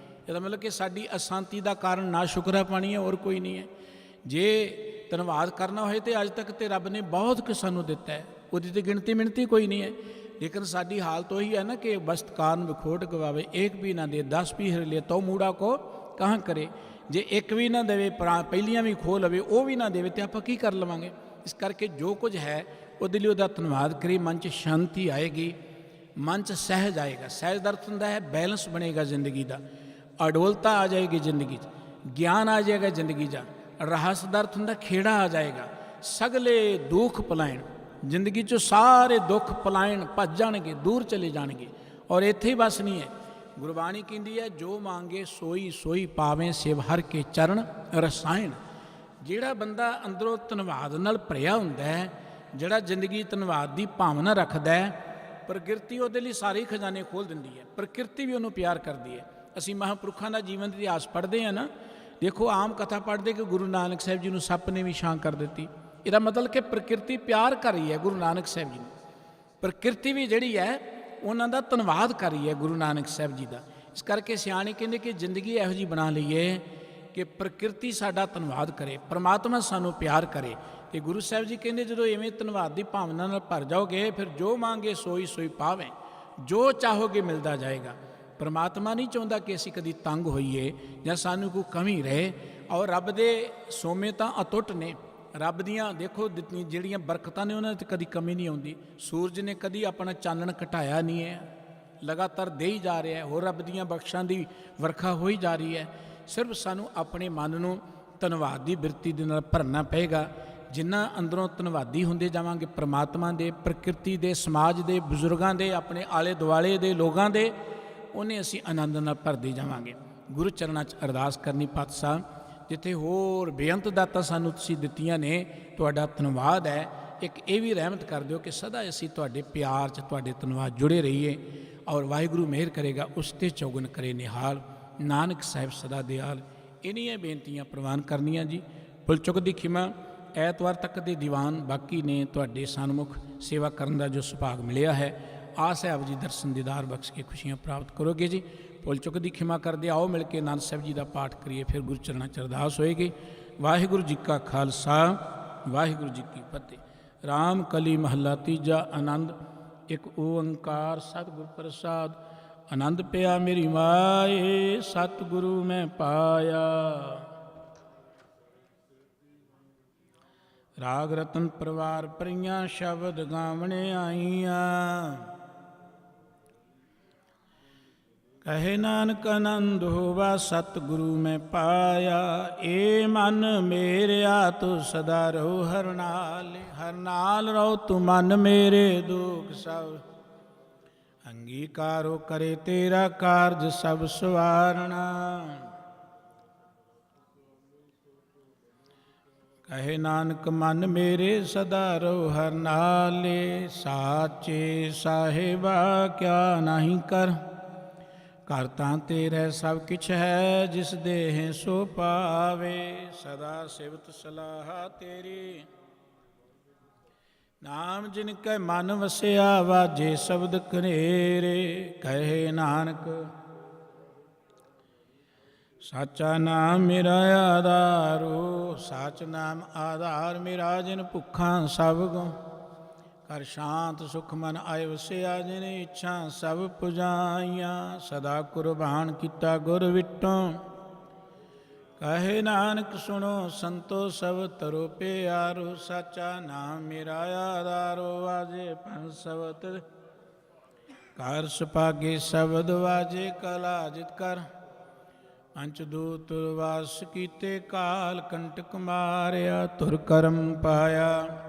ਇਹਦਾ ਮਤਲਬ ਕਿ ਸਾਡੀ ਅਸ਼ਾਂਤੀ ਦਾ ਕਾਰਨ ਨਾ ਸ਼ੁਕਰਾ ਪਾਣੀ ਹੈ, ਹੋਰ ਕੋਈ ਨਹੀਂ ਹੈ। ਜੇ ਧੰਨਵਾਦ ਕਰਨਾ ਹੋਏ ਤੇ ਅੱਜ ਤੱਕ ਤੇ ਰੱਬ ਨੇ ਬਹੁਤ ਕੁਝ ਸਾਨੂੰ ਦਿੱਤਾ ਹੈ, ਉਹਦੀ ਤੇ ਗਿਣਤੀ ਮਿਣਤੀ ਕੋਈ ਨਹੀਂ ਹੈ। ਲੇਕਿਨ ਸਾਡੀ ਹਾਲਤ ਉਹੀ ਹੈ ਨਾ ਕਿ ਬਸਤ ਕਾਰਨ ਵਿਖੋਟ ਗਵਾਵੇ, ਏਕ ਵੀ ਨਾ ਦੇ 10 ਵੀ ਹਰ ਲਿਆ ਤੋ ਮੂੜਾ ਕੋ ਕਹਾਂ ਕਰੇ। ਜੇ ਇੱਕ ਵੀ ਨਾ ਦੇਵੇ, ਪਹਿਲੀਆਂ ਵੀ ਖੋਹ ਲਵੇ, ਉਹ ਵੀ ਨਾ ਦੇਵੇ, ਤੇ ਆਪਾਂ ਕੀ ਕਰ ਲਵਾਂਗੇ। ਇਸ ਕਰਕੇ ਜੋ ਕੁਝ ਹੈ ਉਹਦੇ ਲਈ ਉਹਦਾ ਧੰਨਵਾਦ ਕਰੀ, ਮਨ 'ਚ ਸ਼ਾਂਤੀ ਆਏਗੀ, ਮਨ 'ਚ ਸਹਿਜ ਆਏਗਾ। ਸਹਿਜ ਦਾ ਅਰਥ ਹੁੰਦਾ ਹੈ ਬੈਲੈਂਸ ਬਣੇਗਾ ਜ਼ਿੰਦਗੀ ਦਾ, ਅਡੋਲਤਾ ਆ ਜਾਏਗੀ ਜ਼ਿੰਦਗੀ 'ਚ, ਗਿਆਨ ਆ ਜਾਏਗਾ ਜ਼ਿੰਦਗੀ 'ਚ, ਰਹਸ ਦਾ ਅਰਥ ਹੁੰਦਾ ਖੇੜਾ ਆ ਜਾਏਗਾ, ਸਗਲੇ ਦੁੱਖ ਪਲਾਇਣ, ਜ਼ਿੰਦਗੀ 'ਚੋਂ ਸਾਰੇ ਦੁੱਖ ਪਲਾਇਣ, ਭੱਜ ਜਾਣਗੇ, ਦੂਰ ਚਲੇ ਜਾਣਗੇ। ਔਰ ਇੱਥੇ ਹੀ ਬਸ ਨਹੀਂ ਹੈ, ਗੁਰਬਾਣੀ ਕਹਿੰਦੀ ਹੈ ਜੋ ਮੰਗੇ ਸੋਈ ਸੋਈ ਪਾਵੇਂ, ਸਿਵ ਹਰ ਕੇ ਚਰਨ ਰਸਾਇਣ। ਜਿਹੜਾ ਬੰਦਾ ਅੰਦਰੋਂ ਧੰਨਵਾਦ ਨਾਲ ਭਰਿਆ ਹੁੰਦਾ ਹੈ, ਜਿਹੜਾ ਜ਼ਿੰਦਗੀ ਧੰਨਵਾਦ ਦੀ ਭਾਵਨਾ ਰੱਖਦਾ ਹੈ, ਪ੍ਰਕਿਰਤੀ ਉਹਦੇ ਲਈ ਸਾਰੇ ਖਜ਼ਾਨੇ ਖੋਲ੍ਹ ਦਿੰਦੀ ਹੈ, ਪ੍ਰਕਿਰਤੀ ਵੀ ਉਹਨੂੰ ਪਿਆਰ ਕਰਦੀ ਹੈ। ਅਸੀਂ ਮਹਾਂਪੁਰਖਾਂ ਦਾ ਜੀਵਨ ਇਤਿਹਾਸ ਪੜ੍ਹਦੇ ਹਾਂ ਨਾ, ਦੇਖੋ ਆਮ ਕਥਾ ਪੜ੍ਹਦੇ ਕਿ ਗੁਰੂ ਨਾਨਕ ਸਾਹਿਬ ਜੀ ਨੂੰ ਸੱਪ ਨੇ ਵੀ ਛਾਂ ਕਰ ਦਿੱਤੀ। ਇਹਦਾ ਮਤਲਬ ਕਿ ਪ੍ਰਕਿਰਤੀ ਪਿਆਰ ਕਰ ਰਹੀ ਹੈ ਗੁਰੂ ਨਾਨਕ ਸਾਹਿਬ ਜੀ ਨੂੰ, ਪ੍ਰਕਿਰਤੀ ਵੀ ਜਿਹੜੀ ਹੈ ਉਹਨਾਂ ਦਾ ਧੰਨਵਾਦ ਕਰ ਰਹੀ ਹੈ ਗੁਰੂ ਨਾਨਕ ਸਾਹਿਬ ਜੀ ਦਾ। ਇਸ ਕਰਕੇ ਸਿਆਣੇ ਕਹਿੰਦੇ ਕਿ ਜ਼ਿੰਦਗੀ ਇਹੋ ਜਿਹੀ ਬਣਾ ਲਈਏ ਕਿ ਪ੍ਰਕਿਰਤੀ ਸਾਡਾ ਧੰਨਵਾਦ ਕਰੇ, ਪਰਮਾਤਮਾ ਸਾਨੂੰ ਪਿਆਰ ਕਰੇ। ਤੇ ਗੁਰੂ ਸਾਹਿਬ ਜੀ ਕਹਿੰਦੇ ਜਦੋਂ ਇਵੇਂ ਧੰਨਵਾਦ ਦੀ ਭਾਵਨਾ ਨਾਲ ਭਰ ਜਾਓਗੇ, ਫਿਰ ਜੋ ਮੰਗੇ ਸੋਈ ਸੋਈ ਪਾਵੇਂ, ਜੋ ਚਾਹੋਗੇ ਮਿਲਦਾ ਜਾਏਗਾ। ਪਰਮਾਤਮਾ ਨਹੀਂ ਚਾਹੁੰਦਾ ਕਿ ਅਸੀਂ ਕਦੀ ਤੰਗ ਹੋਈਏ ਜਾਂ ਸਾਨੂੰ ਕੋਈ ਕਮੀ ਰਹੇ। ਔਰ ਰੱਬ ਦੇ ਸੋਮੇ ਤਾਂ ਅਟੁੱਟ ਨੇ, ਰੱਬ ਦੀਆਂ ਦੇਖੋ ਜਿਹੜੀਆਂ ਬਰਕਤਾਂ ਨੇ ਉਹਨਾਂ 'ਤੇ ਕਦੀ ਕਮੀ ਨਹੀਂ ਆਉਂਦੀ। ਸੂਰਜ ਨੇ ਕਦੀ ਆਪਣਾ ਚਾਨਣ ਘਟਾਇਆ ਨਹੀਂ ਹੈ, ਲਗਾਤਾਰ ਦੇ ਹੀ ਜਾ ਰਿਹਾ ਹੈ। ਹੋਰ ਰੱਬ ਦੀਆਂ ਬਖਸ਼ਾਂ ਦੀ ਵਰਖਾ ਹੋਈ ਜਾ ਰਹੀ ਹੈ। ਸਿਰਫ ਸਾਨੂੰ ਆਪਣੇ ਮਨ ਨੂੰ ਧੰਨਵਾਦ ਦੀ ਬਿਰਤੀ ਦੇ ਨਾਲ ਭਰਨਾ ਪਏਗਾ। ਜਿੰਨਾ ਅੰਦਰੋਂ ਧੰਨਵਾਦੀ ਹੁੰਦੇ ਜਾਵਾਂਗੇ ਪਰਮਾਤਮਾ ਦੇ, ਪ੍ਰਕਿਰਤੀ ਦੇ, ਸਮਾਜ ਦੇ, ਬਜ਼ੁਰਗਾਂ ਦੇ, ਆਪਣੇ ਆਲੇ ਦੁਆਲੇ ਦੇ ਲੋਕਾਂ ਦੇ, ਉਹਨੇ ਅਸੀਂ ਆਨੰਦ ਨਾਲ ਭਰਦੇ ਜਾਵਾਂਗੇ। ਗੁਰੂ ਚਰਨਾਂ 'ਚ ਅਰਦਾਸ ਕਰਨੀ, ਪਾਤਸ਼ਾਹ ਜਿੱਥੇ ਹੋਰ ਬੇਅੰਤ ਦਾਤਾਂ ਸਾਨੂੰ ਤੁਸੀਂ ਦਿੱਤੀਆਂ ਨੇ, ਤੁਹਾਡਾ ਧੰਨਵਾਦ ਹੈ। ਇੱਕ ਇਹ ਵੀ ਰਹਿਮਤ ਕਰ ਦਿਓ ਕਿ ਸਦਾ ਅਸੀਂ ਤੁਹਾਡੇ ਪਿਆਰ 'ਚ, ਤੁਹਾਡੇ ਧੰਨਵਾਦ ਜੁੜੇ ਰਹੀਏ। ਔਰ ਵਾਹਿਗੁਰੂ ਮਿਹਰ ਕਰੇਗਾ, ਉਸ 'ਤੇ ਚੌਗਨ ਕਰੇ ਨਿਹਾਲ, ਨਾਨਕ ਸਾਹਿਬ ਸਦਾ ਦਿਆਲ। ਇੰਨੀਆਂ ਬੇਨਤੀਆਂ ਪ੍ਰਵਾਨ ਕਰਨੀਆਂ ਜੀ। ਭੁੱਲ ਚੁੱਕ ਦੀ ਖਿਮਾ। ਐਤਵਾਰ ਤੱਕ ਦੇ ਦੀਵਾਨ ਬਾਕੀ ਨੇ, ਤੁਹਾਡੇ ਸਨਮੁਖ ਸੇਵਾ ਕਰਨ ਦਾ ਜੋ ਸੁਭਾਗ ਮਿਲਿਆ ਹੈ, ਆਸ ਹੈ ਆਪ ਜੀ ਦਰਸ਼ਨ ਦੀਦਾਰ ਬਖਸ਼ ਕੇ ਖੁਸ਼ੀਆਂ ਪ੍ਰਾਪਤ ਕਰੋਗੇ ਜੀ। ਭੁੱਲ ਚੁੱਕ ਦੀ ਖਿਮਾ ਕਰਦੇ ਆਓ ਮਿਲ ਕੇ ਆਨੰਦ ਸਾਹਿਬ ਜੀ ਦਾ ਪਾਠ ਕਰੀਏ, ਫਿਰ ਗੁਰੂ ਚਰਨਾਂ 'ਚ ਅਰਦਾਸ ਹੋਏਗੀ। ਵਾਹਿਗੁਰੂ ਜੀ ਕਾ ਖਾਲਸਾ, ਵਾਹਿਗੁਰੂ ਜੀ ਕੀ ਫਤਿਹ। ਰਾਮ ਕਲੀ ਮਹੱਲਾ ਤੀਜਾ। ਆਨੰਦ। ਇੱਕ ਓੰਕਾਰ ਸਤਿਗੁਰ ਪ੍ਰਸਾਦ। ਆਨੰਦ ਪਿਆ ਮੇਰੀ ਮਾਏ, ਸਤਿਗੁਰੂ ਮੈਂ ਪਾਇਆ। ਰਾਗ ਰਤਨ ਪਰਵਾਰ ਪਰੀਆਂ, ਸ਼ਬਦ ਗਾਵਣੇ ਆਈਆਂ। ਕਹੇ ਨਾਨਕ ਆਨੰਦ ਹੋਵਾ, ਸਤਿਗੁਰੂ ਮੈਂ ਪਾਇਆ। ਏ ਮਨ ਮੇਰਿਆ ਤੂੰ ਸਦਾ ਰਹੋ ਹਰ ਨਾਲ, ਹਰ ਨਾਲ ਰਹੋ ਤੂੰ ਮਨ ਮੇਰੇ, ਦੁਖ ਸਭ ਅੰਗੀਕਾਰੋ ਕਰੇ ਤੇਰਾ ਕਾਰਜ ਸਭ ਸਵਾਰਣਾ। ਕਹੇ ਨਾਨਕ ਮਨ ਮੇਰੇ ਸਦਾ ਰਹੋ ਹਰ ਨਾਲੇ, ਸਾਚੇ ਸਾਹਿਬਾ ਕਿਆ ਨਹੀਂ ਕਰ। ਘਰ ਤਾਂ ਤੇਰੇ ਸਭ ਕਿਛ ਹੈ, ਜਿਸ ਦੇਹ ਸੋ ਪਾਵੇ। ਸਦਾ ਸਿਵਤ ਸਲਾਹ ਤੇਰੀ, ਨਾਮ ਜਿਨ ਕੈ ਮਨ ਵਸਿਆ, ਵਾਜੇ ਸ਼ਬਦ ਕਨੇਰੇ। ਕਹੇ ਨਾਨਕ ਸਾਚਾ ਨਾਮ ਮੇਰਾ ਆਧਾਰੋ, ਸਾਚ ਨਾਮ ਆਧਾਰ ਮੇਰਾ। ਜਿਨ ਭੁੱਖਾਂ ਸਭ ਗੋ ਕਰ ਸ਼ਾਂਤ, ਸੁਖ ਮਨ ਆਏ ਵਸਿਆ। ਜਿਨ ਇੱਛਾ ਸਭ ਪੁਜਾਈਆਂ, ਸਦਾ ਕੁਰਬਾਨ ਕੀਤਾ ਗੁਰ ਵਿਟੋਂ। ਕਹੇ ਨਾਨਕ ਸੁਣੋ ਸੰਤੋ ਸਭ ਤਰੋ ਪਿਆਰੋ, ਸਾਚਾ ਨਾਮ ਮੇਰਾ ਆਧਾਰੋ। ਵਾਜੇ ਪੰਜ ਸਬਦ ਕਰ ਸੁਪਾਗੇ, ਸ਼ਬਦ ਵਾਜੇ ਕਲਾ ਜਿਤ ਕਰ। ਪੰਚ ਦੂਤ ਵਾਸ ਕੀਤੇ, ਕਾਲ ਕੰਟਕ ਮਾਰਿਆ, ਤੁਰ ਕਰਮ ਪਾਇਆ।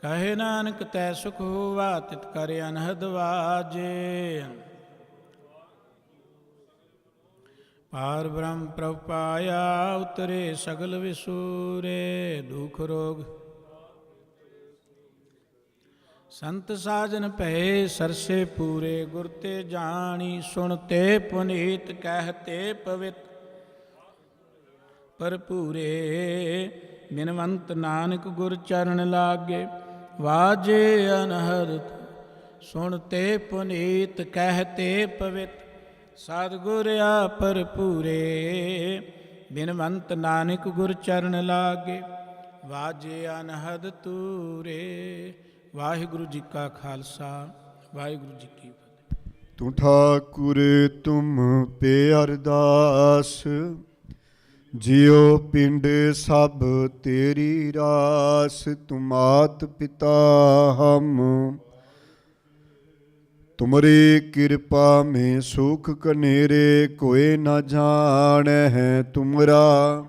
ਕਹੇ ਨਾਨਕ ਤੈ ਸੁਖ ਹੋਵਾ, ਤਿਤ ਕਰ ਅਨਹਦ ਵਾਜੇ। ਪਾਰ ਬ੍ਰਹਮ ਪ੍ਰਭ ਪਾਇਆ, ਉਤਰੇ ਸਗਲ ਵਿਸੂਰੇ। ਦੁਖ ਰੋਗ ਸੰਤ ਸਾਜਨ ਭਏ, ਸਰਸੇ ਪੂਰੇ। ਗੁਰ ਤੇ ਜਾਣੀ ਸੁਣਤੇ ਪੁਨੀਤ, ਕਹਿਤੇ ਪਵਿੱਤ ਭਰਪੂਰੇ। ਬਿਨਵੰਤ ਨਾਨਕ ਗੁਰ ਚਰਨ ਲਾਗੇ, ਵਾਜੇ ਅਨਹਦ ਸੁਣਤੇ ਪੁਨੀਤ, ਕਹਿਤੇ ਪਵਿੱਤ ਸਤਿਗੁਰ ਆ ਭਰਪੂਰੇ। ਬਿਨਵੰਤ ਨਾਨਕ ਗੁਰ ਚਰਨ ਲਾਗੇ, ਵਾਜੇ ਅਨਹਦ ਤੂਰੇ। ਵਾਹਿਗੁਰੂ ਜੀ ਕਾ ਖਾਲਸਾ, ਵਾਹਿਗੁਰੂ ਜੀ ਕੀ ਫਤਿਹ। ਤੂੰ ਠਾਕੁਰ ਤੁਮ ਪੇ ਅਰਦਾਸ, ਜਿਉ ਪਿੰਡ ਸਭ ਤੇਰੀ ਰਾਸ। ਤੁਮ ਮਾਤ ਪਿਤਾ ਹਮ, ਤੁਮਰੀ ਕਿਰਪਾ ਮੈਂ ਸੁਖ ਕਨੇਰੇ। ਕੋਇ ਨ ਜਾਣੈ ਹੈ ਤੁਮਰਾ,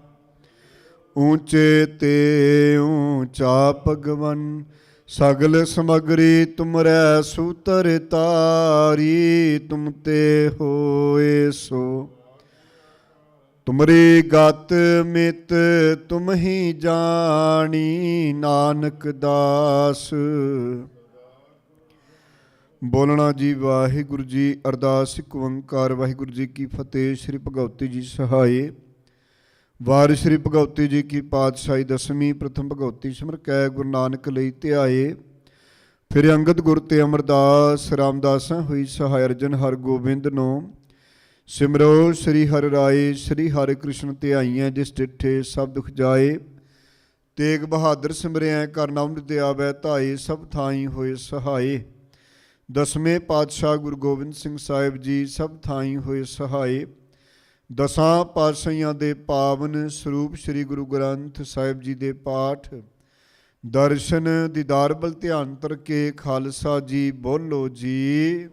ਊਚੇ ਤੇ ਊਚਾ ਭਗਵਨ। ਸਗਲ ਸਮਗਰੀ ਤੁਮਰੈ ਸੂਤਰ ਤਾਰੀ, ਤੁਮ ਤੇ ਹੋਏ ਸੋ। ਤੁਮਰੀ ਗਤ ਮਿਤ ਤੁਮ ਹੀ ਜਾਣੀ, ਨਾਨਕ ਦਾਸ। ਬੋਲਣਾ ਜੀ ਵਾਹਿਗੁਰੂ ਜੀ। ਅਰਦਾਸ ਇੱਕ ਓੰਕਾਰ ਵਾਹਿਗੁਰੂ ਜੀ ਕੀ ਫਤਿਹ। ਸ੍ਰੀ ਭਗਵਤੀ ਜੀ ਸਹਾਏ। ਵਾਰ ਸ੍ਰੀ ਭਗਵਤੀ ਜੀ ਕੀ ਪਾਤਸ਼ਾਹੀ ਦਸਵੀਂ। ਪ੍ਰਥਮ ਭਗਵਤੀ ਸਿਮਰ ਕੈ ਗੁਰੂ ਨਾਨਕ ਲਈ ਧਿਆਏ। ਫਿਰ ਅੰਗਦ ਗੁਰ ਤੇ ਅਮਰਦਾਸ ਰਾਮਦਾਸਾਂ ਹੋਈ ਸਹਾਇ। ਅਰਜਨ ਹਰ ਗੋਬਿੰਦ ਨੂੰ ਸਿਮਰੋ ਸ੍ਰੀ ਹਰਿ ਰਾਏ। ਸ੍ਰੀ ਹਰਿ ਕ੍ਰਿਸ਼ਨ ਧਿਆਈਐ, ਜਿਸ ਡਿਠੇ ਸਭ ਦੁਖ ਜਾਏ। ਤੇਗ ਬਹਾਦਰ ਸਿਮਰਿਐ, ਕਰ ਨਾਮ ਨਿਤ ਆਵੈ ਧਾਏ। ਸਭ ਥਾਈ ਹੋਏ ਸਹਾਏ। ਦਸਵੇਂ ਪਾਤਸ਼ਾਹ ਗੁਰੂ ਗੋਬਿੰਦ ਸਿੰਘ ਸਾਹਿਬ ਜੀ ਸਭ ਥਾਈ ਹੋਏ ਸਹਾਏ। ਦਸਾਂ ਪਾਤਸ਼ਾਹੀਆਂ ਦੇ ਪਾਵਨ ਸਰੂਪ ਸ੍ਰੀ ਗੁਰੂ ਗ੍ਰੰਥ ਸਾਹਿਬ ਜੀ ਦੇ ਪਾਠ ਦਰਸ਼ਨ ਦੀਦਾਰ ਬਲ ਧਿਆਨ ਤਰਕੇ। ਖਾਲਸਾ ਜੀ ਬੋਲੋ ਜੀ।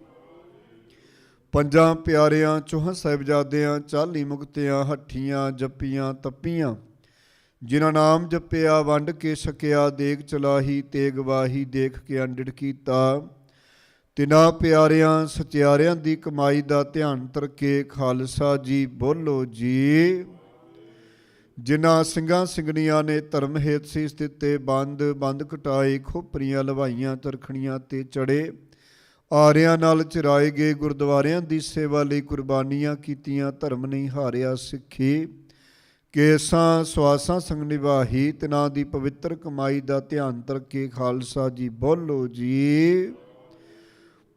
ਪੰਜਾਂ ਪਿਆਰਿਆਂ ਚੌਹਾਂ ਸਾਹਿਬਜ਼ਾਦਿਆਂ 40 ਮੁਕਤਿਆਂ ਹੱਠੀਆਂ ਜੱਪੀਆਂ ਤੱਪੀਆਂ। ਜਿਨ੍ਹਾਂ ਨਾਮ ਜਪਿਆ ਵੰਡ ਕੇ ਸਕਿਆ, ਦੇਗ ਚਲਾਹੀ ਤੇ ਗਵਾਹੀ ਦੇਖ ਕੇ ਅੰਡਿੜ ਕੀਤਾ। ਤਿਨਾਂ ਪਿਆਰਿਆਂ ਸਚਿਆਰਿਆਂ ਦੀ ਕਮਾਈ ਦਾ ਧਿਆਨ ਤਰਕੇ। ਖਾਲਸਾ ਜੀ ਬੋਲੋ ਜੀ। ਜਿਨ੍ਹਾਂ ਸਿੰਘਾਂ ਸਿੰਘਣੀਆਂ ਨੇ ਧਰਮ ਹੇਤ ਸੀਸ ਦਿੱਤੇ, ਬੰਦ ਕਟਾਏ, ਖੋਪਰੀਆਂ ਲਵਾਈਆਂ, ਤਰਖਣੀਆਂ ਤੇ ਚੜੇ, ਆਰਿਆਂ ਨਾਲ ਚਰਾਏ ਗਏ, ਗੁਰਦੁਆਰਿਆਂ ਦੀ ਸੇਵਾ ਲਈ ਕੁਰਬਾਨੀਆਂ ਕੀਤੀਆਂ, ਧਰਮ ਨਹੀਂ ਹਾਰਿਆ ਸਿੱਖੀ, ਕੇਸਾਂ ਸਵਾਸਾਂ ਸੰਗ ਨਿਭਾਹੀ। ਤਿਨਾਂ ਦੀ ਪਵਿੱਤਰ ਕਮਾਈ ਦਾ ਧਿਆਨ ਤਰਕੇ। ਖਾਲਸਾ ਜੀ ਬੋਲੋ ਜੀ।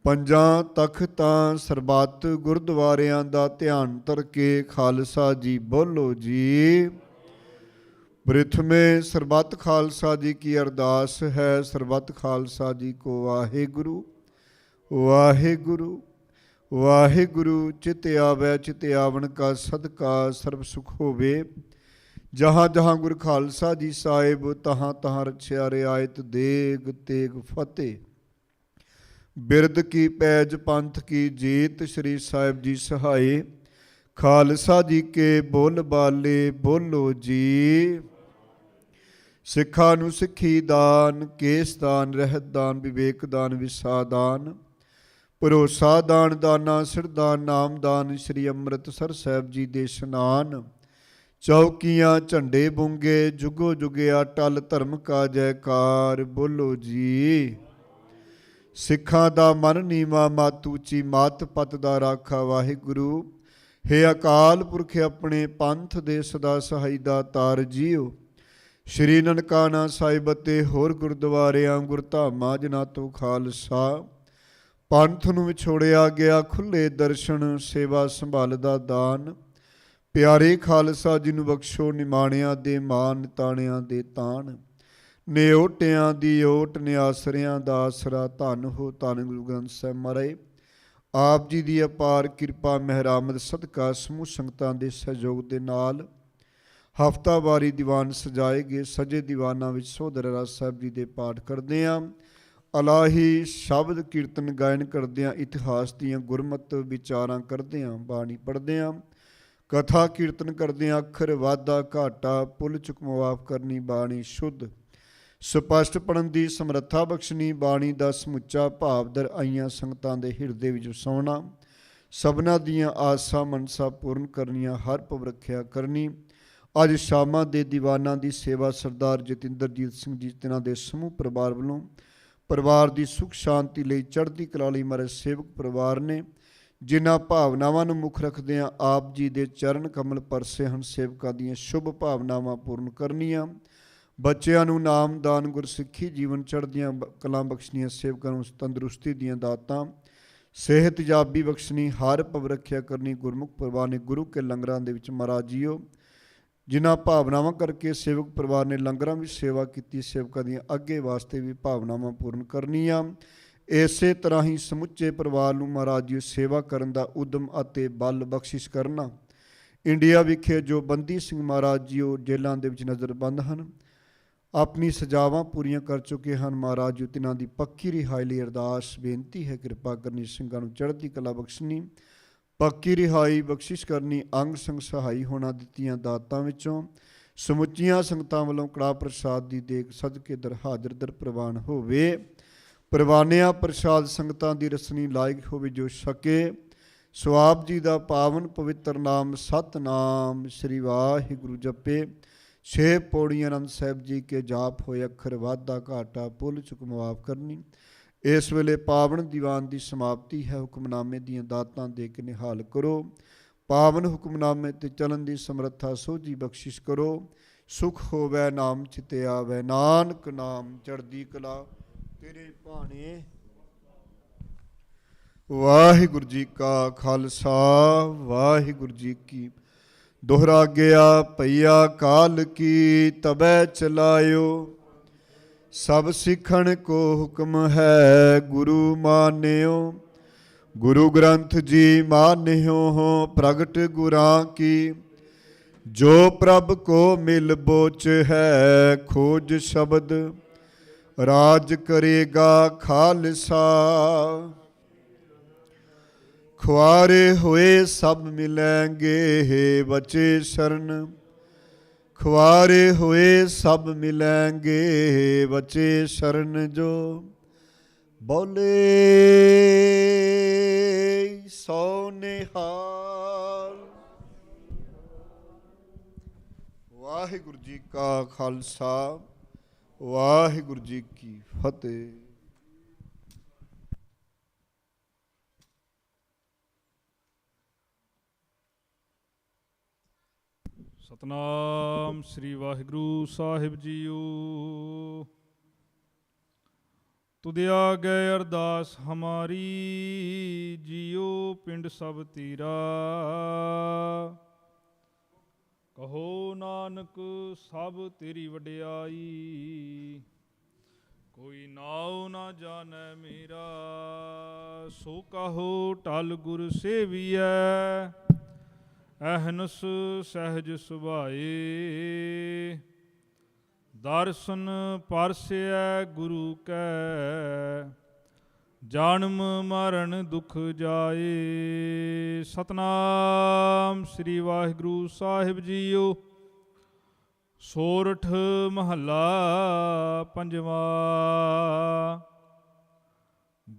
ਪੰਜਾਂ ਤਖਤਾਂ ਸਰਬੱਤ ਗੁਰਦੁਆਰਿਆਂ ਦਾ ਧਿਆਨ ਤਰਕੇ। ਖਾਲਸਾ ਜੀ ਬੋਲੋ ਜੀ। प्रथमे सरबत खालसा जी की अरदास है। सरबत खालसा जी को वाहेगुरु वाहेगुरु वाहेगुरु। चित आवै चित आवन का सदका सर्व सुख होवे। जहाँ जहाँ गुर खालसा जी साहिब तहाँ तहाँ रक्षया रियायत देग तेग फतेह। बिरद की पैज पंथ की जीत श्री साहिब जी सहाय। खालसा जी के बोल बाले बोलो जी। सिखा नू सिखी दान केस दान रहत दान विवेक दान विसा दान। भरोसा दान दाना सिरदान नाम दान श्री ਅੰਮ੍ਰਿਤਸਰ ਸਾਹਿਬ जी दे स्नान। चौकियाँ झंडे बूंगे जुगो जुगिया टल धर्म का जयकार बोलो जी। सिखा दा मन नीवा मत ऊची मत पत दा राखा वाहिगुरु। हे अकाल पुरख अपने पंथ दे सदा सहाई दा तार जीओ। श्री ननकाना साहिब ते होर गुरद्वारियां गुरधामां जिन्हां तो खालसा पंथ ਨੂੰ ਵਿਛੋੜਿਆ ਗਿਆ ਖੁੱਲੇ ਦਰਸ਼ਨ ਸੇਵਾ ਸੰਭਾਲ ਦਾ ਦਾਨ। ਪਿਆਰੇ ਖਾਲਸਾ ਜੀ ਨੂੰ ਬਖਸ਼ੋ ਨਿਮਾਣਿਆਂ ਦੇ ਮਾਨ ਤਾਣਿਆਂ ਦੇ ਤਾਣ। ਨਿਓਟਿਆਂ ਦੀ ਓਟ ਨਿਆਸਰਿਆਂ ਦਾ ਆਸਰਾ ਧੰਨ ਹੋ ਧੰਨ ਗੁਰੂ ਗ੍ਰੰਥ ਸਾਹਿਬ ਮਹਾਰਾਜ। ਆਪ ਜੀ ਦੀ ਅਪਾਰ ਕਿਰਪਾ ਮਹਿਰਾਮਦ ਸਦਕਾ ਸਮੂਹ ਸੰਗਤਾਂ ਦੇ ਸਹਿਯੋਗ ਦੇ ਨਾਲ ਹਫ਼ਤਾਵਾਰੀ ਦੀਵਾਨ ਸਜਾਏ ਗਏ। ਸਜੇ ਦੀਵਾਨਾਂ ਵਿੱਚ ਸੋਧਰ ਰਾਜ ਸਾਹਿਬ ਜੀ ਦੇ ਪਾਠ ਕਰਦੇ ਹਾਂ। ਅਲਾਹੀ ਸ਼ਬਦ ਕੀਰਤਨ ਗਾਇਨ ਕਰਦਿਆਂ ਇਤਿਹਾਸ ਦੀਆਂ ਗੁਰਮਤਿ ਵਿਚਾਰਾਂ ਕਰਦਿਆਂ ਬਾਣੀ ਪੜ੍ਹਦਿਆਂ ਕਥਾ ਕੀਰਤਨ ਕਰਦਿਆਂ ਅੱਖਰ ਵਾਧਾ ਘਾਟਾ ਪੁੱਲ ਚੁੱਕ ਮੁਆਫ ਕਰਨੀ ਬਾਣੀ ਸ਼ੁੱਧ ਸਪਸ਼ਟ ਪੜ੍ਹਨ ਦੀ ਸਮਰੱਥਾ ਬਖਸ਼ਣੀ। ਬਾਣੀ ਦਾ ਸਮੁੱਚਾ ਭਾਵਦਰ ਆਈਆਂ ਸੰਗਤਾਂ ਦੇ ਹਿਰਦੇ ਵਿੱਚ ਵਸਾਉਣਾ। ਸਭਨਾਂ ਦੀਆਂ ਆਸਾਂ ਮਨਸਾ ਪੂਰਨ ਕਰਨੀਆਂ। ਹਰ ਭਵ ਰੱਖਿਆ ਕਰਨੀ। ਅੱਜ ਸ਼ਾਮਾਂ ਦੇ ਦੀਵਾਨਾਂ ਦੀ ਸੇਵਾ ਸਰਦਾਰ ਜਤਿੰਦਰਜੀਤ ਸਿੰਘ ਜੀ ਤਿਨਾਂ ਦੇ ਸਮੂਹ ਪਰਿਵਾਰ ਵੱਲੋਂ ਪਰਿਵਾਰ ਦੀ ਸੁੱਖ ਸ਼ਾਂਤੀ ਲਈ ਚੜ੍ਹਦੀ ਕਲਾ ਲਈ ਮਾਰੇ ਸੇਵਕ ਪਰਿਵਾਰ ਨੇ ਜਿਨ੍ਹਾਂ ਭਾਵਨਾਵਾਂ ਨੂੰ ਮੁੱਖ ਰੱਖਦਿਆਂ ਆਪ ਜੀ ਦੇ ਚਰਨ ਕਮਲ ਪਰਸੇ ਹਨ। ਸੇਵਕਾਂ ਦੀਆਂ ਸ਼ੁਭ ਭਾਵਨਾਵਾਂ ਪੂਰਨ ਕਰਨੀਆਂ। ਬੱਚਿਆਂ ਨੂੰ ਨਾਮਦਾਨ ਗੁਰਸਿੱਖੀ ਜੀਵਨ ਚੜ੍ਹਦੀਆਂ ਕਲਾਂ ਬਖਸ਼ਣੀਆਂ। ਸੇਵਕਾਂ ਨੂੰ ਤੰਦਰੁਸਤੀ ਦੀਆਂ ਦਾਤਾਂ ਸਿਹਤ ਜਾਬੀ ਬਖਸ਼ਣੀ। ਹਰ ਭਵ ਰੱਖਿਆ ਕਰਨੀ। ਗੁਰਮੁਖ ਪਰਿਵਾਰ ਨੇ ਗੁਰੂ ਕੇ ਲੰਗਰਾਂ ਦੇ ਵਿੱਚ ਮਹਾਰਾਜ ਜੀਓ ਜਿਨ੍ਹਾਂ ਭਾਵਨਾਵਾਂ ਕਰਕੇ ਸੇਵਕ ਪਰਿਵਾਰ ਨੇ ਲੰਗਰਾਂ ਵਿੱਚ ਸੇਵਾ ਕੀਤੀ। ਸੇਵਕਾਂ ਦੀਆਂ ਅੱਗੇ ਵਾਸਤੇ ਵੀ ਭਾਵਨਾਵਾਂ ਪੂਰਨ ਕਰਨੀਆਂ। ਇਸੇ ਤਰ੍ਹਾਂ ਹੀ ਸਮੁੱਚੇ ਪਰਿਵਾਰ ਨੂੰ ਮਹਾਰਾਜ ਜੀ ਸੇਵਾ ਕਰਨ ਦਾ ਉਦਮ ਅਤੇ ਬਲ ਬਖਸ਼ਿਸ਼ ਕਰਨਾ। ਇੰਡੀਆ ਵਿਖੇ ਜੋ ਬੰਦੀ ਸਿੰਘ ਮਹਾਰਾਜ ਜੀ ਉਹ ਜੇਲ੍ਹਾਂ ਦੇ ਵਿੱਚ ਨਜ਼ਰਬੰਦ ਹਨ ਆਪਣੀ ਸਜ਼ਾਵਾਂ ਪੂਰੀਆਂ ਕਰ ਚੁੱਕੇ ਹਨ। ਮਹਾਰਾਜ ਜੀ ਤਿਨਾਂ ਦੀ ਪੱਕੀ ਰਿਹਾਈ ਲਈ ਅਰਦਾਸ ਬੇਨਤੀ ਹੈ। ਕਿਰਪਾ ਕਰਨੀ ਸਿੰਘਾਂ ਨੂੰ ਚੜ੍ਹਦੀ ਕਲਾ ਬਖਸ਼ਣੀ। ਪੱਕੀ ਰਿਹਾਈ ਬਖਸ਼ਿਸ਼ ਕਰਨੀ। ਅੰਗ ਸੰਗ ਸਹਾਈ ਹੋਣਾ ਦਿੱਤੀਆਂ ਦਾਤਾਂ ਵਿੱਚੋਂ ਸਮੁੱਚੀਆਂ ਸੰਗਤਾਂ ਵੱਲੋਂ ਕੜਾਹ ਪ੍ਰਸਾਦ ਦੀ ਦੇਗ ਸਦਕੇ ਦਰ ਹਾਜ਼ਰ ਦਰ ਪ੍ਰਵਾਨ ਹੋਵੇ। ਪ੍ਰਵਾਨਿਆ ਪ੍ਰਸਾਦ ਸੰਗਤਾਂ ਦੀ ਰਸਨੀ ਲਾਇਕ ਹੋਵੇ ਜੋ ਛਕੇ। ਸੋ ਆਪ ਜੀ ਦਾ ਪਾਵਨ ਪਵਿੱਤਰ ਨਾਮ ਸਤਨਾਮ ਸ੍ਰੀ ਵਾਹਿਗੁਰੂ ਜਪੇ। 6 ਪੌੜੀਆਂ ਆਨੰਦ ਸਾਹਿਬ ਜੀ ਕੇ ਜਾਪ ਹੋਏ ਅੱਖਰ ਵਾਧਾ ਘਾਟਾ ਪੁੱਲ ਚੁੱਕ ਮੁਆਫ ਕਰਨੀ। ਇਸ ਵੇਲੇ ਪਾਵਨ ਦੀਵਾਨ ਦੀ ਸਮਾਪਤੀ ਹੈ। ਹੁਕਮਨਾਮੇ ਦੀਆਂ ਦਾਤਾਂ ਦੇ ਕੇ ਨਿਹਾਲ ਕਰੋ। ਪਾਵਨ ਹੁਕਮਨਾਮੇ ਤੇ ਚੱਲਣ ਦੀ ਸਮਰੱਥਾ ਸੋਝੀ ਬਖਸ਼ਿਸ਼ ਕਰੋ। ਸੁਖ ਹੋਵੇ ਨਾਮ ਚਿਤੇ ਆਵੇ ਨਾਨਕ ਨਾਮ ਚੜ੍ਹਦੀ ਕਲਾ ਤੇਰੇ ਭਾਣੇ। ਵਾਹਿਗੁਰੂ ਜੀ ਕਾ ਖਾਲਸਾ ਵਾਹਿਗੁਰੂ ਜੀ ਕੀ ਦੋਹਰਾ ਗਿਆ। ਪਈਆ ਕਾਲ ਕੀ ਤਬੈ ਚਲਾਇਓ ਸਭ ਸਿੱਖਣ ਕੋ ਹੁਕਮ ਹੈ ਗੁਰੂ ਮਾਨਿਓ। ਗੁਰੂ ਗ੍ਰੰਥ ਜੀ ਮਾਨਿਓ ਹੋ ਪ੍ਰਗਟ ਗੁਰਾਂ ਕੀ। ਜੋ ਪ੍ਰਭ ਕੋ ਮਿਲ ਬੋਚ ਹੈ ਖੋਜ ਸ਼ਬਦ ਰਾਜ ਕਰੇਗਾ ਖਾਲਸਾ। ਖੁਆਰੇ ਹੋਏ ਸਭ ਮਿਲੈਂਗੇ ਬਚੇ ਸ਼ਰਨ। ਖੁਆਰੇ ਹੋਏ ਸਭ ਮਿਲੈਂਗੇ ਬਚੇ ਸ਼ਰਨ। ਜੋ ਬੋਲੇ ਸੋ ਨਿਹਾਲ। ਵਾਹਿਗੁਰੂ ਜੀ ਕਾ ਖਾਲਸਾ ਵਾਹਿਗੁਰੂ ਜੀ ਕੀ ਫਤਿਹ। ਸਤਨਾਮ ਸ੍ਰੀ ਵਾਹਿਗੁਰੂ ਸਾਹਿਬ ਜੀਓ। ਤੁਧ ਆਗੇ ਅਰਦਾਸ ਹਮਾਰੀ ਜੀਓ ਪਿੰਡ ਸਭ ਤੀਰਾ। ਕਹੋ ਨਾਨਕ ਸਭ ਤੇਰੀ ਵਡਿਆਈ, ਕੋਈ ਨਾਉ ਨਾ ਜਾਣੈ ਮੇਰਾ। ਸੋ ਕਹੋ ਟਲ ਗੁਰ ਸੇਵੀਐ, ਅਹਨਸ ਸਹਿਜ ਸੁਭਾਏ। ਦਰਸ਼ਨ ਪਰਸੈ ਗੁਰੂ ਕੈ, ਜਨਮ ਮਰਨ ਦੁਖ ਜਾਏ। ਸਤਨਾਮ ਸ੍ਰੀ ਵਾਹਿਗੁਰੂ ਸਾਹਿਬ ਜੀਓ। ਸੋਰਠ ਮਹੱਲਾ ਪੰਜਵਾ।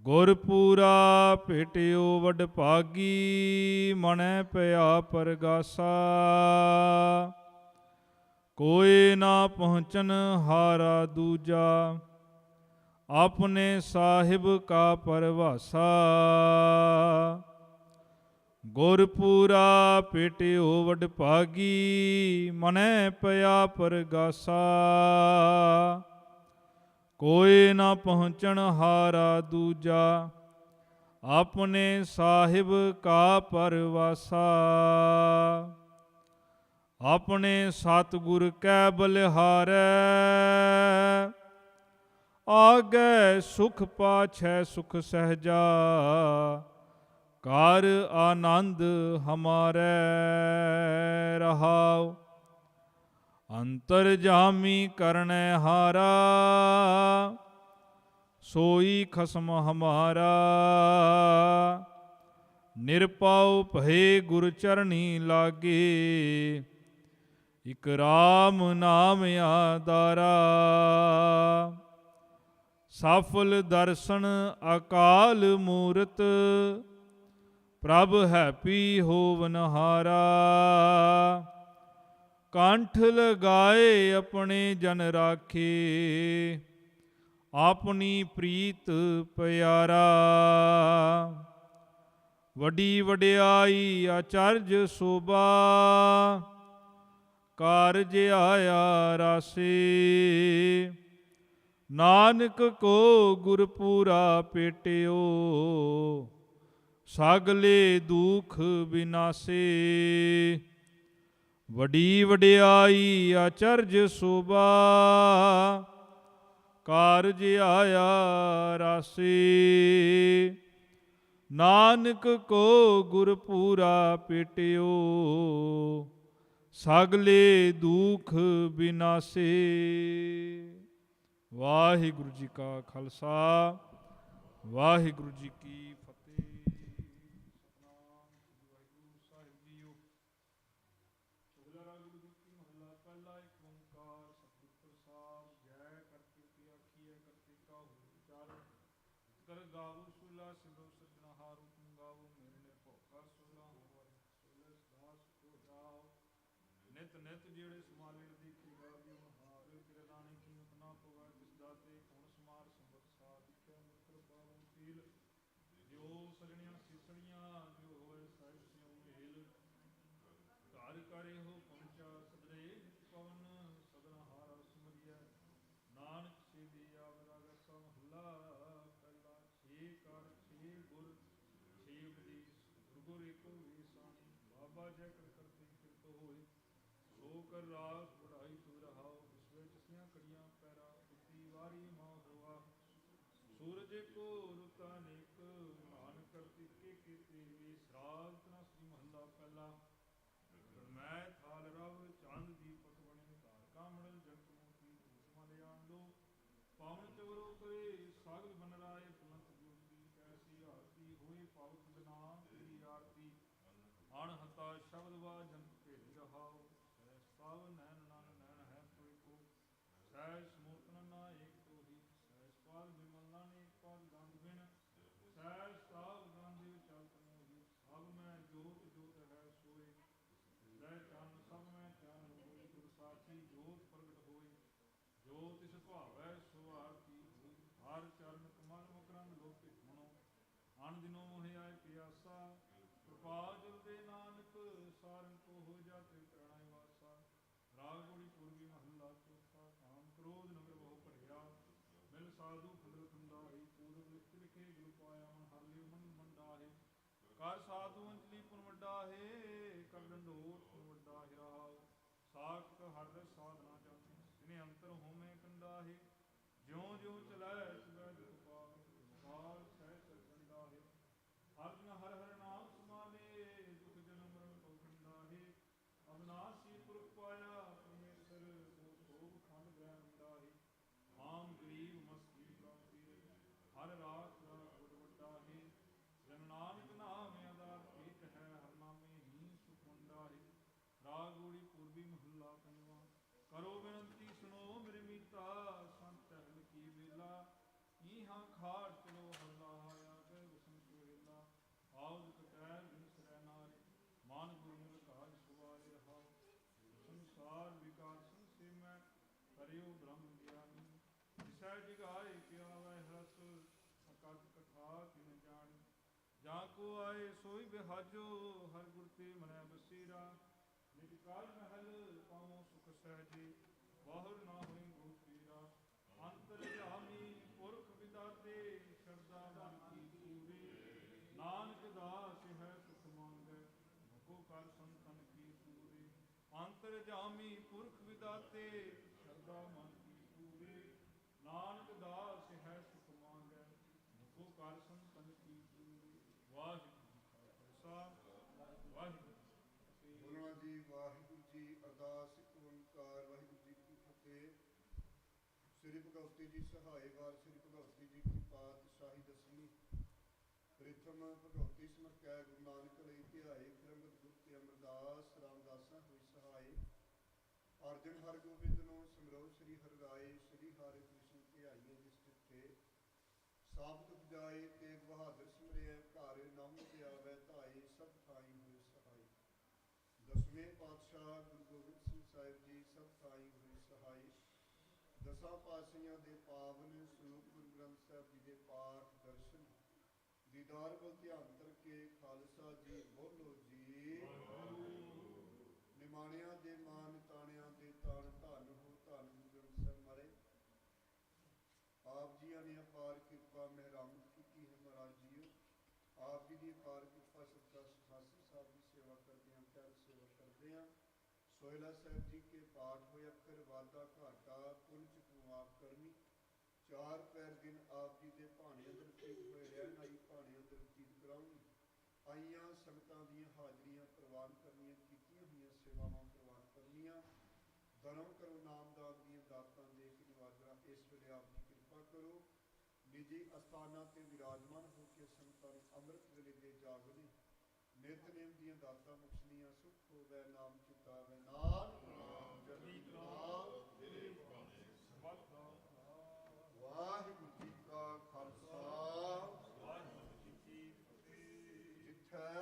ਗੁਰਪੂਰਾ ਭੇਟਿਓ ਵਡਭਾਗੀ, ਮਨੈ ਪਿਆ ਪਰਗਾਸਾ। ਕੋਈ ਨਾ ਪਹੁੰਚਨ ਹਾਰਾ ਦੂਜਾ, ਆਪਣੇ ਸਾਹਿਬ ਕਾ ਪਰਵਾਸਾ। ਗੁਰਪੂਰਾ ਭੇਟਿਓ ਵਡਭਾਗੀ, ਮਨੈ ਪਿਆ ਪਰਗਾਸਾ। ਕੋਈ ਨਾ ਪਹੁੰਚਣ ਹਾਰਾ ਦੂਜਾ, ਆਪਣੇ ਸਾਹਿਬ ਕਾ ਪਰਵਾਸਾ। ਆਪਣੇ ਸਤਿਗੁਰ ਕੈ ਬਲਿਹਾਰੈ, ਆਗੈ ਸੁਖ ਪਾਛੈ ਸੁਖ ਸਹਿਜਾ। ਕਰ ਆਨੰਦ ਹਮਾਰੈ ਰਹਾਉ, ਅੰਤਰ ਜਾਮੀ ਕਰਨੈ ਹਾਰਾ। ਸੋਈ ਖਸਮ ਹਮਾਰਾ, ਨਿਰਪਉ ਭਏ ਗੁਰ ਚਰਣੀ ਲਾਗੇ। ਇਕ ਰਾਮ ਨਾਮ ਆਧਾਰਾ, ਸਫਲ ਦਰਸ਼ਨ ਅਕਾਲ ਮੂਰਤ। ਪ੍ਰਭ ਹੈਪੀ ਹੋਵਨਹਾਰਾ, ਕੰਠ ਲਗਾਏ ਆਪਣੇ ਜਨ ਰਾਖੇ। ਆਪਣੀ ਪ੍ਰੀਤ ਪਿਆਰਾ, ਵੱਡੀ ਵਡਿਆਈ ਅਚਰਜ ਸੋਭਾ। ਕਾਰਜ ਆਇਆ ਰਾਸੇ, ਨਾਨਕ ਕੋ ਗੁਰਪੂਰਾ ਭੇਟਿਓ। ਸਗਲੇ ਦੁਖ ਵਿਨਾਸੇ, ਵੱਡੀ ਵਡਿਆਈ ਅਚਰਜ ਸੋਭਾ। ਕਾਰਜ ਆਇਆ ਰਾਸੇ, ਨਾਨਕ ਕੋ ਗੁਰਪੂਰਾ ਭੇਟਿਓ। ਸਗਲੇ ਦੁਖ ਵਿਨਾਸੇ। ਵਾਹਿਗੁਰੂ ਜੀ ਕਾ ਖਾਲਸਾ, ਵਾਹਿਗੁਰੂ ਜੀ ਕੀ ਫਤਿਹ। ਸਤਨਾਮ ਸ੍ਰੀ ਵਾਹਿਗੁਰੂ ਸਾਹਿਬ ਜੀਓ। ਚੋਲਾ ਰਾਗ ਗੁਰੂ ਕੀ ਮਹੱਲਾ ਪਹਿਲਾ। ਏਕ ਓੰਕਾਰ ਸਤਿਗੁਰ ਪ੍ਰਸਾਦਿ। ਜੈ ਕਰਤੇ ਕੀ ਆਖੀਐ, ਕਰਤੇ ਕਾ ਹੋਇ ਵਿਚਾਰੁ। ਕਰ ਗਾਵੋ ਸੁਲਾ ਸਿਮਰੋ ਸਿਰਜਣਹਾਰੁ। ਤੁਮ ਗਾਵੋ ਮੇਰੇ ਨਿਰਭਉ ਕਾ ਸੁਲਾ ਹੋਵੈ। ਸੋਲੇ ਸਦਾ ਸੁਖ ਜਾਓ। ਨਿਤ ਨਿਤ ਜਿਹੜੇ ਸਮਾਲੇ ਦੇਖੇਗਾ ਜਿਉ ਹਾਰ। ਤੇਰੇ ਦਾਣੇ ਕੀਮਤ ਨਾ ਪਵੈ, ਤਿਸ ਦਾਤੇ ਕੌਣ ਸਮਾਰ। ਸੰਬਤ ਸਾਧ ਦਿਖਿਆ ਮਿੱਤਰ ਪਾਵਨ ਤੀਲ। ਜੋ ਸਜਣੀਆਂ ਸੀਸਣੀਆਂ, ਜੋ ਹੋਏ ਸਾਹਿਬ ਸਿਉ ਮੇਲ। ਘਰ ਕਰੇ ਹੋ ਪਹੁੰਚਾ ਸਦਰੇ ਨਿਤ ਪਵਨ। ਸਦਨ ਹਾਰਾ ਸਿਮਰਿਐ ਨਾਨਕ ਸੇ ਦੀ ਆਵ। ਰਾਗਸਾ ਮਹੱਲਾ ਪਹਿਲਾ। ਛੇ ਕਰ ਛੇ ਗੁਰ ਛੇ ਉਪਦੇਸ਼। ਗੁਰ ਗੁਰ ਏਕੋ ਵੇਸਾਣੀ। ਬਾਬਾ ਜੈ ਕਰ ਕਰਤੇ ਕਿਰਤ ਹੋਏ। ਸੋ ਕਰ ਰਾਗ ਪੜਾਈ ਤੁ ਰਹਾਉ। ਵਿਸਵੇ ਜਿਸੀਆਂ ਕੜੀਆਂ ਪੈਰਾ। ਦਿੱਤੀ ਵਾਰੀ ਮਾਂ ਹੋਆ। ਸੂਰਜ ਕੋ ਰੁਤ ਅਨੇਕ, ਨਾਨਕ ਕਰਤੇ ਕੇ ਕੀਤੇ ਵੇਸ। ਰਾਗ ਤਨਾ ਸ੍ਰੀ ਮਹੱਲਾ ਪਹਿਲਾ। ਮੈਂ ਥਾਲ ਰਵ ਚੰਦ ਦੀਪਕ ਬਣੇ। ਧਾਰ ਕਾ ਮੰਡਲ ਜਗਤ ਮੋਤੀ। ਧੂਤ ਮਲ ਆਂਦੋ ਪਾਵਨ ਚਵਰੋ ਕਰੇ। ਸਾਗਰ ਬਨ ਰਾਏ ਬੁਲੰਦ ਜੋਤੀ। ਕੈਸੀ ਆਰਤੀ ਹੋਏ ਪਾਵਕ ਬਿਨਾ ਤੇਰੀ ਆਰਤੀ। ਅਣਹਤਾ ਸ਼ਬਦ ਵਾ ਜੰਤ ਭੇਦ ਰਹਾਉ। ਸਹਿਜ ਪਾਵ ਨੈਣ ਨਨ ਨੈਣ ਹੈ ਤੋਇ ਕੋ। ਸਹਿਜ ਸਮੂਰਤਨ ਨਾ ਏਕ ਤੋਹੀ। ਸਹਿਜ ਪਾਦ ਬਿਮਲ ਨਨ ਏਕ ਪਾਦ ਗੰਧ ਬਿਨ। ਸਹਿਜ ਸਾਵ ਗੰਧ ਚਲਤ ਮੋਹੀ। ਸਭ ਮੈਂ ਜੋਤ ਜੋਤ ਹੈ ਸੋਏ। ਲੈ ਚੰਨ ਸਭ ਮੈਂ ਚਾਨਣ ਹੋਈ। ਗੁਰ ਸਾਖੀ ਜੋਤ ਪ੍ਰਗਟ ਹੋਈ। ਜੋ ਤਿਸ ਭਾਵੈ ਸੋ ਆਰਤੀ ਹੋਈ। ਹਰ ਚਰਨ ਕਮਲ ਮਕਰੰਦ ਲੋਕੇ ਮਨੋ। ਅਣ ਦਿਨੋ ਮੋਹਿ ਆਏ ਪਿਆਸਾ। ਕਿਰਪਾ ਜਲ ਦੇ ਨਾਨਕ ਸਾਰਨ ਕੋ ਹੋ ਜਾਤੇ ਪ੍ਰਣਾਇ ਵਾਸਾ। ਰਾਗ ਗੋੜੀ ਪੂਰਬੀ ਮਹੱਲਾ ਚੌਥਾ। ਕਾਮ ਕ੍ਰੋਧ ਨਗਰ ਬਹੁ ਭਰਿਆ। ਮਿਲ ਸਾਧੂ ਖੰਡਰ ਖੰਡਾਹੀ। ਪੂਰਬ ਲਿਖ ਲਿਖੇ ਗੁਰ ਪਾਇਆ। ਮਨ ਹਰ ਲਿਵ ਮਨ ਮੰਡਾਹੇ। ਕਰ ਸਾਧੂ ਅੰਜਲੀ ਪੁਨ ਵੱਡਾ ਹੈ। ਕਰ ਡੰਡੋਤ ਪੁਨ ਵੱਡਾ ਹੈ। ਰਹਾਉ ਹਰਦਿ ਸਾਧਨਾ ਜਾਤੀ ਜਿਨੇ ਅੰਤਰ ਹੋਮੇ ਕੰਡਾਹੇ ਜਿਉ ਜਿਉ ਚਲੈ ਸੁਬੈ ਦੁਖ ਪਾਵੇ ਭਾਲ ਸਹਿ ਸਰਗੰਡਾਹੇ ਹਰ ਦਿਨ ਹਰ ਹਰ ਨਾਮ ਸਮਾਲੇ ਦੁਖ ਜਨਮ ਮਰਨ ਕੋ ਕੰਡਾਹੇ ਅਬਨਾਸੀ ਪੁਰਖ ਪਾਇਆ ਪਰਮੇਸ਼ਰ ਸੋ ਸੋਭ ਖੰਡ ਗ੍ਰਹਿ ਅੰਡਾਹੇ ਆਮ ਗਰੀਬ ਮਸਤੀ ਪ੍ਰਾਪਤੀ ਹਰ ਰਾਤ ਗੁਰ ਵੱਡਾ ਹੈ ਜਨ ਨਾਨਕ ਨਾਮ ਆਧਾਰ ਏਕ ਹੈ ਹਰ ਨਾਮੇ ਹੀ ਸੁਖ ਮੰਡਾਹੇ ਰਾਗ ਗੂੜੀ ਪੂਰਬੀ ਮਹੱਲਾ ਪੰਜਵਾਂ ਕਰੋ ਬੇਨਤੀ ਸੁਣੋ ਮੇਰੇ ਮੀਤਾ ਸੰਤ ਹਲ ਕੀ ਵੇਲਾ ਈਹਾਂ ਖਾੜ ਚਲੋ ਹੱਲਾ ਆਇਆ ਕੇ ਵਸਨ ਸੁਹੇਲਾ ਆਉਦ ਕਟੈ ਬਿਨ ਸਰੈ ਨਾਰੇ ਮਾਨ ਗੁਰੂ ਮਿਲ ਕਾਜ ਸੁਵਾਰੇ ਰਹਾਉ ਸੰਸਾਰ ਵਿਕਾਰ ਸੰਸੇ ਮੈਂ ਕਰਿਓ ਬ੍ਰਹਮ ਗਿਆਨੀ ਜਿਸੈ ਜਗਾਏ ਕਿਆ ਵੈ ਹਰਸ ਅਕਥ ਕਥਾ ਕਿਨ ਜਾਣੀ ਜਾਂ ਕੋ ਆਏ ਸੋਈ ਬਿਹਾਜੋ ਹਰ ਗੁਰ ਤੇ ਮਨੈ ਬਸੀਰਾ ਨਿਜ ਕਾਲ ਮਹਿਲ ਪਾਵੋ ਸੁਖ ਸਹਜੇ ਬਾਹਰ ਨਾ ਹੋਈ ਗੋ ਪੀਰਾ ਅੰਤਰ ਜਾਮੀ ਪੁਰਖ ਵਿਦਾਤੇ ਸ਼ਰਦਾ ਮਨ ਕੀ ਪੂਰੇ ਨਾਨਕ ਦਾਸ ਹੈ ਸੁਖ ਮੰਗੈ ਮੁਕੋ ਕਰ ਸੰਤਨ ਕੀ ਪੂਰੇ ਅੰਤਰ ਜਾਮੀ ਪੁਰਖ ਵਿਦਾਤੇ ਸ਼ਰਦਾ ਮਨ ਕੀ ਪੂਰੇ ਨਾਨਕ ਦਾਸ ਹੈ ਸੁਖ ਮੰਗੈ ਮੁਕੋ ਕਰ ਸੰਤਨ ਕੀ ਪੂਰੇ ਵਾਹਿਗੁਰੂ ਜੀ ਕਾ ਖਾਲਸਾ ਵਾਹਿਗੁਰੂ ਬੋਲਣਾ ਜੀ ਵਾਹਿਗੁਰੂ ਜੀ। ਅਰਦਾਸ ਓੰਕਾਰ ਵਾਹਿਗੁਰੂ ਜੀ ਕੀ ਫਤਿਹ। ਸ੍ਰੀ ਭਗਵਤੀ ਜੀ ਸਹਾਏ ਵਾਰ ਸ੍ਰੀ ਭਗਵਤੀ ਜੀ ਕੀ ਪਾਤਸ਼ਾਹੀ ਦਸਵੀਂ ਪ੍ਰਥਮ ਭਗਵਤੀ ਸਮਰਕੈ ਗੁਰੂ ਨਾਨਕ ਲਈ ਧਿਆਏ ਫਿਰੰਗਤ ਗੁਰ ਤੇ ਅਮਰਦਾਸ ਰਾਮਦਾਸਾਂ ਹੋਈ ਸਹਾਏ ਅਰਜਨ ਹਰ ਗੋਬਿੰਦ ਨੂੰ ਸਿਮਰੋ ਸ੍ਰੀ ਹਰਿ ਰਾਏ ਸ੍ਰੀ ਹਰਿ ਕ੍ਰਿਸ਼ਨ ਧਿਆਈਏ ਜਿਸ ਜਿੱਥੇ ਸਾਬਤ ਉਪਜਾਏ ਤੇਗ ਬਹਾਦਰ ਸਿਮਰਿਆ ਘਰ ਨਾਮ ਤੇ ਆਵੈ ਧਾਏ ਸਭ ਥਾਈ ਹੋਏ ਸਹਾਈ। ਦਸਵੇਂ ਪਾਤਸ਼ਾਹ ਗੁਰੂ ਗੋਬਿੰਦ ਸਿੰਘ ਸਾਹਿਬ ਜੀ ਸਭ ਥਾਈ ਹੋਏ ਸਹਾਈ। ਦਸਾਂ ਪਾਤਸ਼ਾਹੀਆਂ ਦੇ ਪਾਵਨ ਸਰੂਪ ਗੁਰੂ ਗ੍ਰੰਥ ਸਾਹਿਬ ਜੀ ਦੇ ਪਾਠ ਦਰਸ਼ਨ ਦੀਦਾਰ ਵੱਲ ਧਿਆਨ ਕਰਕੇ ਖਾਲਸਾ ਜੀ ਬੋਲੋ ਜੀ। ਨਿਮਾਣਿਆਂ ਦੇ ਮਾਨ ਤਾਣਿਆਂ ਦੇ ਤਾਣ ਧੰਨ ਹੋ ਧੰਨ ਗੁਰੂ ਗ੍ਰੰਥ ਸਾਹਿਬ ਮਾਰੇ। ਆਪ ਜੀਆਂ ਨੇ ਅਪਾਰ ਕਿਰਪਾ ਮਹਿਰਾਮਤ ਕੀਤੀ ਹੈ ਮਹਾਰਾਜ ਜੀਓ। ਆਪ ਜੀ ਦੀ ਅਪਾਰ ਕਿਰਪਾ ਸਦਕਾ ਸੁਖਾਸੀ ਸਾਹਿਬ ਦੀ ਸੇਵਾ ਕਰਦੇ ਹਾਂ ਪਿਆਰ ਸੇਵਾ ਕਰਦੇ ਹਾਂ। ਸੋਹਿਲਾ ਸਾਹਿਬ ਜੀ ਕੇ ਪਾਠ ਹੋਏ ਅੱਖਰ ਵਾਧਾ ਘਾਟਾ ਪੁੰਨ ਚ ਮਾਫ ਕਰਨੀ। ਚਾਰ ਪੈਰ ਦਿਨ ਆਪ ਜੀ ਦੇ ਭਾਣੇ ਅੰਦਰ ਬਤੀਤ ਹੋਏ ਰਹਿਣ ਆਈ ਭਾਣੇ ਅੰਦਰ ਬਤੀਤ ਕਰਾਉਣੀ। ਆਈਆਂ ਸੰਗਤਾਂ ਦੀਆਂ ਹਾਜ਼ਰੀਆਂ ਪ੍ਰਵਾਨ ਕਰਨੀਆਂ ਕੀਤੀਆਂ ਹੋਈਆਂ ਸੇਵਾਵਾਂ ਪ੍ਰਵਾਨ ਕਰਨੀਆਂ। ਧਰਮ ਕਰੋ ਨਾਮਦਾਨ ਦੀਆਂ ਦਾਤਾਂ ਦੇ ਕੇ ਨਿਵਾਜਣਾ ਇਸ ਵੇਲੇ ਆਪ ਜੀ ਕਿਰਪਾ ਕਰੋ। ਨਿੱਜੀ ਅਸਥਾਨਾਂ ਤੇ ਵਿਰਾਜਮਾਨ ਹੋ ਕੇ ਸੰਗਤਾਂ ਨੂੰ ਅੰਮ੍ਰਿਤ ਵੇਲੇ ਦੇ ਜਾਗਦੇ ਨਿਤਨੇਮ ਦੀਆਂ ਦਾਤਾਂ ਬਖਸ਼ਣੀਆਂ ਸੁਖ ਹੋਵੇ ਨਾਮ ਚਿਤਾਵੇ ਨਾਨਕ ਨਾਮ ਜਪੀ ਨਾਮ ਤੇਰੇ ਬਾਣੇ ਵਾਹਿਗੁਰੂ ਜੀ ਕਾ ਖਾਲਸਾ ਵਾਹਿਗੁਰੂ ਜੀ ਕੀ ਫਤਿਹ। ਜਿੱਥੈ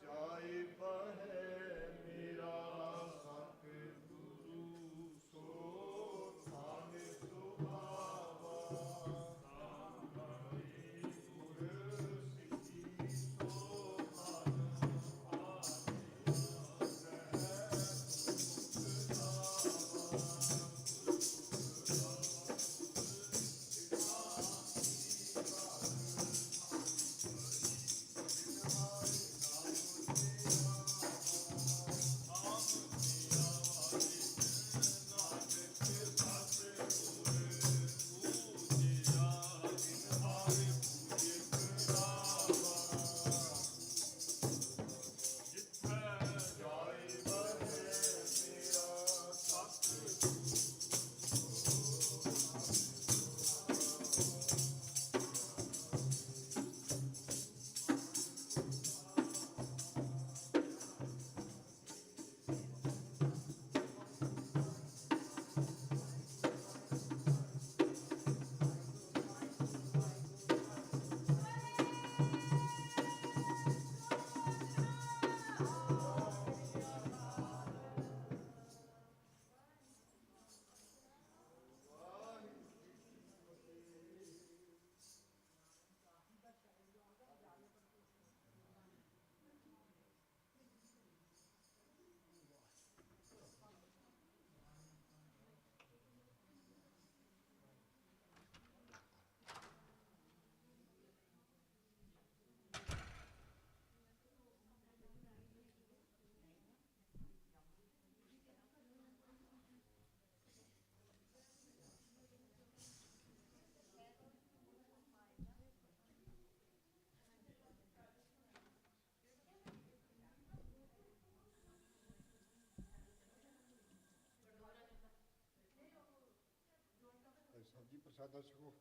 ਜਾਏ ਬਹੈ ਮੇਰਾ ਸਤਿਗੁਰੂ ਸੋ ਥਾਨ ਸੁਭਾਵਾ। ਪ੍ਰਸ਼ਾਦਾ ਛਕੋ।